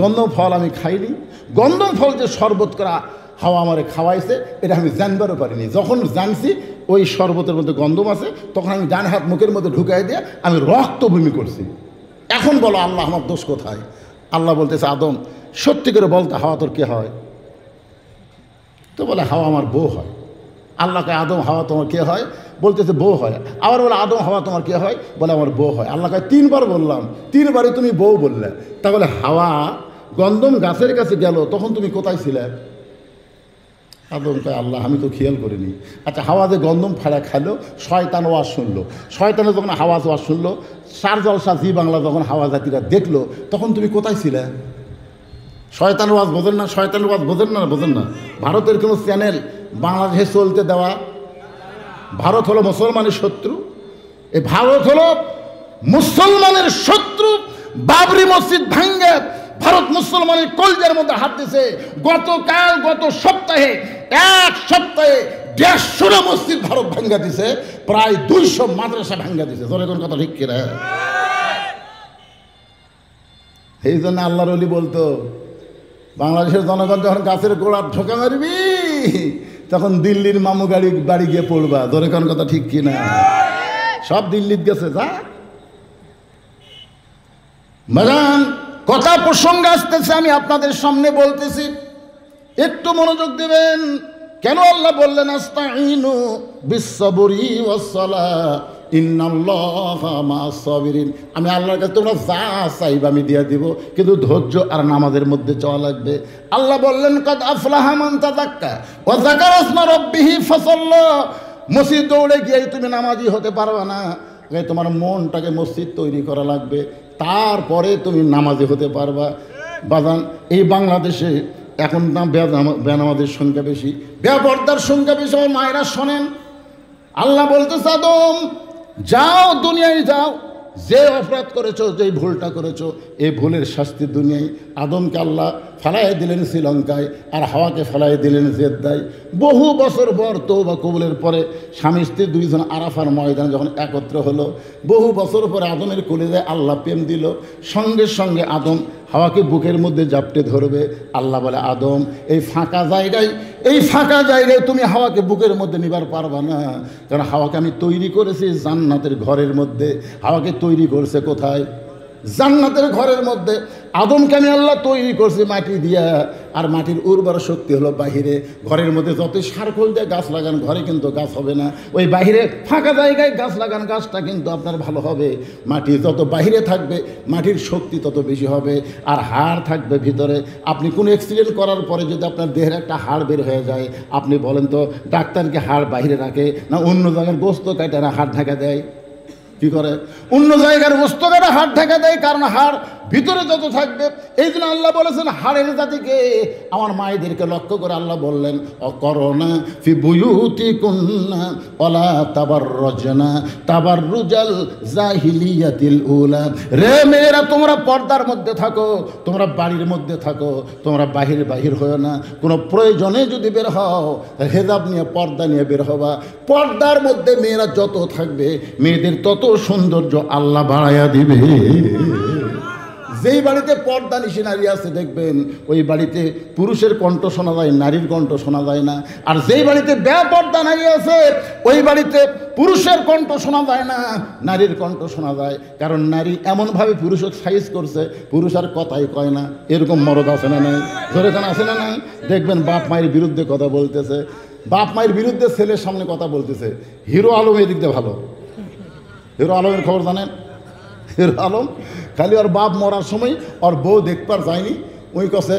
গন্ধম ফল আমি খাইনি, গন্ধম ফল যে শরবত করা হাওয়া আমারে খাওয়াইছে এটা আমি জানবারও পারিনি। যখন জানছি ওই শরবতের মধ্যে গন্ধম আছে, তখন আমি ডান হাত মুখের মধ্যে ঢুকাই দিয়ে আমি রক্ত বমি করছি। এখন বলো আল্লাহ আমার দোষ কোথায়? আল্লাহ বলতেছে, আদম সত্যি করে বলতে হাওয়া তোর কে হয়? তো বলে, হাওয়া আমার বউ হয়। আল্লাহকে আদম হাওয়া তোমার কে হয়? বলতেছে বউ হয়। আবার বলে আদম হাওয়া তোমার কে হয়? বলে আমার বউ হয়। আল্লাহকে 3 বার বললাম, 3 বারই তুমি বউ বললে। তাহলে হাওয়া গন্ধম গাছের কাছে গেল, তখন তুমি কোথায় ছিলে? আদম কয় আল্লাহ আমি তো খেয়াল করিনি। আচ্ছা, হাওয়া যে গন্ধম ফাড়া খালো, শয়তান ওয়াজ শুনলো। শয়তানে যখন হাওয়া ওয়াজ শুনলো, সার জলসা জি বাংলা যখন হাওয়া জাতিরা দেখলো, তখন তুমি কোথায় ছিলে? শয়তান ওয়াজ বোঝেন না? শয়তান ওয়াজ বোঝেন না? বোঝেন না? ভারতের কোনো চ্যানেল বাংলাদেশে চলতে দেওয়া? ভারত হলো মুসলমানের শত্রু। এই ভারত হলো মুসলমানের শত্রু। বাবরি মসজিদ ভাঙ্গে ভারত মুসলমানের কলজের মধ্যে হাত দিছে। গত সপ্তাহে 1 সপ্তাহে 150 মসজিদ ভারত ভাঙ্গা দিছে, প্রায় 200 মাদ্রাসা ভাঙ্গা দিছে। ধরে কোন কথা ঠিক কিনা? এই জন্য আল্লাহর ওলি বলতো, বাংলাদেশের জনগণ যখন গাছের গোড়া ঠোকা মারবি, তখন দিল্লির মামু বাড়ি গিয়ে পড়বা। ধরে কোন কথা ঠিক কিনা? সব দিল্লিতে গেছে। যা বাজান, কথা প্রসঙ্গ আসতেছে, আমি আপনাদের সামনে বলতেছি, একটু মনোযোগ দেবেন। কেন আল্লাহ বললেন আস্তাইনু বিসসবরি ওয়াসসালাহ ইন্নাল্লাহা মা'আস সাবিরিন? আমি আল্লাহর কাছে তোমরা যা চাইবে আমি দিয়ে দিব, কিন্তু ধৈর্য আর নামাজের মধ্যে চাওয়া লাগবে। আল্লাহ বললেন কাদ আফলাহা মান তাযাক্কা ওয়া যাকারা ইসমা রাব্বিহি ফাসাল্লা। মসজিদ দৌড়ে গিয়ে তুমি নামাজি হতে পারবে না। তোমার মনটাকে মসজিদ তৈরি করা লাগবে, তারপরে তুমি নামাজি হতে পারবা। বাজান, এই বাংলাদেশে এখন না বেনামাজের সংখ্যা বেশি, বেপর্দার সংখ্যা বেশি। আমার মায়েরা শোনেন, আল্লাহ বলতেছে আদম যাও, দুনিয়ায় যাও, যে অপরাধ করেছো, যে ভুলটা করেছো, এই ভুলের শাস্তি দুনিয়ায়। আদমকে আল্লাহ ফেলাই দিলেন শ্রীলঙ্কায়, আর হাওয়াকে ফেলাই দিলেন জেদ্দায়। বহু বছর পর তওবা কবুলের পরে স্বামী স্ত্রী 2 জন আরাফার ময়দানে যখন একত্র হলো, বহু বছর পরে আদমের কলিজায় আল্লাহ প্রেম দিল। সঙ্গে সঙ্গে আদম হাওয়াকে বুকের মধ্যে জাপটে ধরবে। আল্লাহ বলে আদম এই ফাঁকা জায়গায় তুমি হাওয়াকে বুকের মধ্যে নিবার পারবা না, কারণ হাওয়াকে আমি তৈরি করেছি জান্নাতের ঘরের মধ্যে। হাওয়াকে তৈরি করছে কোথায়? জান্নাতের ঘরের মধ্যে। আদমকে আমি আল্লাহ তৈরি করছি মাটি দিয়া, আর মাটির উর্বর শক্তি হলো বাহিরে। ঘরের মধ্যে যত সারকোল দিয়ে গাছ লাগান, ঘরে কিন্তু গাছ হবে না। ওই বাহিরে ফাঁকা জায়গায় গাছ লাগান, গাছটা কিন্তু আপনার ভালো হবে। মাটি যত বাহিরে থাকবে, মাটির শক্তি তত বেশি হবে। আর হাড় থাকবে ভিতরে। আপনি কোনো অ্যাক্সিডেন্ট করার পরে যদি আপনার দেহের একটা হাড় বের হয়ে যায়, আপনি বলেন তো ডাক্তারকে হাড় বাহিরে রাখে না অন্য জায়গার গোস্ত কাটা না হাড় ঢাকা দেয়? কি করে? অন্য জায়গার বস্তু কাটা হাড় ঢাকা দেয়, কারণ হাড় ভিতরে যত থাকবে। এই জন্য আল্লাহ বলেছেন হাড়ের জাতিকে, আমার মায়েদেরকে লক্ষ্য করে আল্লাহ বললেন অকরনা ফি বুয়ুতিকুন্না ওয়ালা তাবাররুজনা তাবাররুজাল জাহিলিয়াতিল উলা। রে মেয়েরা, তোমরা পর্দার মধ্যে থাকো, তোমরা বাড়ির মধ্যে থাকো, তোমরা বাহির হও না। কোনো প্রয়োজনে যদি বের হও, হেজাব নিয়ে পর্দা নিয়ে বের হবা। পর্দার মধ্যে মেয়েরা যত থাকবে, মেয়েদের তত সৌন্দর্য আল্লাহ বাড়াইয়া দিবে। যেই বাড়িতে পর্দা নিশি নারী আছে, দেখবেন ওই বাড়িতে পুরুষের কণ্ঠ শোনা যায়, নারীর কণ্ঠ শোনা যায় না। আর যেই বাড়িতে বেপর্দা নারী আছে, ওই বাড়িতে পুরুষের কণ্ঠ শোনা যায় না, নারীর কণ্ঠ শোনা যায়। কারণ নারী এমনভাবে পুরুষকে সাইজ করছে, পুরুষ আর কথাই কয় না। এরকম মরদ আছে না নাই? ধরে কেন আছে না নাই? দেখবেন বাপ মায়ের বিরুদ্ধে কথা বলতেছে, বাপ মায়ের বিরুদ্ধে ছেলের সামনে কথা বলতেছে। হিরো আলম এদিক দিয়ে ভালো। হিরো আলমের খবর জানেন? হিরো আলম খালি ওর বাপ মরার সময় ওর বউ দেখবার যায়নি। ওই কাছে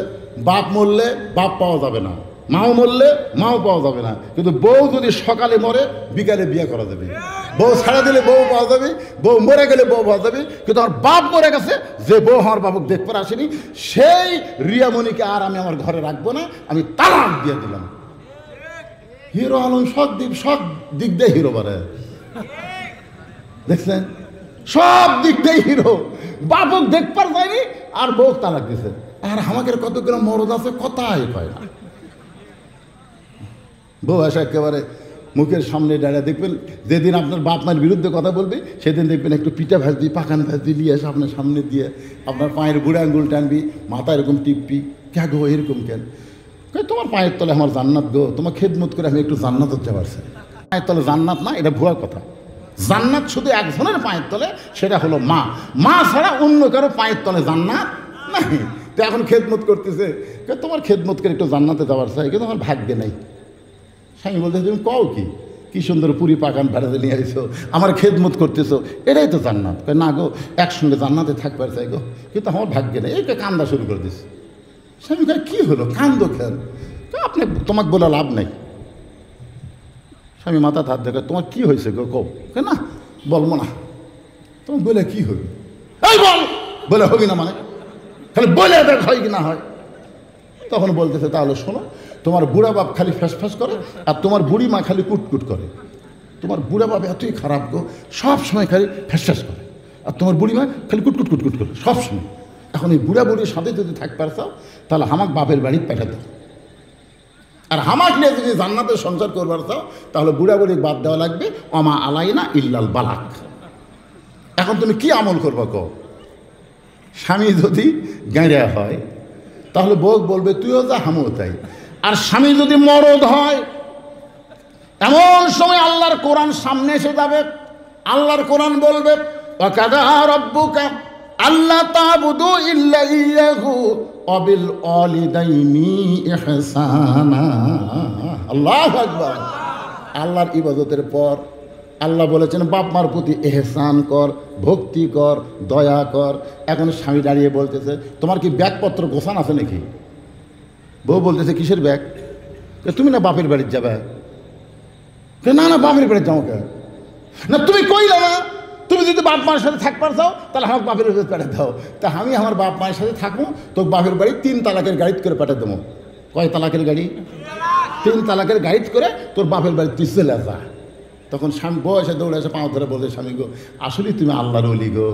বাপ মরলে বাপ পাওয়া যাবে না, মাও মরলে মাও পাওয়া যাবে না, কিন্তু বউ যদি সকালে মরে বিকালে বিয়ে করা যাবে। বউ ছাড়া দিলে বউ পাওয়া যাবে, বউ মরে গেলে বউ পাওয়া যাবে। কিন্তু আমার বাপ মরে গেছে, যে বউ আমার বাবুকে দেখবার আসেনি, সেই রিয়ামণিকে আর আমি আমার ঘরে রাখবো না, আমি তালাক দিয়ে দিলাম। হিরো আলম সব দিক দিয়ে হিরো বারে, দেখছেন? সব দিক দিয়ে হিরো। বাবুক দেখবার যায়নি আর বউ তালাক দিছে। আর আমাদের কতগুলো মরদ আছে, কথাই কয় না। বউ আসে একেবারে মুখের সামনে দাঁড়িয়ে, দেখবেন যেদিন আপনার বাপ মায়ের বিরুদ্ধে কথা বলবে, সেদিন দেখবেন একটু পিঠা ভাজবি, পাকান ভাজবি নিয়ে আসে আপনার সামনে দিয়ে, আপনার পায়ের বুড়ে আঙ্গুল টানবি, মাথা এরকম টিপবি। কে গো এরকম কেন? তোমার পায়ের তলে আমার জান্নাত গো, তোমার খেদমত করে আমি একটু জান্নাত হতে পারছি। পায়ের তলে জান্নাত না, এটা ভুয়া কথা। জান্নাত শুধু একজনের পায়ের তলে, সেটা হলো মা। মা ছাড়া অন্য কারো পায়ের তলে জান্নাত নাই। তো এখন খেদমত করতেছে, তোমার খেদমত করে একটু জান্নাতে যাওয়ার চাই, কিন্তু আমার ভাগ্যে নেই। স্বামী বলতেছে তুমি কও কি সুন্দর পুরি পাকান বেড়াতে নিয়ে আইছো, আমার খেদমত করতেছো, এটাই তো জান্নাত। না গো, একসঙ্গে জান্নাতে থাকবার চাই গো, কিন্তু আমার ভাগ্যে নেই। এই কান্দা শুরু করে দিচ্ছে। স্বামী কয় কি হলো, কান্দো খেল? আপনি তোমাকে বলে লাভ নেই। স্বামী মাথা হাত দেখে, তোমার কি হয়েছে গো কও? না বলবো না। তোমার বলে কি হবে? এই বলে হবি না মানে খালি বলে দেখ হয় কি না হয়। তখন বলতেছে তাহলে শোনো, তোমার বুড়া বাপ খালি ফ্যাস করে আর তোমার বুড়ি মা খালি কুটকুট করে। তোমার বুড়া বাপ এতই খারাপ গো, সব সময় খালি ফ্যাস করে, আর তোমার বুড়ি মা খালি কুটকুট করে সব সময়। এখন এই বুড়া বুড়ির সাথে যদি থাকতে চাও তাহলে হামাক বাপের বাড়ি পাঠাতে, আর হামাক নিয়ে যদি জান্নাতের সংসার করবার চাও তাহলে বুড়া বুড়ি বাদ দেওয়া লাগবে। অমা আলাইনা ইল্লাল বালাক। এখন তুমি কি আমল করবা কো? স্বামী যদি গাঁড়া হয় তাহলে বউ বলবে তুইও যা হামও তাই। আর স্বামী যদি মরদ হয়, এমন সময় আল্লাহর কোরআন সামনে এসে যাবে। আল্লাহর কোরআন বলবে ওয়াকাদা রাব্বুকা আল্লা তা'বুদু ইল্লা ইয়্যাহু ওয়া বিল ওয়ালিদাইনি ইহসানা। আল্লাহু আকবার। আল্লাহর ইবাদতের পর আল্লাহ বলেছেন বাপ মার প্রতি এহসান কর, ভক্তি কর, দয়া কর। এখন স্বামী দাঁড়িয়ে বলতেছে তোমার কি ব্যাগপত্র গোছান আছে নাকি? বউ বলতেছে কিসের ব্যাগ? তুমি না বাপের বাড়ির যাবে। না না বাপের বাড়ির যাও কে? না তুমি কইলে না তুমি যদি বাপ মায়ের সাথে থাকবার চাও তাহলে আমাকে বাপের বাড়ি পাঠিয়ে দাও। তা আমি আমার বাপ মায়ের সাথে থাকবো, তোকে বাপের বাড়ি 3 তালাকের গাড়ি করে পাঠিয়ে দেবো। কয় তালাকের গাড়ি? 3 তালাকের গাড়ি করে তোর বাপের বাড়ি তুই চলে যা। তখন স্বামী বউ এসে দৌড়ে এসে পাঁচ ধরে বলে স্বামী গো আসলেই তুমি আল্লাহর ওলি গো।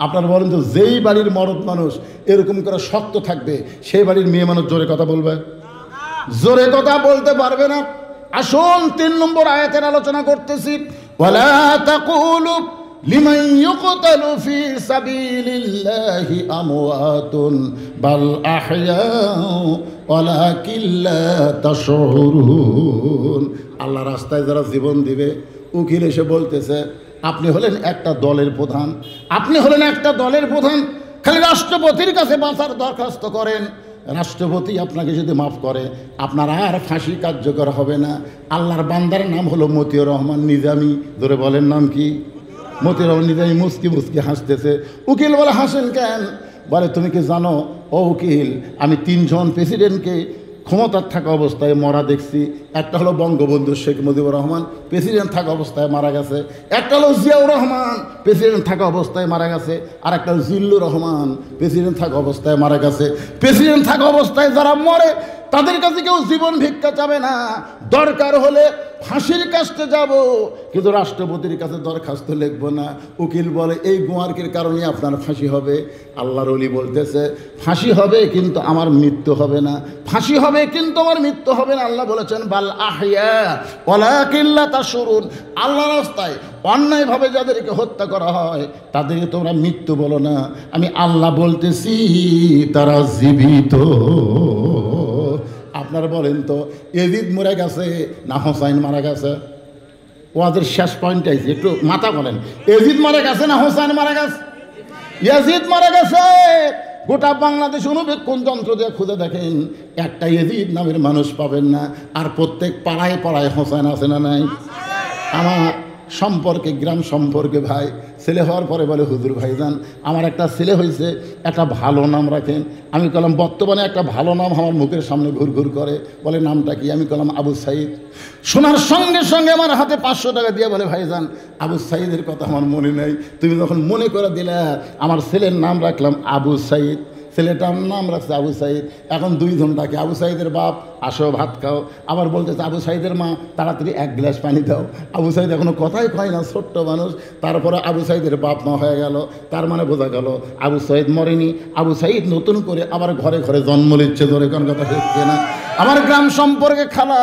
আপনারা বলেন তো যেই বাড়ির মরদ মানুষ এরকম করে শক্ত থাকবে সেই বাড়ির মেয়ে মানুষ জোরে কথা বলবে? জোরে কথা বলতে পারবে না। আসুন 3 নম্বর আয়াতের আলোচনা করতেছি। ওয়ালা তাকুলু লিমান ইউকতালু ফি সাবিলিল্লাহি আমওয়াতুন বাল আহইয়াউ ওয়ালাকিন লা তাশউরুন। আল্লাহ রাস্তায় যারা জীবন দিবে, উকিল এসে বলতেছে আপনি হলেন একটা দলের প্রধান, আপনি হলেন একটা দলের প্রধান, খালি রাষ্ট্রপতির কাছে বাঁচার দরখাস্ত করেন, রাষ্ট্রপতি আপনাকে যদি মাফ করে আপনার আর ফাঁসি কার্যকর হবে না। আল্লাহর বান্দার নাম হলো মতিউর রহমান নিজামী। ধরে বলেন নাম কি? মতিউর রহমান নিজামী। মুস্কি মুস্কি হাসতেছে। উকিল বলে হাসেন কেন? বলে তুমি কি জানো ও উকিল, আমি 3 জন প্রেসিডেন্টকে ক্ষমতার থাকা অবস্থায় মরা দেখছি। একটা হলো বঙ্গবন্ধু শেখ মুজিবুর রহমান, প্রেসিডেন্ট থাকা অবস্থায় মারা গেছে। একটা হলো জিয়াউর রহমান, প্রেসিডেন্ট থাকা অবস্থায় মারা গেছে। আর একটা হলো জিল্লুর রহমান, প্রেসিডেন্ট থাকা অবস্থায় মারা গেছে। প্রেসিডেন্ট থাকা অবস্থায় যারা মরে তাদের কাছে কেউ জীবন ভিক্ষা চাবে না, দরকার হলে ফাঁসির কাছে যাব, কিন্তু রাষ্ট্রপতির কাছে দরখাস্ত লিখবো না। উকিল বলে এই গোয়ার্কের কারণে আপনার ফাঁসি হবে। আল্লাহর ওলি বলতেছে ফাঁসি হবে কিন্তু আমার মৃত্যু হবে না, ফাঁসি হবে কিন্তু আমার মৃত্যু হবে না। আল্লাহ বলেছেন বাল আহইয়া ওয়ালাকিন লা তাশউরুন। আল্লাহর রাস্তায় অন্যায়ভাবে যাদেরকে হত্যা করা হয় তাদেরকে তোমরা মৃত্যু বলো না, আমি আল্লাহ বলতেছি তারা জীবিত। আপনারা বলেন তো ইয়াজিদ মরে গেছে না হোসাইন মারা গেছে? ওদের শেষ পয়েন্ট আইছে, একটু মাথা বলেন। ইয়াজিদ মারা গেছে না হোসাইন মারা গেছে? ইয়াজিদ মারা গেছে। গোটা বাংলাদেশ অনুবেক্ষণ যন্ত্র দিয়ে খুঁজে দেখেন একটা ইয়াজিদ নামের মানুষ পাবেন না। আর প্রত্যেক পাড়ায় পাড়ায় হোসাইন আছে না নাই? আমার সম্পর্কে গ্রাম সম্পর্কে ভাই ছেলে হওয়ার পরে বলে হুজুর ভাইজান আমার একটা ছেলে হয়েছে, একটা ভালো নাম রাখেন। আমি বললাম বর্তমানে একটা ভালো নাম আমার মুখের সামনে ঘুর ঘুর করে, বলে নামটা কি? আমি বললাম আবু সাইদ। শোনার সঙ্গে সঙ্গে আমার হাতে 500 টাকা দিয়ে বলে ভাইজান আবু সাইদের কথা আমার মনে নেই, তুমি যখন মনে করে দিলে আমার ছেলের নাম রাখলাম আবু সাইদ। ছেলেটার নাম রাখছে আবু সাইদ। এখন 2 জন ডাকে, আবু সাইদের বাপ আসো ভাত খাও, আবার বলতেছে আবু সাইদের মা তাড়াতাড়ি 1 গ্লাস পানি দাও। আবু সাইদ এখনো কথাই কয় না, ছোট্ট মানুষ। তারপরে আবু সাইদের বাপ মা হয়ে গেল। তার মানে বোঝা গেল আবু সাইদ মরেনি, আবু সাইদ নতুন করে আবার ঘরে ঘরে জন্ম নিচ্ছে। ধরে কোন কথা হচ্ছে না? আমার গ্রাম সম্পর্কে খালা,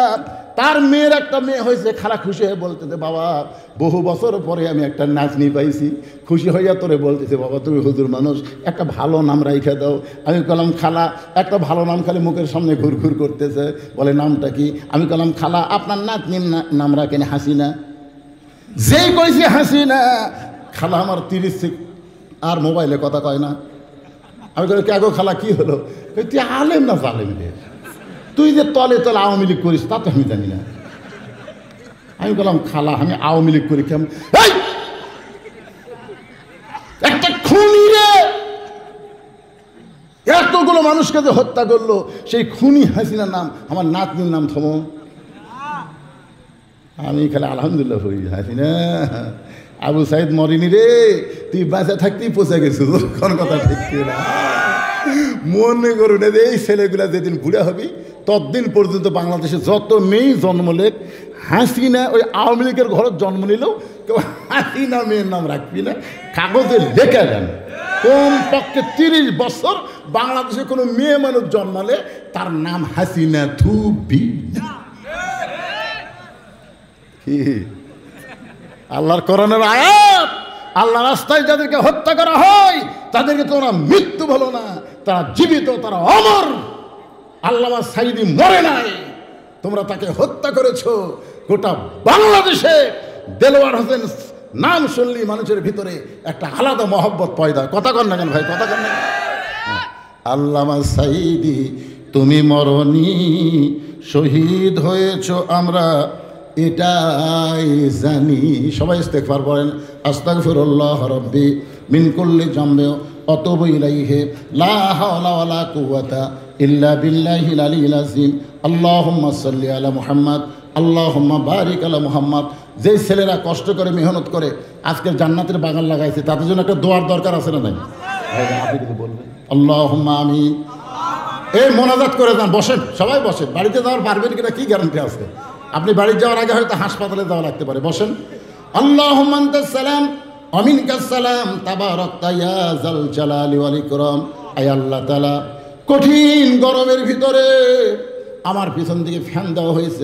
তার মেয়ের একটা মেয়ে হয়েছে। খালা খুশি হয়ে বলতেছে বাবা বহু বছর পরে আমি একটা নাতনি পাইছি। খুশি হইয়া তোরে বলতেছে বাবা তুমি হুজুর মানুষ, একটা ভালো নাম রাইখা দাও। আমি বললাম খালা একটা ভালো নাম খালি মুখের সামনে ঘুর ঘুর করতেছে, বলে নামটা কি? আমি বললাম খালা আপনার নাতনির নাম রাখেন হাসিনা। যেই কইছি হাসিনা, খালা আমার 30 আর মোবাইলে কথা কয় না। আমি বলি কে গো খালা কি হলো? তুই আলেম না জালেম রে? তুই যে তলে তলে আওয়ামী লীগ করিস তা তো আমি জানি না। আমি বললাম খালা আমি আওয়ামী লীগ করি কেমন? এই! একটা খুনি রে এতগুলো মানুষকে যে হত্যা করলো, সেই খুনি হাসিনার নাম আমার নাতনির নাম থম। আমি খালি আলহামদুলিল্লাহ হই, হাসিনা আবু সাইদ মরিনি রে, তুই বাঁচা থাকতেই পচে গেছিস। কোন কথা ঠিক না? মনে করুন এই ছেলেগুলা যেদিন বুড়া হবি ততদিন পর্যন্ত বাংলাদেশে যত মেয়ে জন্ম লেখ, হাসিনা ওই আওয়ামী লীগের ঘরে জন্ম নিলেও কেউ হাসিনা মেয়ের নাম রাখবি না, কাগজে লেখা যান। কমপক্ষে 30 বছর বাংলাদেশে কোনো মেয়ে মানুষ জন্মালে তার নাম হাসিনা থুবি না। আল্লাহর কোরআনের আয়াত, আল্লাহ রাস্তায় যাদেরকে হত্যা করা হয় তাদেরকে তোমরা মৃত্যু বলো না, তারা জীবিত, তারা অমর। আল্লামা সাইদি মরে নাই, তোমরা তাকে হত্যা করেছো। গোটা বাংলাদেশে দেলোয়ার হোসেন নাম শুনলি মানুষের ভিতরে একটা আলাদা মহব্বত পয়দা। কথা কন না কেন ভাই, কথা কন না? আল্লামা সাইদি তুমি মরনি, শহীদ হয়েছ আমরা এটাই জানি। সবাই ইস্তেগফার বলেন, আস্তাগফিরুল্লাহ রাব্বি মিন কুল্লি জামবি আতুবু ইলাইহি লা হাওলা ওয়ালা কুওয়াতা ইল্লা বিল্লাহিল আলিয়্যিল আযীম। আল্লাহুম্মা সাল্লি আলা মুহাম্মদ, আল্লাহুম্মা বারিক আলা মুহাম্মদ। যেই ছেলেরা কষ্ট করে মেহনত করে আজকের জান্নাতের বাগান লাগাইছে, তাদের জন্য একটা দোয়ার দরকার আছে না নাই? আপনি কিছু বলবেন? আল্লাহুম্মা আমিন। এই মোনাজাত করে যান, বসেন, সবাই বসেন। বাড়িতে যাওয়ার পারবেন কিনা কি গ্যারান্টি আছে? আপনি বাড়ি যাওয়ার আগে হয়তো হাসপাতালে যাওয়া লাগতে পারে। বসেন। আল্লাহুম্মা আনতাস সালাম ওয়া মিনকাস সালাম তাবারাকতা ইয়া যাল জালালি ওয়াল ইকরাম। আয় আল্লাহ তাআলা, কঠিন গরমের ভিতরে আমার পিছন দিকে ফ্যান দেওয়া হয়েছে।